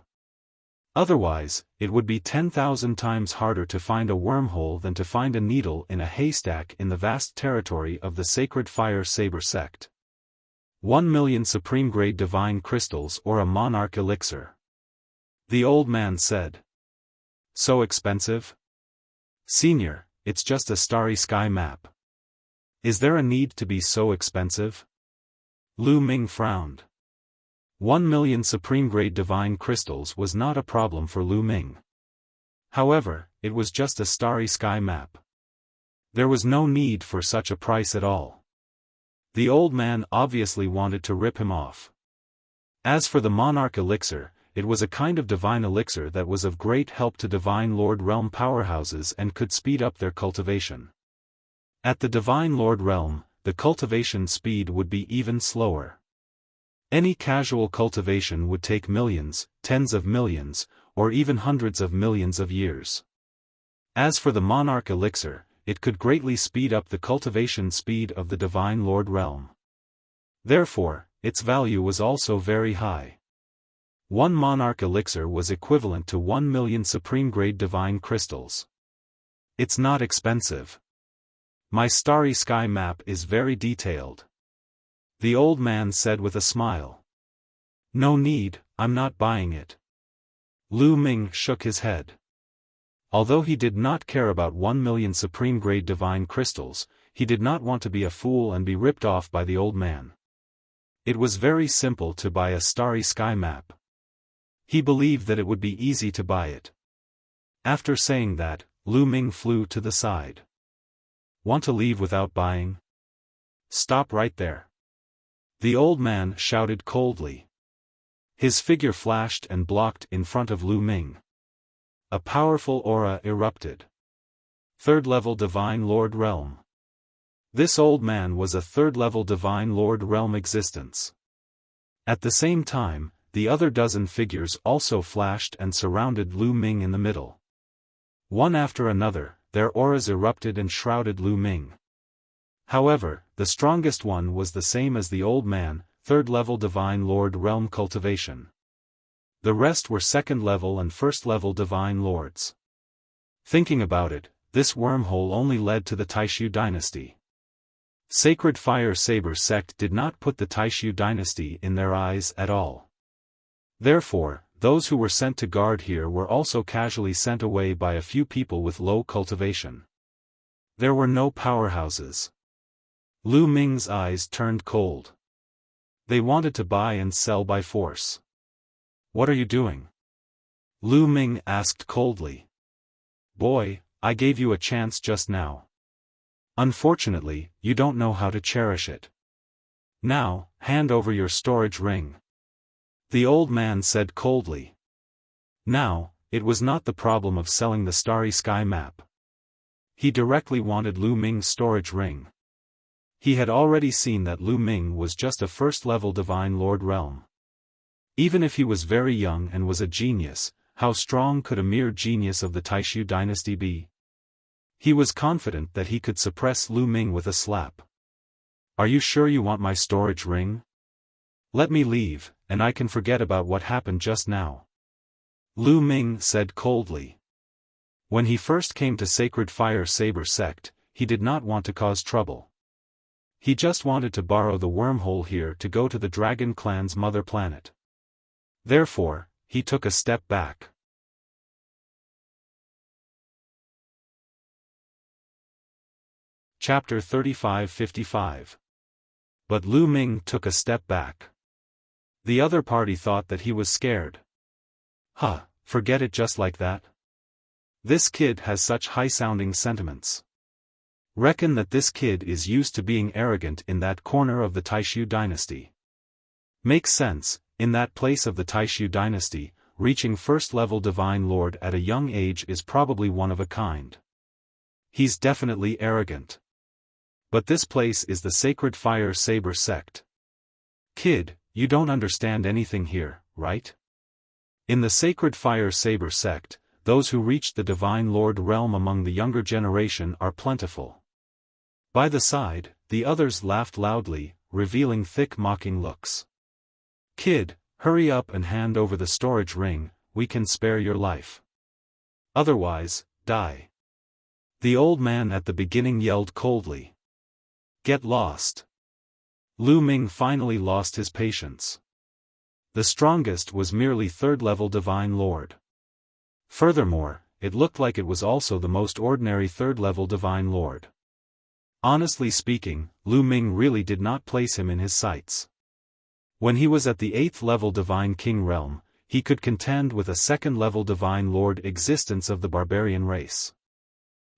Otherwise, it would be 10,000 times harder to find a wormhole than to find a needle in a haystack in the vast territory of the Sacred Fire Saber sect. 1,000,000 supreme-grade divine crystals or a monarch elixir. The old man said. So expensive? Senior, it's just a starry sky map. Is there a need to be so expensive? Lu Ming frowned. 1,000,000 supreme-grade divine crystals was not a problem for Lu Ming. However, it was just a starry sky map. There was no need for such a price at all. The old man obviously wanted to rip him off. As for the monarch elixir, it was a kind of divine elixir that was of great help to Divine Lord Realm powerhouses and could speed up their cultivation. At the Divine Lord Realm, the cultivation speed would be even slower. Any casual cultivation would take millions, tens of millions, or even hundreds of millions of years. As for the monarch elixir, it could greatly speed up the cultivation speed of the Divine Lord Realm. Therefore, its value was also very high. One monarch elixir was equivalent to 1,000,000 supreme-grade divine crystals. It's not expensive. My starry sky map is very detailed. The old man said with a smile. No need, I'm not buying it. Lu Ming shook his head. Although he did not care about 1,000,000 supreme-grade divine crystals, he did not want to be a fool and be ripped off by the old man. It was very simple to buy a starry sky map. He believed that it would be easy to buy it. After saying that, Lu Ming flew to the side. Want to leave without buying? Stop right there. The old man shouted coldly. His figure flashed and blocked in front of Lu Ming. A powerful aura erupted. Third-level Divine Lord Realm. This old man was a third-level Divine Lord Realm existence. At the same time, the other dozen figures also flashed and surrounded Lu Ming in the middle. One after another, their auras erupted and shrouded Lu Ming. However, the strongest one was the same as the old man, third-level Divine Lord Realm cultivation. The rest were second-level and first-level Divine Lords. Thinking about it, this wormhole only led to the Taishu dynasty. Sacred Fire Saber sect did not put the Taishu dynasty in their eyes at all. Therefore, those who were sent to guard here were also casually sent away by a few people with low cultivation. There were no powerhouses. Lu Ming's eyes turned cold. They wanted to buy and sell by force. What are you doing? Lu Ming asked coldly. Boy, I gave you a chance just now. Unfortunately, you don't know how to cherish it. Now, hand over your storage ring. The old man said coldly. Now, it was not the problem of selling the starry sky map. He directly wanted Lu Ming's storage ring. He had already seen that Lu Ming was just a first-level Divine Lord Realm. Even if he was very young and was a genius, how strong could a mere genius of the Taishu dynasty be? He was confident that he could suppress Lu Ming with a slap. Are you sure you want my storage ring? Let me leave, and I can forget about what happened just now. Lu Ming said coldly. When he first came to Sacred Fire Saber sect, he did not want to cause trouble. He just wanted to borrow the wormhole here to go to the Dragon Clan's mother planet. Therefore, he took a step back. Chapter 35-55. But Lu Ming took a step back. The other party thought that he was scared. Huh, forget it just like that? This kid has such high-sounding sentiments. Reckon that this kid is used to being arrogant in that corner of the Taishu dynasty. Makes sense, in that place of the Taishu dynasty, reaching first-level Divine Lord at a young age is probably one of a kind. He's definitely arrogant. But this place is the Sacred Fire Saber sect. Kid, you don't understand anything here, right? In the Sacred Fire Saber sect, those who reached the Divine Lord realm among the younger generation are plentiful. By the side, the others laughed loudly, revealing thick mocking looks. Kid, hurry up and hand over the storage ring, we can spare your life. Otherwise, die. The old man at the beginning yelled coldly. Get lost. Lu Ming finally lost his patience. The strongest was merely third-level Divine Lord. Furthermore, it looked like it was also the most ordinary third-level Divine Lord. Honestly speaking, Lu Ming really did not place him in his sights. When he was at the 8th level Divine King realm, he could contend with a second-level Divine Lord existence of the barbarian race.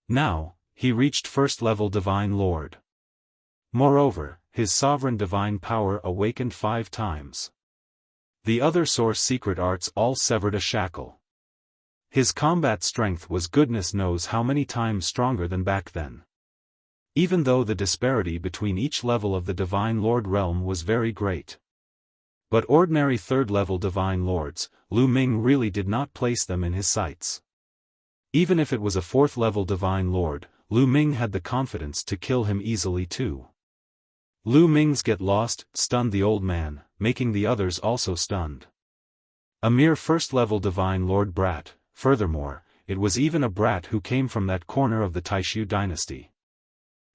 Now, he reached first-level Divine Lord. Moreover, his sovereign divine power awakened 5 times. The other source secret arts all severed a shackle. His combat strength was goodness knows how many times stronger than back then. Even though the disparity between each level of the Divine Lord realm was very great. But ordinary third-level Divine Lords, Lu Ming really did not place them in his sights. Even if it was a 4th-level Divine Lord, Lu Ming had the confidence to kill him easily too. Lu Ming's get lost stunned the old man, making the others also stunned. A mere first-level Divine Lord brat, furthermore, it was even a brat who came from that corner of the Taishu dynasty.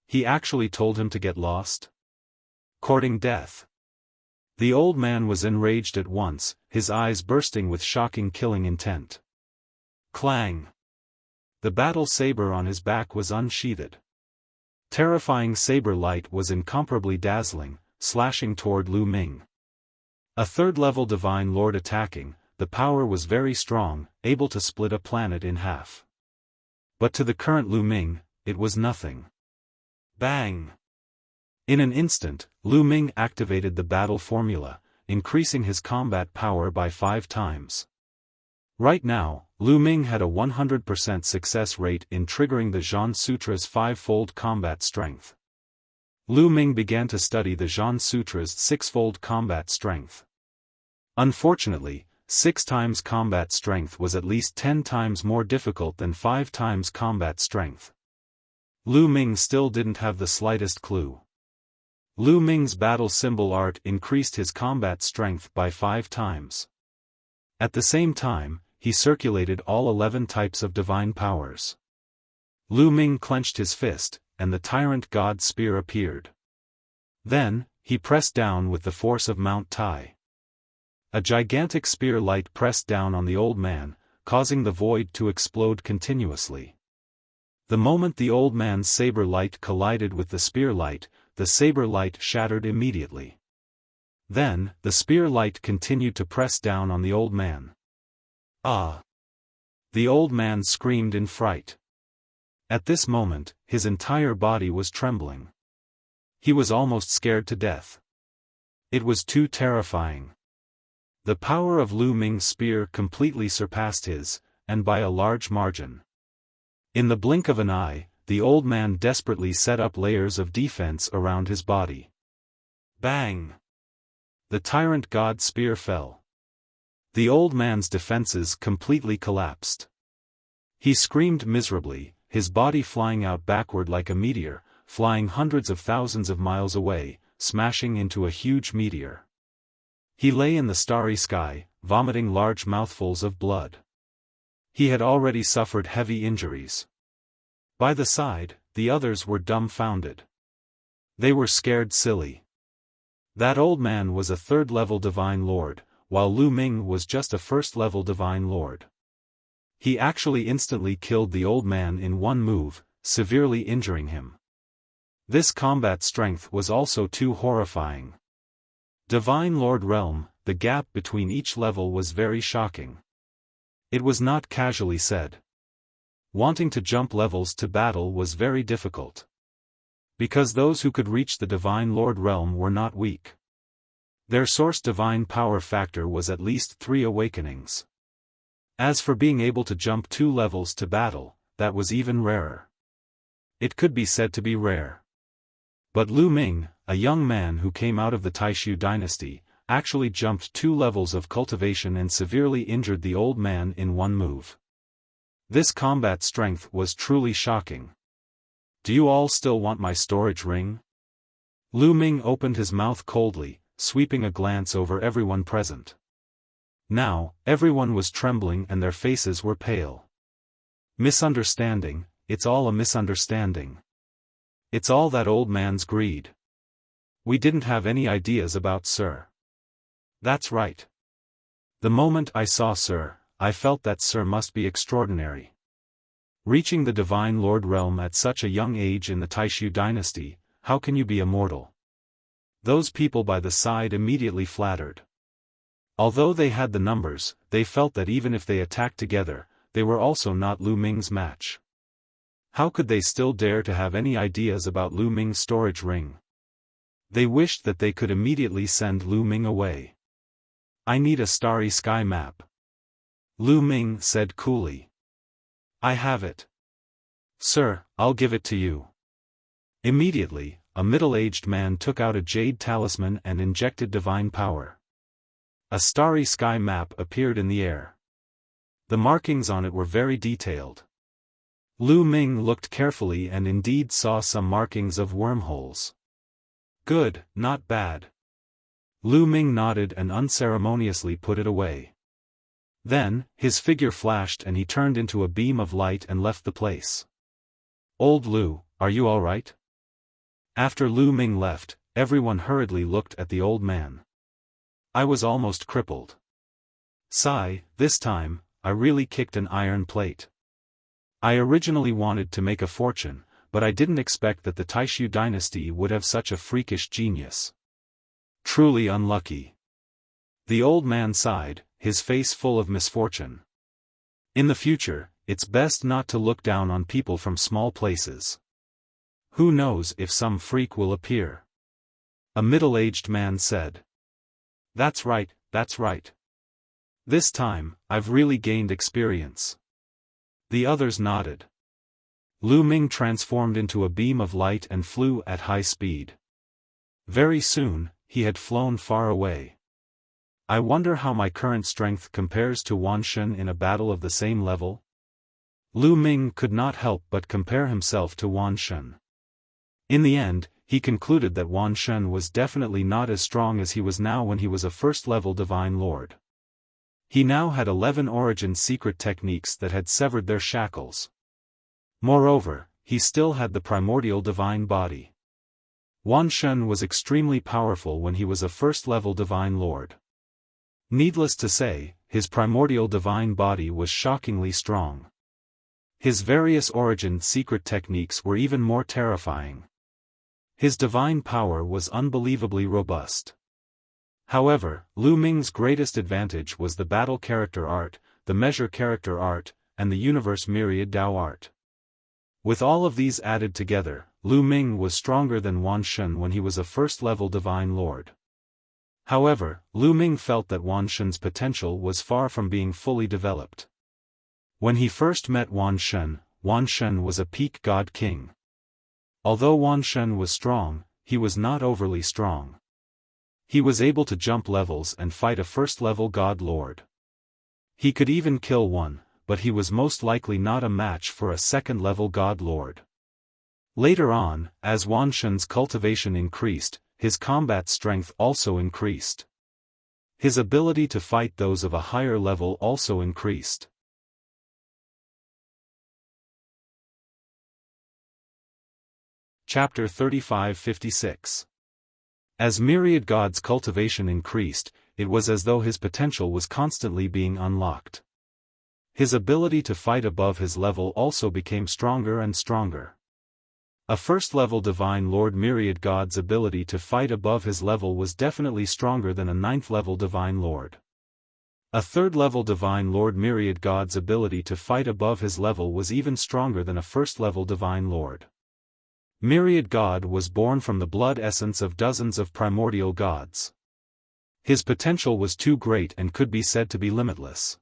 He actually told him to get lost? Courting death. The old man was enraged at once, his eyes bursting with shocking killing intent. Clang! The battle saber on his back was unsheathed. Terrifying saber light was incomparably dazzling, slashing toward Lu Ming. A third-level Divine Lord attacking, the power was very strong, able to split a planet in half. But to the current Lu Ming, it was nothing. Bang! In an instant, Lu Ming activated the battle formula, increasing his combat power by 5 times. Right now, Lu Ming had a 100% success rate in triggering the Zhan Sutra's 5-fold combat strength. Lu Ming began to study the Zhan Sutra's 6-fold combat strength. Unfortunately, 6 times combat strength was at least 10 times more difficult than 5 times combat strength. Lu Ming still didn't have the slightest clue. Lu Ming's battle symbol art increased his combat strength by 5 times. At the same time, he circulated all 11 types of divine powers. Lu Ming clenched his fist, and the tyrant god spear appeared. Then, he pressed down with the force of Mount Tai. A gigantic spear light pressed down on the old man, causing the void to explode continuously. The moment the old man's saber light collided with the spear light, the saber light shattered immediately. Then, the spear light continued to press down on the old man. Ah! The old man screamed in fright. At this moment, his entire body was trembling. He was almost scared to death. It was too terrifying. The power of Lu Ming's spear completely surpassed his, and by a large margin. In the blink of an eye, the old man desperately set up layers of defense around his body. Bang! The tyrant god spear fell. The old man's defenses completely collapsed. He screamed miserably, his body flying out backward like a meteor, flying hundreds of thousands of miles away, smashing into a huge meteor. He lay in the starry sky, vomiting large mouthfuls of blood. He had already suffered heavy injuries. By the side, the others were dumbfounded. They were scared silly. That old man was a 3rd-level Divine Lord, while Lu Ming was just a 1st-level Divine Lord. He actually instantly killed the old man in one move, severely injuring him. This combat strength was also too horrifying. Divine Lord realm, the gap between each level was very shocking. It was not casually said. Wanting to jump levels to battle was very difficult. Because those who could reach the Divine Lord realm were not weak. Their source divine power factor was at least 3 awakenings. As for being able to jump 2 levels to battle, that was even rarer. It could be said to be rare. But Lu Ming, a young man who came out of the Taishu dynasty, actually jumped 2 levels of cultivation and severely injured the old man in one move. This combat strength was truly shocking. Do you all still want my storage ring? Lu Ming opened his mouth coldly, sweeping a glance over everyone present. Now, everyone was trembling and their faces were pale. Misunderstanding, it's all a misunderstanding. It's all that old man's greed. We didn't have any ideas about Sir. That's right. The moment I saw Sir, I felt that Sir must be extraordinary. Reaching the Divine Lord realm at such a young age in the Taishu dynasty, how can you be immortal? Those people by the side immediately flattered. Although they had the numbers, they felt that even if they attacked together, they were also not Lu Ming's match. How could they still dare to have any ideas about Lu Ming's storage ring? They wished that they could immediately send Lu Ming away. I need a starry sky map. Lu Ming said coolly. I have it. Sir, I'll give it to you. Immediately, a middle-aged man took out a jade talisman and injected divine power. A starry sky map appeared in the air. The markings on it were very detailed. Lu Ming looked carefully and indeed saw some markings of wormholes. Good, not bad. Lu Ming nodded and unceremoniously put it away. Then, his figure flashed and he turned into a beam of light and left the place. Old Lu, are you all right? After Lu Ming left, everyone hurriedly looked at the old man. I was almost crippled. Sigh, this time, I really kicked an iron plate. I originally wanted to make a fortune, but I didn't expect that the Taishu dynasty would have such a freakish genius. Truly unlucky. The old man sighed, his face full of misfortune. In the future, it's best not to look down on people from small places. Who knows if some freak will appear? A middle-aged man said. That's right, that's right. This time, I've really gained experience. The others nodded. Lu Ming transformed into a beam of light and flew at high speed. Very soon, he had flown far away. I wonder how my current strength compares to Wan Shun in a battle of the same level? Lu Ming could not help but compare himself to Wan Shun. In the end, he concluded that Wan Shun was definitely not as strong as he was now when he was a first-level Divine Lord. He now had 11 origin secret techniques that had severed their shackles. Moreover, he still had the primordial divine body. Wan Shun was extremely powerful when he was a first-level Divine Lord. Needless to say, his primordial divine body was shockingly strong. His various origin secret techniques were even more terrifying. His divine power was unbelievably robust. However, Lu Ming's greatest advantage was the battle character art, the measure character art, and the universe myriad Dao art. With all of these added together, Lu Ming was stronger than Wan Shun when he was a first-level Divine Lord. However, Lu Ming felt that Wan Shun's potential was far from being fully developed. When he first met Wan Shun was a peak god king. Although Wan Shun was strong, he was not overly strong. He was able to jump levels and fight a first-level god lord. He could even kill one, but he was most likely not a match for a second-level god lord. Later on, as Wan Shun's cultivation increased, his combat strength also increased. His ability to fight those of a higher level also increased. Chapter 35-56. As myriad gods' cultivation increased, it was as though his potential was constantly being unlocked. His ability to fight above his level also became stronger and stronger. A first-level Divine Lord myriad god's ability to fight above his level was definitely stronger than a ninth-level Divine Lord. A third-level Divine Lord myriad god's ability to fight above his level was even stronger than a first-level Divine Lord. Myriad God was born from the blood essence of dozens of primordial gods. His potential was too great and could be said to be limitless.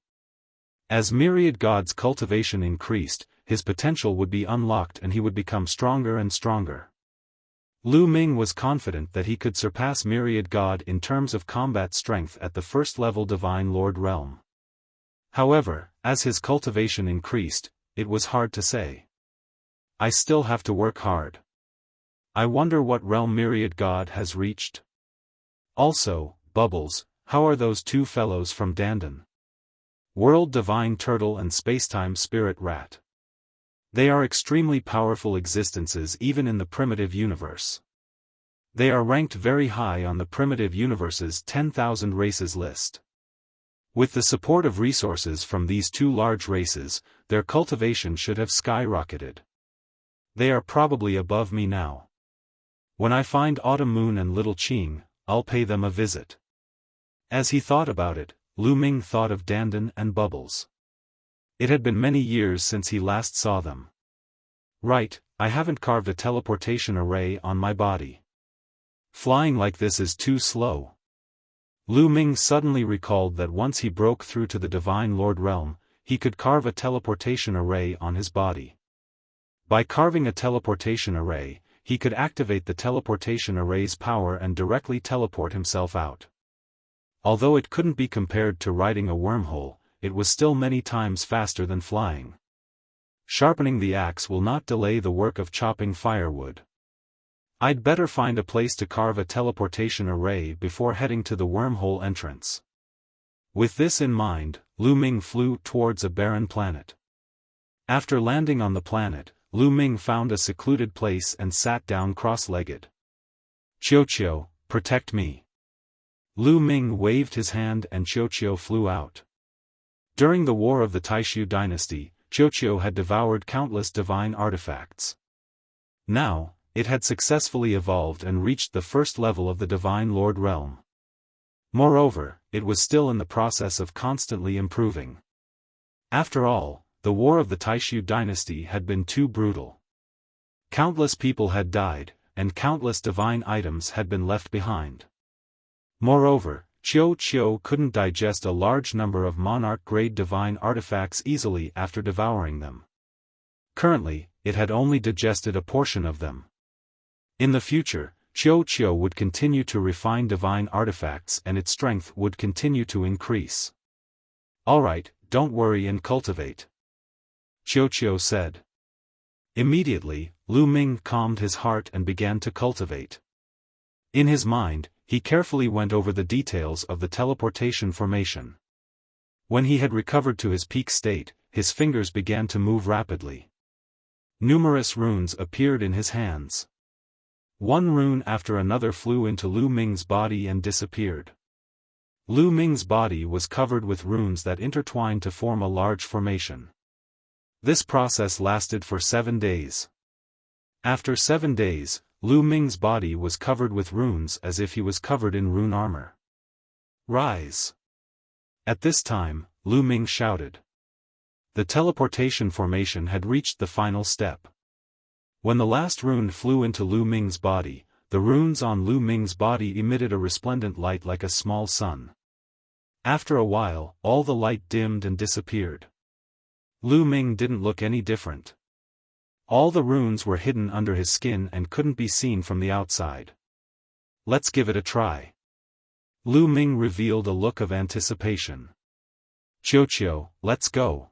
As myriad God's cultivation increased, his potential would be unlocked and he would become stronger and stronger. Lu Ming was confident that he could surpass myriad God in terms of combat strength at the first-level Divine Lord realm. However, as his cultivation increased, it was hard to say. I still have to work hard. I wonder what realm myriad God has reached. Also, Bubbles, how are those two fellows from Dandan? World Divine Turtle and Spacetime Spirit Rat. They are extremely powerful existences even in the primitive universe. They are ranked very high on the primitive universe's 10,000 races list. With the support of resources from these two large races, their cultivation should have skyrocketed. They are probably above me now. When I find Autumn Moon and Little Qing, I'll pay them a visit. As he thought about it, Lu Ming thought of Dandan and Bubbles. It had been many years since he last saw them. Right, I haven't carved a teleportation array on my body. Flying like this is too slow. Lu Ming suddenly recalled that once he broke through to the Divine Lord realm, he could carve a teleportation array on his body. By carving a teleportation array, he could activate the teleportation array's power and directly teleport himself out. Although it couldn't be compared to riding a wormhole, it was still many times faster than flying. Sharpening the axe will not delay the work of chopping firewood. I'd better find a place to carve a teleportation array before heading to the wormhole entrance. With this in mind, Lu Ming flew towards a barren planet. After landing on the planet, Lu Ming found a secluded place and sat down cross-legged. "Qiuqiu, protect me." Lu Ming waved his hand and Qiuqiu flew out. During the War of the Taishu dynasty, Qiuqiu had devoured countless divine artifacts. Now, it had successfully evolved and reached the first level of the Divine Lord realm. Moreover, it was still in the process of constantly improving. After all, the War of the Taishu dynasty had been too brutal. Countless people had died, and countless divine items had been left behind. Moreover, Qiuqiu couldn't digest a large number of monarch-grade divine artifacts easily after devouring them. Currently, it had only digested a portion of them. In the future, Qiuqiu would continue to refine divine artifacts and its strength would continue to increase. "Alright, don't worry and cultivate," Qiuqiu said. Immediately, Lu Ming calmed his heart and began to cultivate. In his mind, he carefully went over the details of the teleportation formation. When he had recovered to his peak state, his fingers began to move rapidly. Numerous runes appeared in his hands. One rune after another flew into Lu Ming's body and disappeared. Lu Ming's body was covered with runes that intertwined to form a large formation. This process lasted for 7 days. After 7 days, Lu Ming's body was covered with runes as if he was covered in rune armor. "Rise!" At this time, Lu Ming shouted. The teleportation formation had reached the final step. When the last rune flew into Lu Ming's body, the runes on Lu Ming's body emitted a resplendent light like a small sun. After a while, all the light dimmed and disappeared. Lu Ming didn't look any different. All the runes were hidden under his skin and couldn't be seen from the outside. "Let's give it a try." Lu Ming revealed a look of anticipation. "Qiuqiu, let's go,"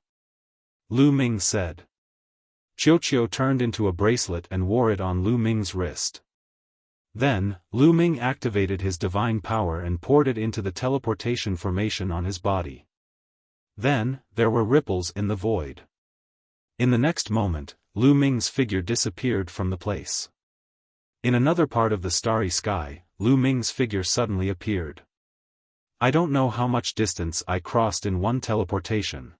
Lu Ming said. Qiuqiu turned into a bracelet and wore it on Lu Ming's wrist. Then, Lu Ming activated his divine power and poured it into the teleportation formation on his body. Then, there were ripples in the void. In the next moment, Lu Ming's figure disappeared from the place. In another part of the starry sky, Lu Ming's figure suddenly appeared. "I don't know how much distance I crossed in one teleportation.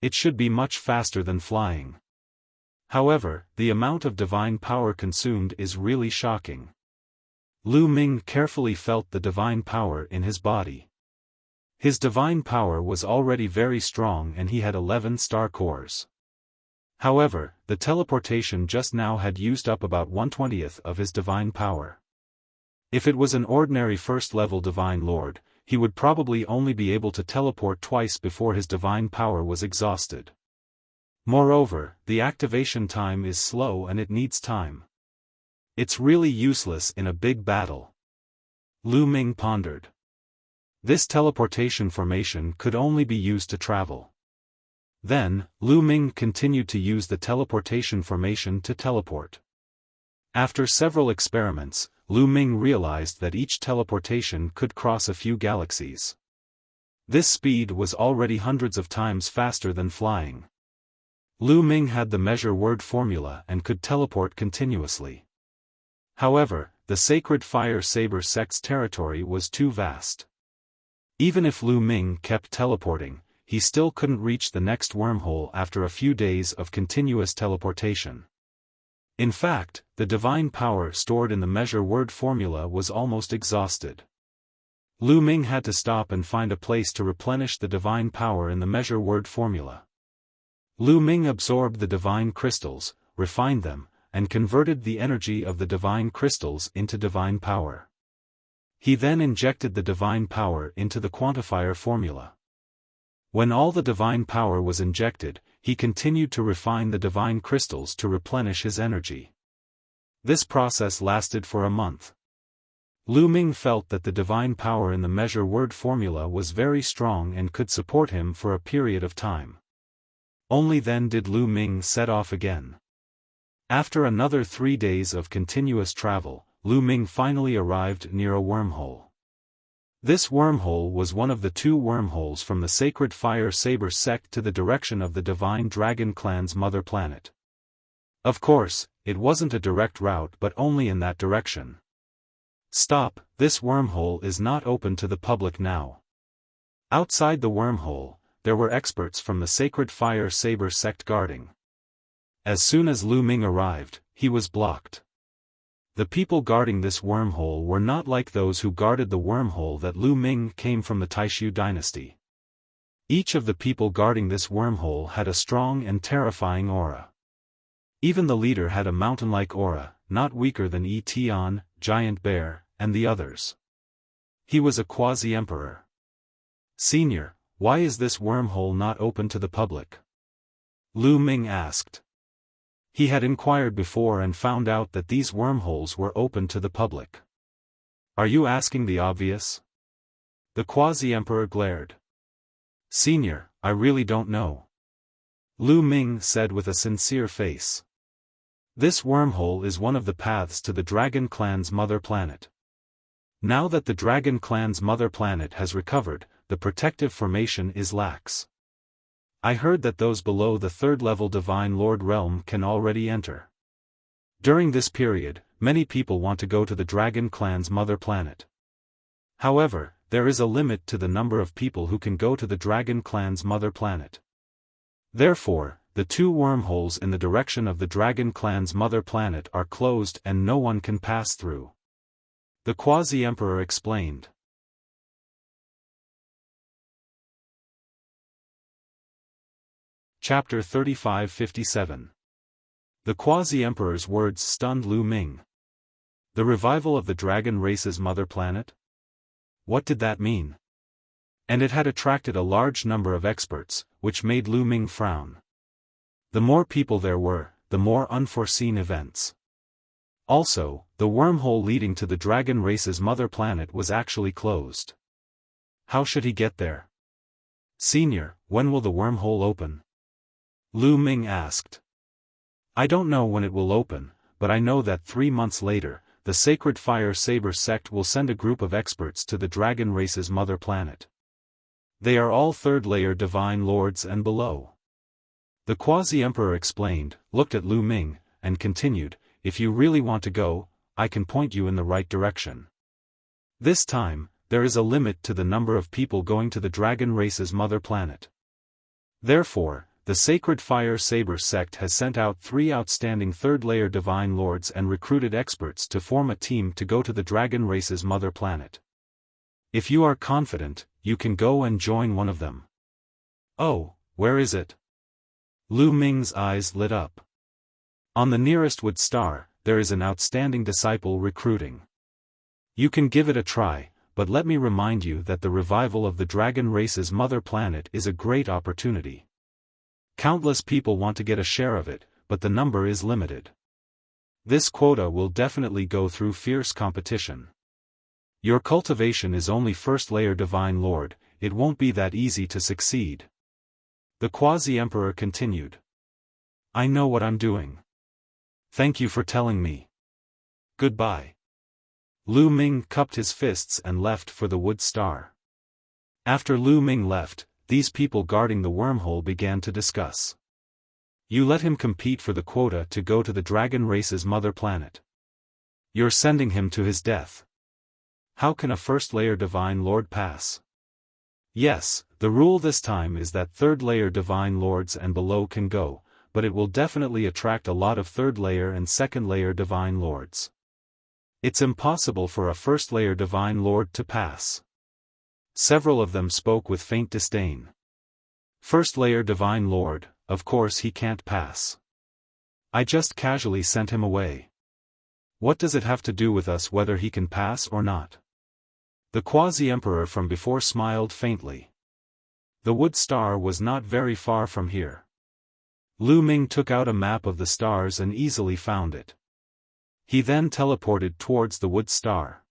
It should be much faster than flying. However, the amount of divine power consumed is really shocking." Lu Ming carefully felt the divine power in his body. His divine power was already very strong and he had 11 star cores. However, the teleportation just now had used up about 1/20th of his divine power. If it was an ordinary first-level divine lord, he would probably only be able to teleport twice before his divine power was exhausted. Moreover, the activation time is slow and it needs time. It's really useless in a big battle. Lu Ming pondered. This teleportation formation could only be used to travel. Then, Lu Ming continued to use the teleportation formation to teleport. After several experiments, Lu Ming realized that each teleportation could cross a few galaxies. This speed was already hundreds of times faster than flying. Lu Ming had the measure word formula and could teleport continuously. However, the Sacred Fire Saber sect's territory was too vast. Even if Lu Ming kept teleporting, he still couldn't reach the next wormhole after a few days of continuous teleportation. In fact, the divine power stored in the measure word formula was almost exhausted. Lu Ming had to stop and find a place to replenish the divine power in the measure word formula. Lu Ming absorbed the divine crystals, refined them, and converted the energy of the divine crystals into divine power. He then injected the divine power into the quantifier formula. When all the divine power was injected, he continued to refine the divine crystals to replenish his energy. This process lasted for a month. Lu Ming felt that the divine power in the measure word formula was very strong and could support him for a period of time. Only then did Lu Ming set off again. After another 3 days of continuous travel, Lu Ming finally arrived near a wormhole. This wormhole was one of the 2 wormholes from the Sacred Fire Saber sect to the direction of the Divine Dragon Clan's mother planet. Of course, it wasn't a direct route but only in that direction. Stop, this wormhole is not open to the public now. Outside the wormhole, there were experts from the Sacred Fire Saber sect guarding. As soon as Lu Ming arrived, he was blocked. The people guarding this wormhole were not like those who guarded the wormhole that Lu Ming came from the Taishu dynasty. Each of the people guarding this wormhole had a strong and terrifying aura. Even the leader had a mountain-like aura, not weaker than Tian, Giant Bear, and the others. He was a quasi-emperor. "Senior, why is this wormhole not open to the public?" Lu Ming asked. He had inquired before and found out that these wormholes were open to the public. "Are you asking the obvious?" The quasi-emperor glared. "Senior, I really don't know," Lu Ming said with a sincere face. "This wormhole is one of the paths to the Dragon Clan's mother planet. Now that the Dragon Clan's mother planet has recovered, the protective formation is lax. I heard that those below the 3rd level Divine Lord realm can already enter. During this period, many people want to go to the Dragon Clan's mother planet. However, there is a limit to the number of people who can go to the Dragon Clan's mother planet. Therefore, the 2 wormholes in the direction of the Dragon Clan's mother planet are closed and no one can pass through," the quasi-emperor explained. Chapter 3557. The quasi-emperor's words stunned Lu Ming. The revival of the dragon race's mother planet? What did that mean? And it had attracted a large number of experts, which made Lu Ming frown. The more people there were, the more unforeseen events. Also, the wormhole leading to the dragon race's mother planet was actually closed. How should he get there? "Senior, when will the wormhole open?" Lu Ming asked. "I don't know when it will open, but I know that 3 months later, the Sacred Fire Saber sect will send a group of experts to the dragon race's mother planet. They are all 3rd layer divine lords and below." The quasi-emperor explained, looked at Lu Ming, and continued, "If you really want to go, I can point you in the right direction. This time, there is a limit to the number of people going to the dragon race's mother planet. Therefore, the Sacred Fire Saber sect has sent out 3 outstanding 3rd layer divine lords and recruited experts to form a team to go to the dragon race's mother planet. If you are confident, you can go and join one of them." "Oh, where is it?" Lu Ming's eyes lit up. "On the nearest wood star, there is an outstanding disciple recruiting. You can give it a try, but let me remind you that the revival of the dragon race's mother planet is a great opportunity. Countless people want to get a share of it, but the number is limited. This quota will definitely go through fierce competition. Your cultivation is only 1st layer divine lord, it won't be that easy to succeed." The quasi-emperor continued. "I know what I'm doing. Thank you for telling me. Goodbye." Lu Ming cupped his fists and left for the wood star. After Lu Ming left, these people guarding the wormhole began to discuss. You let him compete for the quota to go to the dragon race's mother planet. You're sending him to his death. How can a first-layer Divine Lord pass? Yes, the rule this time is that third-layer Divine Lords and below can go, but it will definitely attract a lot of third-layer and second-layer Divine Lords. It's impossible for a first-layer Divine Lord to pass. Several of them spoke with faint disdain. First-layer Divine Lord, of course he can't pass. I just casually sent him away. What does it have to do with us whether he can pass or not? The quasi-emperor from before smiled faintly. The wood star was not very far from here. Lu Ming took out a map of the stars and easily found it. He then teleported towards the wood star.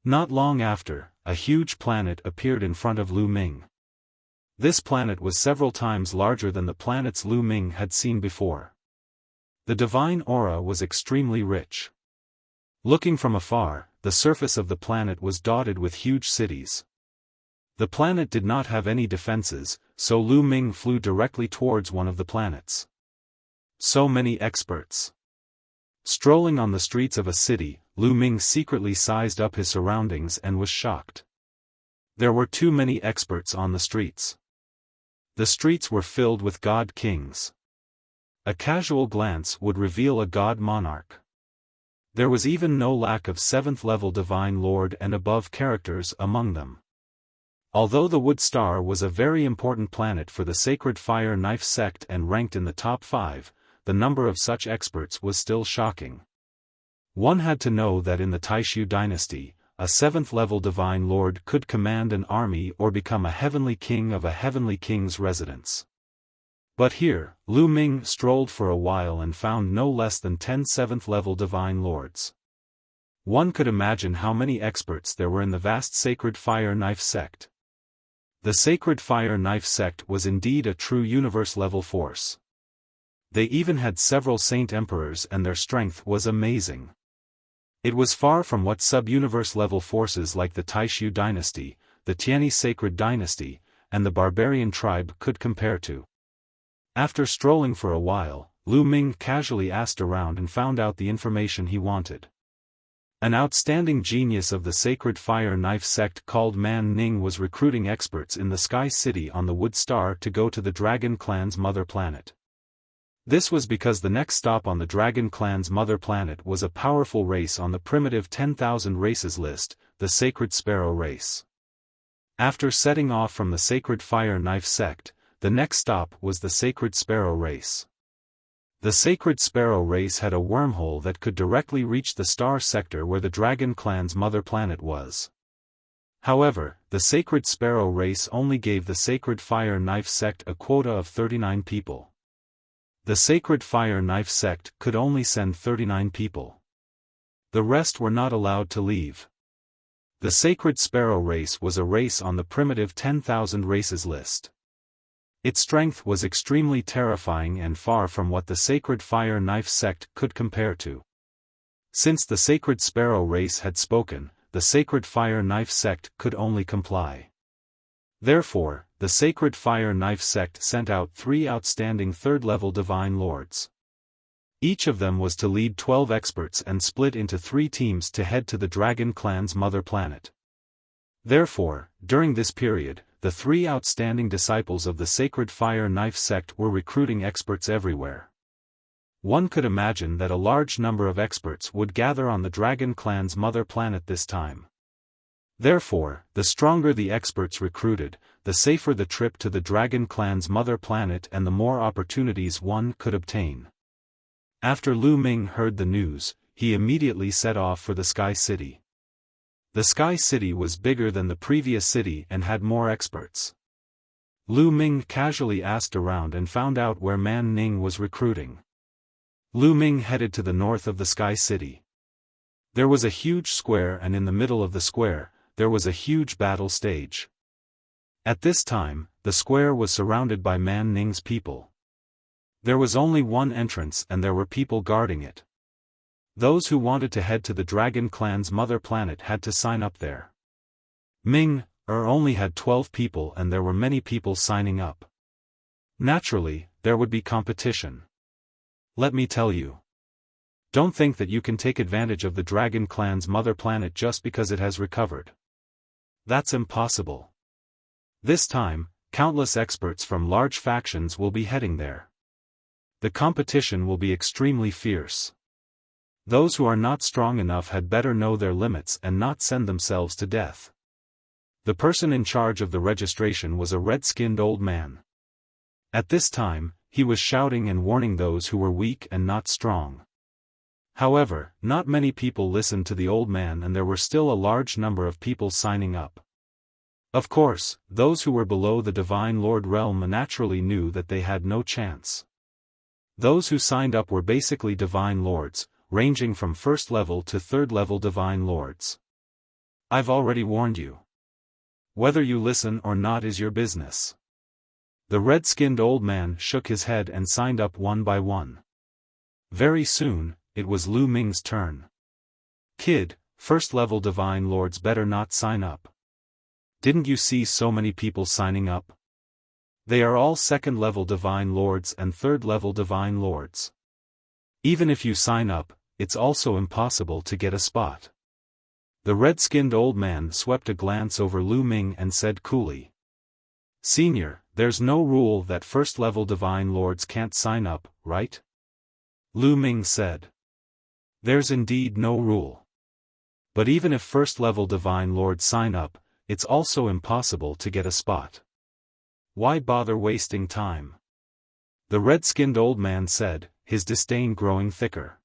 Not long after, a huge planet appeared in front of Lu Ming. This planet was several times larger than the planets Lu Ming had seen before. The divine aura was extremely rich. Looking from afar, the surface of the planet was dotted with huge cities. The planet did not have any defenses, so Lu Ming flew directly towards one of the planets. So many experts. Strolling on the streets of a city, Lu Ming secretly sized up his surroundings and was shocked. There were too many experts on the streets. The streets were filled with god kings. A casual glance would reveal a god monarch. There was even no lack of 7th-level Divine Lord and above characters among them. Although the Wood Star was a very important planet for the Sacred Fire Knife sect and ranked in the top 5, the number of such experts was still shocking. One had to know that in the Taishu dynasty, a 7th-level Divine Lord could command an army or become a heavenly king of a heavenly king's residence. But here, Lu Ming strolled for a while and found no less than 10 7th-level Divine Lords. One could imagine how many experts there were in the vast Sacred Fire Knife sect. The Sacred Fire Knife sect was indeed a true universe-level force. They even had several Saint Emperors and their strength was amazing. It was far from what sub-universe-level forces like the Taishu dynasty, the Tianyi Sacred dynasty, and the Barbarian tribe could compare to. After strolling for a while, Lu Ming casually asked around and found out the information he wanted. An outstanding genius of the Sacred Fire Knife sect called Man Ning was recruiting experts in the Sky City on the Wood Star to go to the Dragon Clan's mother planet. This was because the next stop on the Dragon Clan's mother planet was a powerful race on the primitive 10,000 races list, the Sacred Sparrow race. After setting off from the Sacred Fire Knife sect, the next stop was the Sacred Sparrow race. The Sacred Sparrow race had a wormhole that could directly reach the star sector where the Dragon Clan's mother planet was. However, the Sacred Sparrow race only gave the Sacred Fire Knife sect a quota of 39 people. The Sacred Fire Knife sect could only send 39 people. The rest were not allowed to leave. The Sacred Sparrow race was a race on the primitive 10,000 races list. Its strength was extremely terrifying and far from what the Sacred Fire Knife sect could compare to. Since the Sacred Sparrow race had spoken, the Sacred Fire Knife sect could only comply. Therefore, the Sacred Fire Knife sect sent out 3 outstanding 3rd-level Divine Lords. Each of them was to lead 12 experts and split into 3 teams to head to the Dragon Clan's mother planet. Therefore, during this period, the 3 outstanding disciples of the Sacred Fire Knife sect were recruiting experts everywhere. One could imagine that a large number of experts would gather on the Dragon Clan's mother planet this time. Therefore, the stronger the experts recruited, the safer the trip to the Dragon Clan's mother planet and the more opportunities one could obtain. After Lu Ming heard the news, he immediately set off for the Sky City. The Sky City was bigger than the previous city and had more experts. Lu Ming casually asked around and found out where Man Ning was recruiting. Lu Ming headed to the north of the Sky City. There was a huge square and in the middle of the square, there was a huge battle stage. At this time, the square was surrounded by Man Ning's people. There was only one entrance and there were people guarding it. Those who wanted to head to the Dragon Clan's mother planet had to sign up there. Ming-Er only had 12 people and there were many people signing up. Naturally, there would be competition. Let me tell you. Don't think that you can take advantage of the Dragon Clan's mother planet just because it has recovered. That's impossible. This time, countless experts from large factions will be heading there. The competition will be extremely fierce. Those who are not strong enough had better know their limits and not send themselves to death. The person in charge of the registration was a red-skinned old man. At this time, he was shouting and warning those who were weak and not strong. However, not many people listened to the old man and there were still a large number of people signing up. Of course, those who were below the Divine Lord realm naturally knew that they had no chance. Those who signed up were basically Divine Lords, ranging from first level to third level Divine Lords. I've already warned you. Whether you listen or not is your business. The red-skinned old man shook his head and signed up one by one. Very soon, it was Lu Ming's turn. Kid, first-level Divine Lords better not sign up. Didn't you see so many people signing up? They are all second-level Divine Lords and third-level Divine Lords. Even if you sign up, it's also impossible to get a spot. The red-skinned old man swept a glance over Lu Ming and said coolly. Senior, there's no rule that first-level Divine Lords can't sign up, right? Lu Ming said. There's indeed no rule. But even if first-level Divine Lords sign up, it's also impossible to get a spot. Why bother wasting time? The red-skinned old man said, his disdain growing thicker.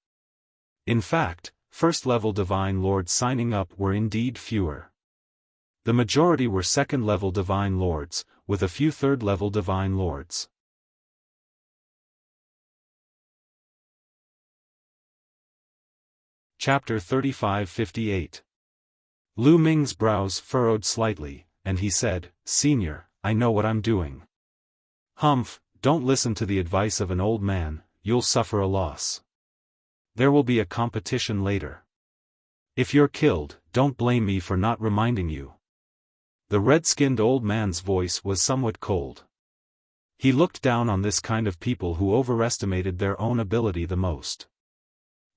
In fact, first-level Divine Lords signing up were indeed fewer. The majority were second-level Divine Lords, with a few third-level Divine Lords. Chapter 35-58. Lu Ming's brows furrowed slightly, and he said, Senior, I know what I'm doing. Humph, don't listen to the advice of an old man, you'll suffer a loss. There will be a competition later. If you're killed, don't blame me for not reminding you. The red-skinned old man's voice was somewhat cold. He looked down on this kind of people who overestimated their own ability the most.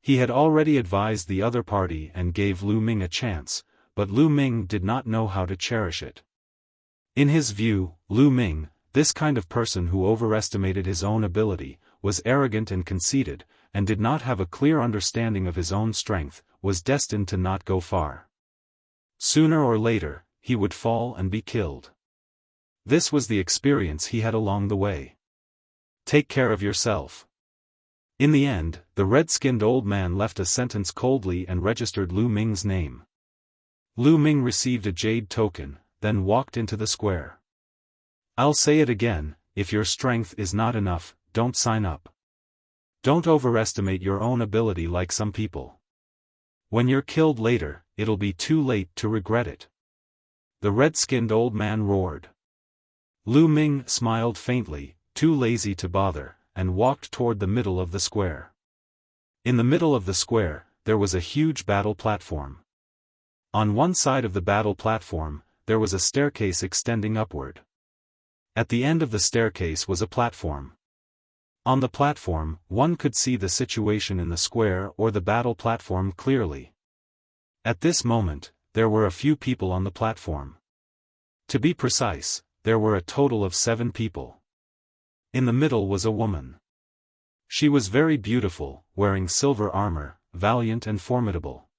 He had already advised the other party and gave Lu Ming a chance, but Lu Ming did not know how to cherish it. In his view, Lu Ming, this kind of person who overestimated his own ability, was arrogant and conceited, and did not have a clear understanding of his own strength, was destined to not go far. Sooner or later, he would fall and be killed. This was the experience he had along the way. Take care of yourself. In the end, the red-skinned old man left a sentence coldly and registered Lu Ming's name. Lu Ming received a jade token, then walked into the square. I'll say it again, if your strength is not enough, don't sign up. Don't overestimate your own ability like some people. When you're killed later, it'll be too late to regret it. The red-skinned old man roared. Lu Ming smiled faintly, too lazy to bother, and walked toward the middle of the square. In the middle of the square, there was a huge battle platform. On one side of the battle platform, there was a staircase extending upward. At the end of the staircase was a platform. On the platform, one could see the situation in the square or the battle platform clearly. At this moment, there were a few people on the platform. To be precise, there were a total of 7 people. In the middle was a woman. She was very beautiful, wearing silver armor, valiant and formidable.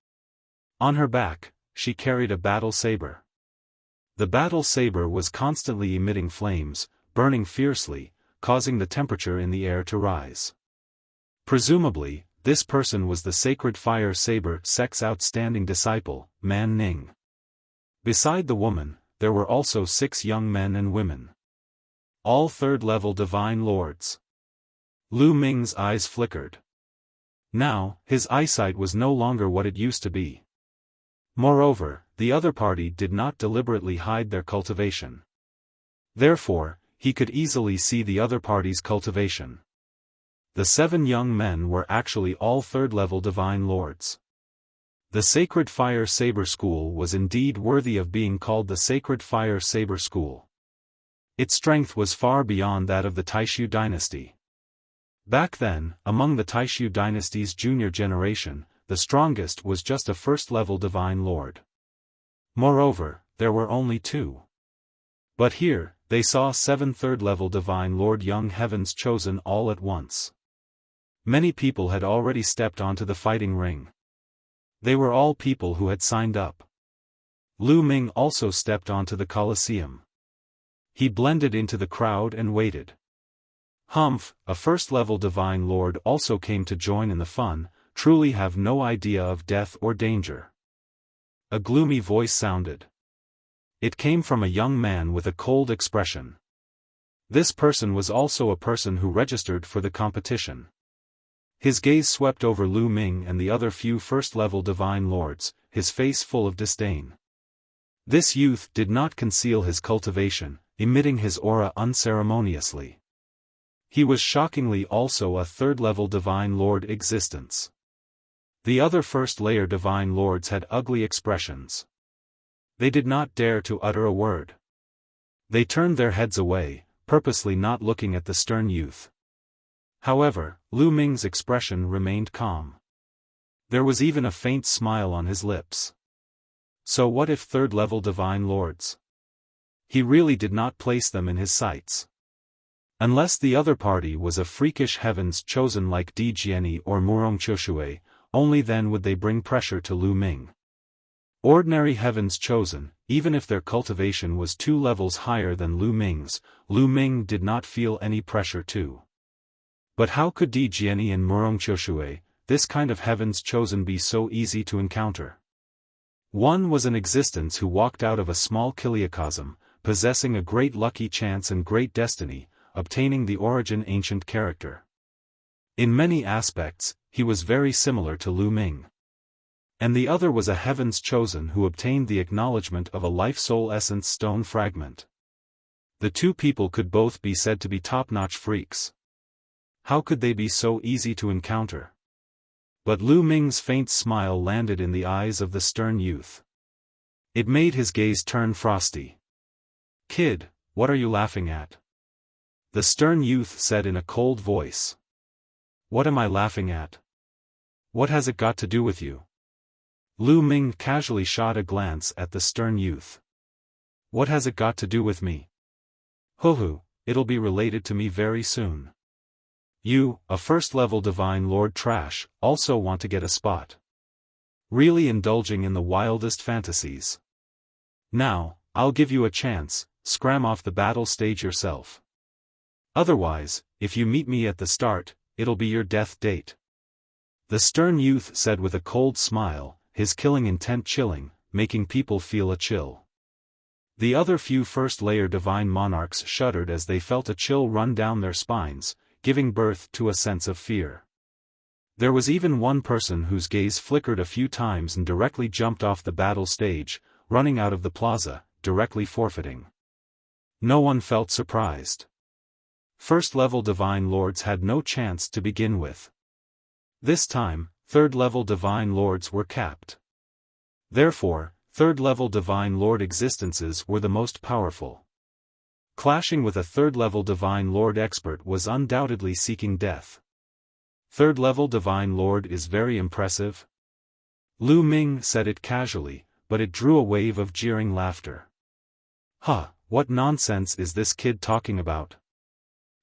On her back, she carried a battle saber. The battle saber was constantly emitting flames, burning fiercely, causing the temperature in the air to rise. Presumably, this person was the sacred fire saber sect's outstanding disciple, Man Ning. Beside the woman, there were also 6 young men and women. All third-level Divine Lords. Lu Ming's eyes flickered. Now, his eyesight was no longer what it used to be. Moreover, the other party did not deliberately hide their cultivation. Therefore, he could easily see the other party's cultivation. The 7 young men were actually all 3rd-level Divine Lords. The Sacred Fire Saber School was indeed worthy of being called the Sacred Fire Saber School. Its strength was far beyond that of the Taishu dynasty. Back then, among the Taishu dynasty's junior generation, the strongest was just a 1st-level Divine Lord. Moreover, there were only 2. But here, they saw 7 3rd-level Divine Lord young heavens chosen all at once. Many people had already stepped onto the fighting ring. They were all people who had signed up. Lu Ming also stepped onto the Colosseum. He blended into the crowd and waited. Humph, a 1st-level Divine Lord also came to join in the fun, truly have no idea of death or danger. A gloomy voice sounded. It came from a young man with a cold expression. This person was also a person who registered for the competition. His gaze swept over Lu Ming and the other few 1st-level Divine Lords, his face full of disdain. This youth did not conceal his cultivation, emitting his aura unceremoniously. He was shockingly also a 3rd-level Divine Lord existence. The other 1st-layer Divine Lords had ugly expressions. They did not dare to utter a word. They turned their heads away, purposely not looking at the stern youth. However, Lu Ming's expression remained calm. There was even a faint smile on his lips. So what if 3rd-level Divine Lords? He really did not place them in his sights. Unless the other party was a freakish heavens chosen like Di Jiani or Murong Choshue, only then would they bring pressure to Lu Ming. Ordinary heavens chosen, even if their cultivation was 2 levels higher than Lu Ming's, Lu Ming did not feel any pressure to. But how could Di Jiani and Murong Choshue, this kind of heavens chosen, be so easy to encounter? One was an existence who walked out of a small kiliacosm, possessing a great lucky chance and great destiny, obtaining the origin ancient character. In many aspects, he was very similar to Lu Ming. And the other was a heavens chosen who obtained the acknowledgement of a life-soul essence stone fragment. The 2 people could both be said to be top-notch freaks. How could they be so easy to encounter? But Lu Ming's faint smile landed in the eyes of the stern youth. It made his gaze turn frosty. "Kid, what are you laughing at?" The stern youth said in a cold voice. "What am I laughing at? What has it got to do with you?" Lu Ming casually shot a glance at the stern youth. "What has it got to do with me? Hoo-hoo, it'll be related to me very soon. You, a 1st-level Divine Lord trash, also want to get a spot. Really indulging in the wildest fantasies. Now, I'll give you a chance, scram off the battle stage yourself. Otherwise, if you meet me at the start, it'll be your death date." The stern youth said with a cold smile, his killing intent chilling, making people feel a chill. The other few 1st-layer Divine Monarchs shuddered as they felt a chill run down their spines, giving birth to a sense of fear. There was even one person whose gaze flickered a few times and directly jumped off the battle stage, running out of the plaza, directly forfeiting. No one felt surprised. 1st-level Divine Lords had no chance to begin with. This time, 3rd-level Divine Lords were capped. Therefore, 3rd-level Divine Lord existences were the most powerful. Clashing with a 3rd-level Divine Lord expert was undoubtedly seeking death. 3rd-level Divine Lord is very impressive. Lu Ming said it casually, but it drew a wave of jeering laughter. Huh, what nonsense is this kid talking about?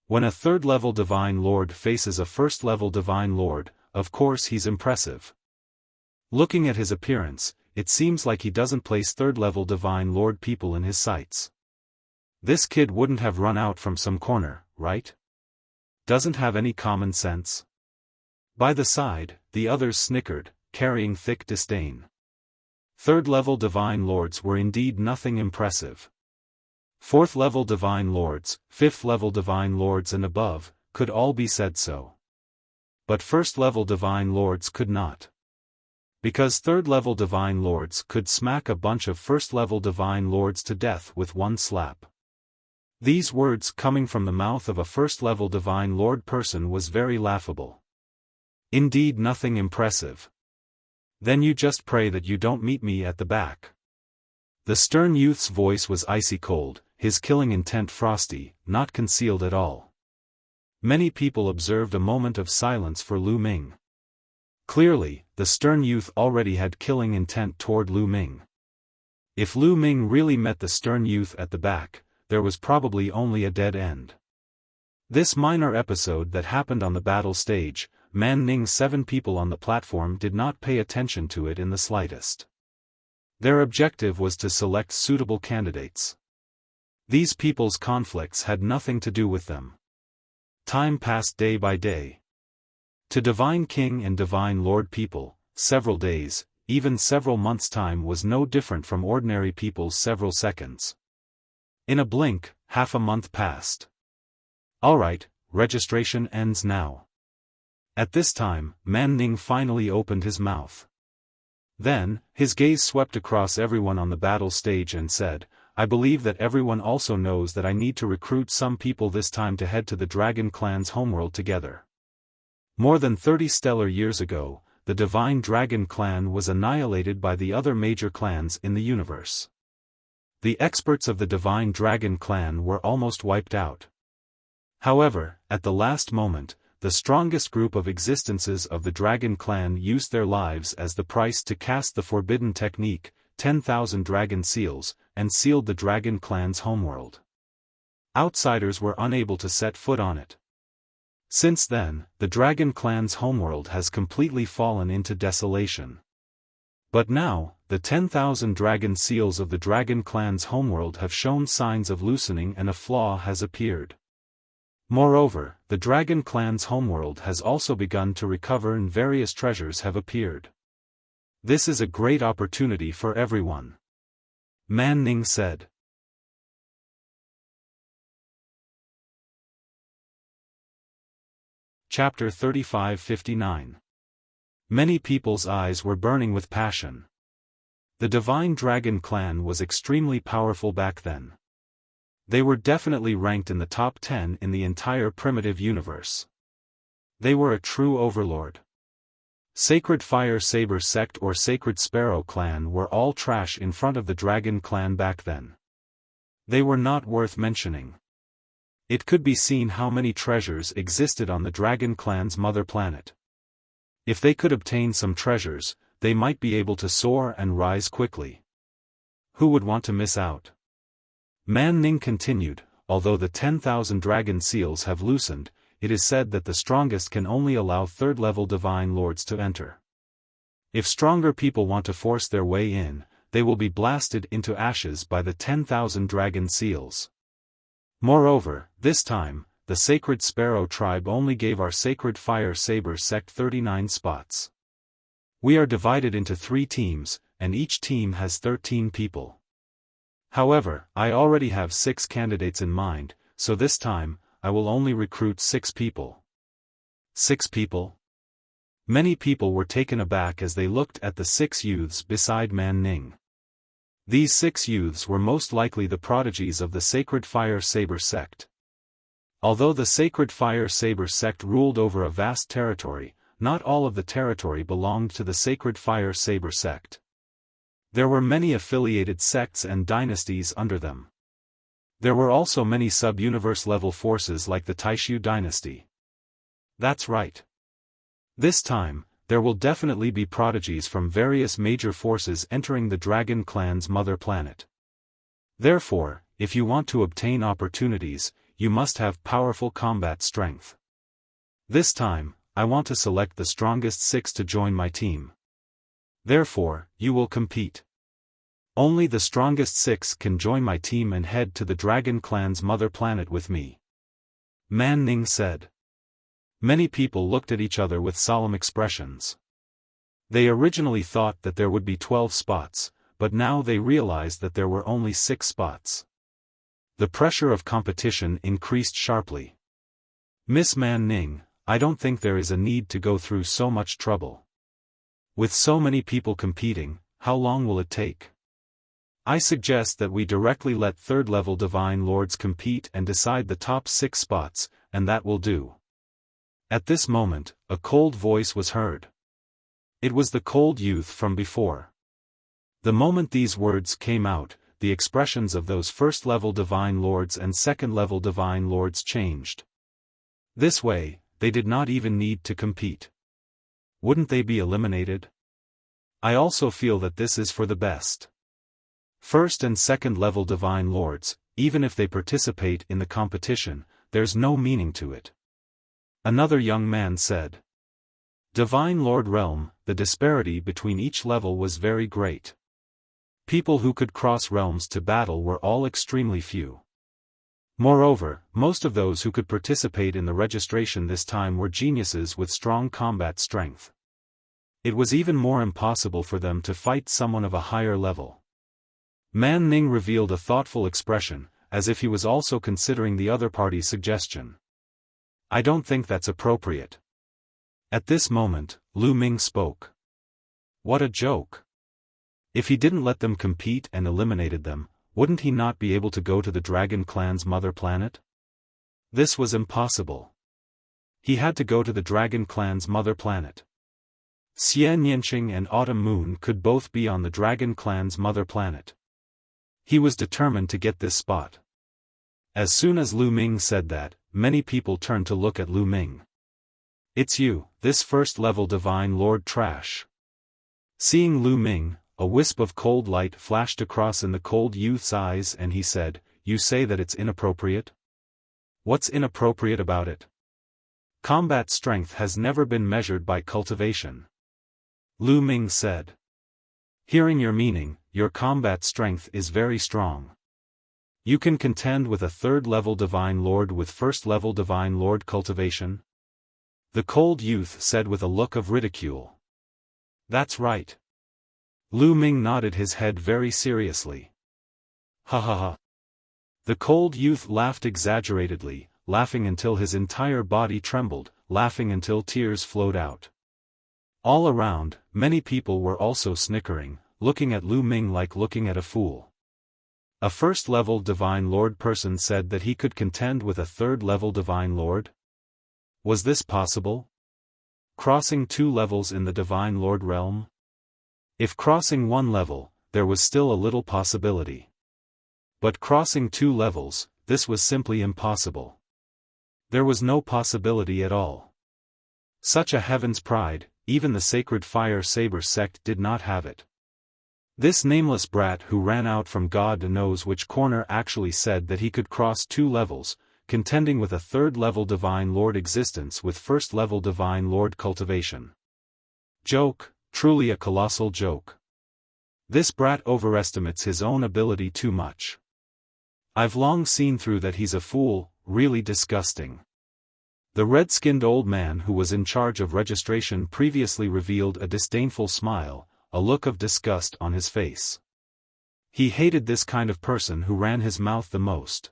When a 3rd-level Divine Lord faces a 1st-level Divine Lord, of course he's impressive. Looking at his appearance, it seems like he doesn't place 3rd-level Divine Lord people in his sights. This kid wouldn't have run out from some corner, right? Doesn't have any common sense. By the side, the others snickered, carrying thick disdain. 3rd-level Divine Lords were indeed nothing impressive. 4th-level Divine Lords, 5th-level Divine Lords and above, could all be said so. But 1st-level Divine Lords could not. Because 3rd-level Divine Lords could smack a bunch of 1st-level Divine Lords to death with one slap. These words coming from the mouth of a first-level Divine Lord person was very laughable. Indeed, nothing impressive. Then you just pray that you don't meet me at the back. The stern youth's voice was icy cold, his killing intent frosty, not concealed at all. Many people observed a moment of silence for Lu Ming. Clearly, the stern youth already had killing intent toward Lu Ming. If Lu Ming really met the stern youth at the back, there was probably only a dead end. This minor episode that happened on the battle stage, Man Ning's 7 people on the platform did not pay attention to it in the slightest. Their objective was to select suitable candidates. These people's conflicts had nothing to do with them. Time passed day by day. To Divine King and Divine Lord people, several days, even several months' time was no different from ordinary people's several seconds. In a blink, half a month passed. Alright, registration ends now. At this time, Man Ning finally opened his mouth. Then, his gaze swept across everyone on the battle stage and said, I believe that everyone also knows that I need to recruit some people this time to head to the Dragon Clan's homeworld together. More than 30 stellar years ago, the Divine Dragon Clan was annihilated by the other major clans in the universe. The experts of the Divine Dragon Clan were almost wiped out. However, at the last moment, the strongest group of existences of the Dragon Clan used their lives as the price to cast the forbidden technique, 10,000 dragon seals, and sealed the Dragon Clan's homeworld. Outsiders were unable to set foot on it. Since then, the Dragon Clan's homeworld has completely fallen into desolation. But now, the 10,000 dragon seals of the Dragon Clan's homeworld have shown signs of loosening and a flaw has appeared. Moreover, the Dragon Clan's homeworld has also begun to recover and various treasures have appeared. This is a great opportunity for everyone. Man Ning said. Chapter 35-59. Many people's eyes were burning with passion. The Divine Dragon Clan was extremely powerful back then. They were definitely ranked in the top 10 in the entire primitive universe. They were a true overlord. Sacred Fire Saber Sect or Sacred Sparrow Clan were all trash in front of the Dragon Clan back then. They were not worth mentioning. It could be seen how many treasures existed on the Dragon Clan's mother planet. If they could obtain some treasures, they might be able to soar and rise quickly. Who would want to miss out? Man Ning continued, although the 10,000 dragon seals have loosened, it is said that the strongest can only allow third-level divine lords to enter. If stronger people want to force their way in, they will be blasted into ashes by the 10,000 dragon seals. Moreover, this time, the Sacred Sparrow tribe only gave our Sacred Fire Saber sect 39 spots. We are divided into 3 teams, and each team has 13 people. However, I already have 6 candidates in mind, so this time, I will only recruit 6 people. 6 people? Many people were taken aback as they looked at the 6 youths beside Man Ning. These 6 youths were most likely the prodigies of the Sacred Fire Saber sect. Although the Sacred Fire Saber sect ruled over a vast territory, not all of the territory belonged to the Sacred Fire Saber sect. There were many affiliated sects and dynasties under them. There were also many sub-universe level forces like the Taishu dynasty. That's right. This time, there will definitely be prodigies from various major forces entering the Dragon Clan's mother planet. Therefore, if you want to obtain opportunities, you must have powerful combat strength. This time, I want to select the strongest 6 to join my team. Therefore, you will compete. Only the strongest 6 can join my team and head to the Dragon Clan's mother planet with me. Man Ning said. Many people looked at each other with solemn expressions. They originally thought that there would be 12 spots, but now they realized that there were only 6 spots. The pressure of competition increased sharply. Miss Man Ning, I don't think there is a need to go through so much trouble. With so many people competing, how long will it take? I suggest that we directly let third-level Divine Lords compete and decide the top 6 spots, and that will do. At this moment, a cold voice was heard. It was the cold youth from before. The moment these words came out, the expressions of those first-level Divine Lords and second-level Divine Lords changed. This way, they did not even need to compete. Wouldn't they be eliminated? I also feel that this is for the best. First and second level Divine Lords, even if they participate in the competition, there's no meaning to it. Another young man said. Divine Lord Realm, the disparity between each level was very great. People who could cross realms to battle were all extremely few. Moreover, most of those who could participate in the registration this time were geniuses with strong combat strength. It was even more impossible for them to fight someone of a higher level. Man Ning revealed a thoughtful expression, as if he was also considering the other party's suggestion. I don't think that's appropriate. At this moment, Lu Ming spoke. What a joke. If he didn't let them compete and eliminated them, wouldn't he not be able to go to the Dragon Clan's mother planet? This was impossible. He had to go to the Dragon Clan's mother planet. Xian Yanqing and Autumn Moon could both be on the Dragon Clan's mother planet. He was determined to get this spot. As soon as Lu Ming said that, many people turned to look at Lu Ming. It's you, this first-level Divine Lord trash. Seeing Lu Ming, a wisp of cold light flashed across in the cold youth's eyes and he said, You say that it's inappropriate? What's inappropriate about it? Combat strength has never been measured by cultivation. Lu Ming said. Hearing your meaning, your combat strength is very strong. You can contend with a third-level Divine Lord with first-level Divine Lord cultivation? The cold youth said with a look of ridicule. That's right. Lu Ming nodded his head very seriously. Ha ha ha. The cold youth laughed exaggeratedly, laughing until his entire body trembled, laughing until tears flowed out. All around, many people were also snickering, looking at Lu Ming like looking at a fool. A first-level Divine Lord person said that he could contend with a third-level Divine Lord? Was this possible? Crossing 2 levels in the Divine Lord realm? If crossing 1 level, there was still a little possibility. But crossing 2 levels, this was simply impossible. There was no possibility at all. Such a heaven's pride, even the Sacred Fire Saber sect did not have it. This nameless brat who ran out from God knows which corner actually said that he could cross 2 levels, contending with a third-level Divine Lord existence with first-level Divine Lord cultivation. Joke, truly a colossal joke. This brat overestimates his own ability too much. I've long seen through that he's a fool, really disgusting. The red-skinned old man who was in charge of registration previously revealed a disdainful smile, a look of disgust on his face. He hated this kind of person who ran his mouth the most.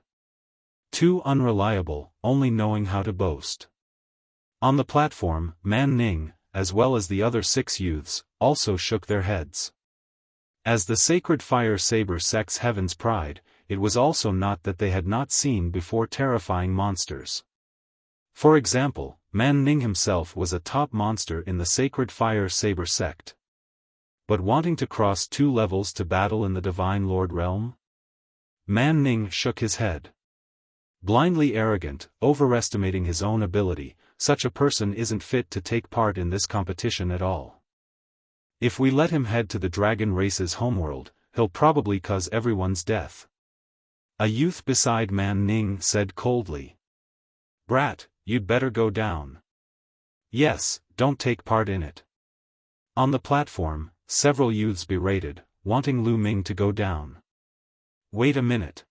Too unreliable, only knowing how to boast. On the platform, Man Ning, as well as the other 6 youths, also shook their heads. As the Sacred Fire Saber sect's heaven's pride, it was also not that they had not seen before terrifying monsters. For example, Man Ning himself was a top monster in the Sacred Fire Saber sect. But wanting to cross 2 levels to battle in the Divine Lord realm? Man Ning shook his head. Blindly arrogant, overestimating his own ability, such a person isn't fit to take part in this competition at all. If we let him head to the dragon race's homeworld, he'll probably cause everyone's death. A youth beside Man Ning said coldly. Brat, you'd better go down. Yes, don't take part in it. On the platform, several youths berated, wanting Lu Ming to go down. Wait a minute.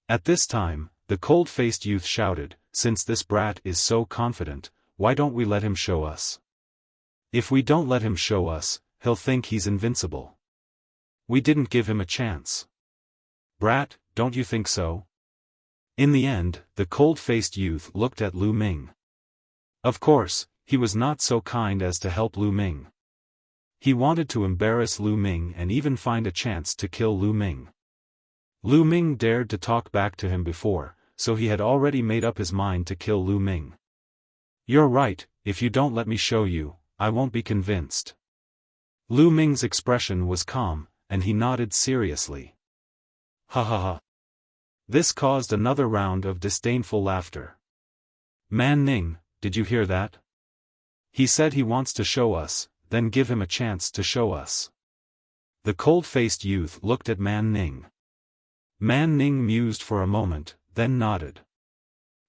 At this time, the cold-faced youth shouted, Since this brat is so confident, why don't we let him show us? If we don't let him show us, he'll think he's invincible. We didn't give him a chance. Brat, don't you think so? In the end, the cold-faced youth looked at Lu Ming. Of course, he was not so kind as to help Lu Ming. He wanted to embarrass Lu Ming and even find a chance to kill Lu Ming. Lu Ming dared to talk back to him before, so he had already made up his mind to kill Lu Ming. "You're right, if you don't let me show you, I won't be convinced." Lu Ming's expression was calm, and he nodded seriously. Ha ha ha. This caused another round of disdainful laughter. "Man Ning, did you hear that? He said he wants to show us, then give him a chance to show us." The cold-faced youth looked at Man Ning. Man Ning mused for a moment, then nodded.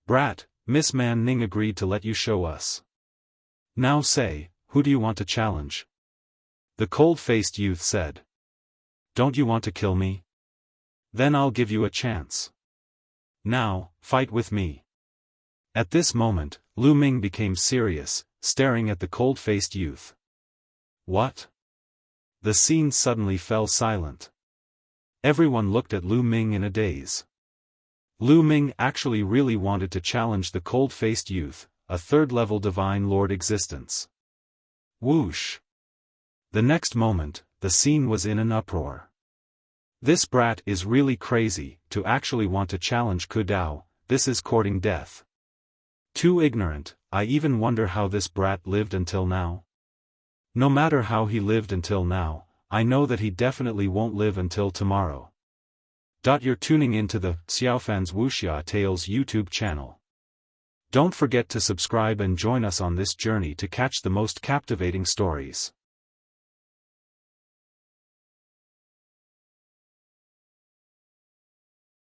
"Brat, Miss Man Ning agreed to let you show us. Now say, who do you want to challenge?" The cold-faced youth said. "Don't you want to kill me? Then I'll give you a chance. Now, fight with me." At this moment, Lu Ming became serious, staring at the cold-faced youth. "What?" The scene suddenly fell silent. Everyone looked at Lu Ming in a daze. Lu Ming actually really wanted to challenge the cold-faced youth, a third-level divine lord existence. Whoosh! The next moment, the scene was in an uproar. "This brat is really crazy, to actually want to challenge Ku Dao, this is courting death. Too ignorant, I even wonder how this brat lived until now. No matter how he lived until now, I know that he definitely won't live until tomorrow." You're tuning into the Xiaofan's Wuxia Tales YouTube channel. Don't forget to subscribe and join us on this journey to catch the most captivating stories.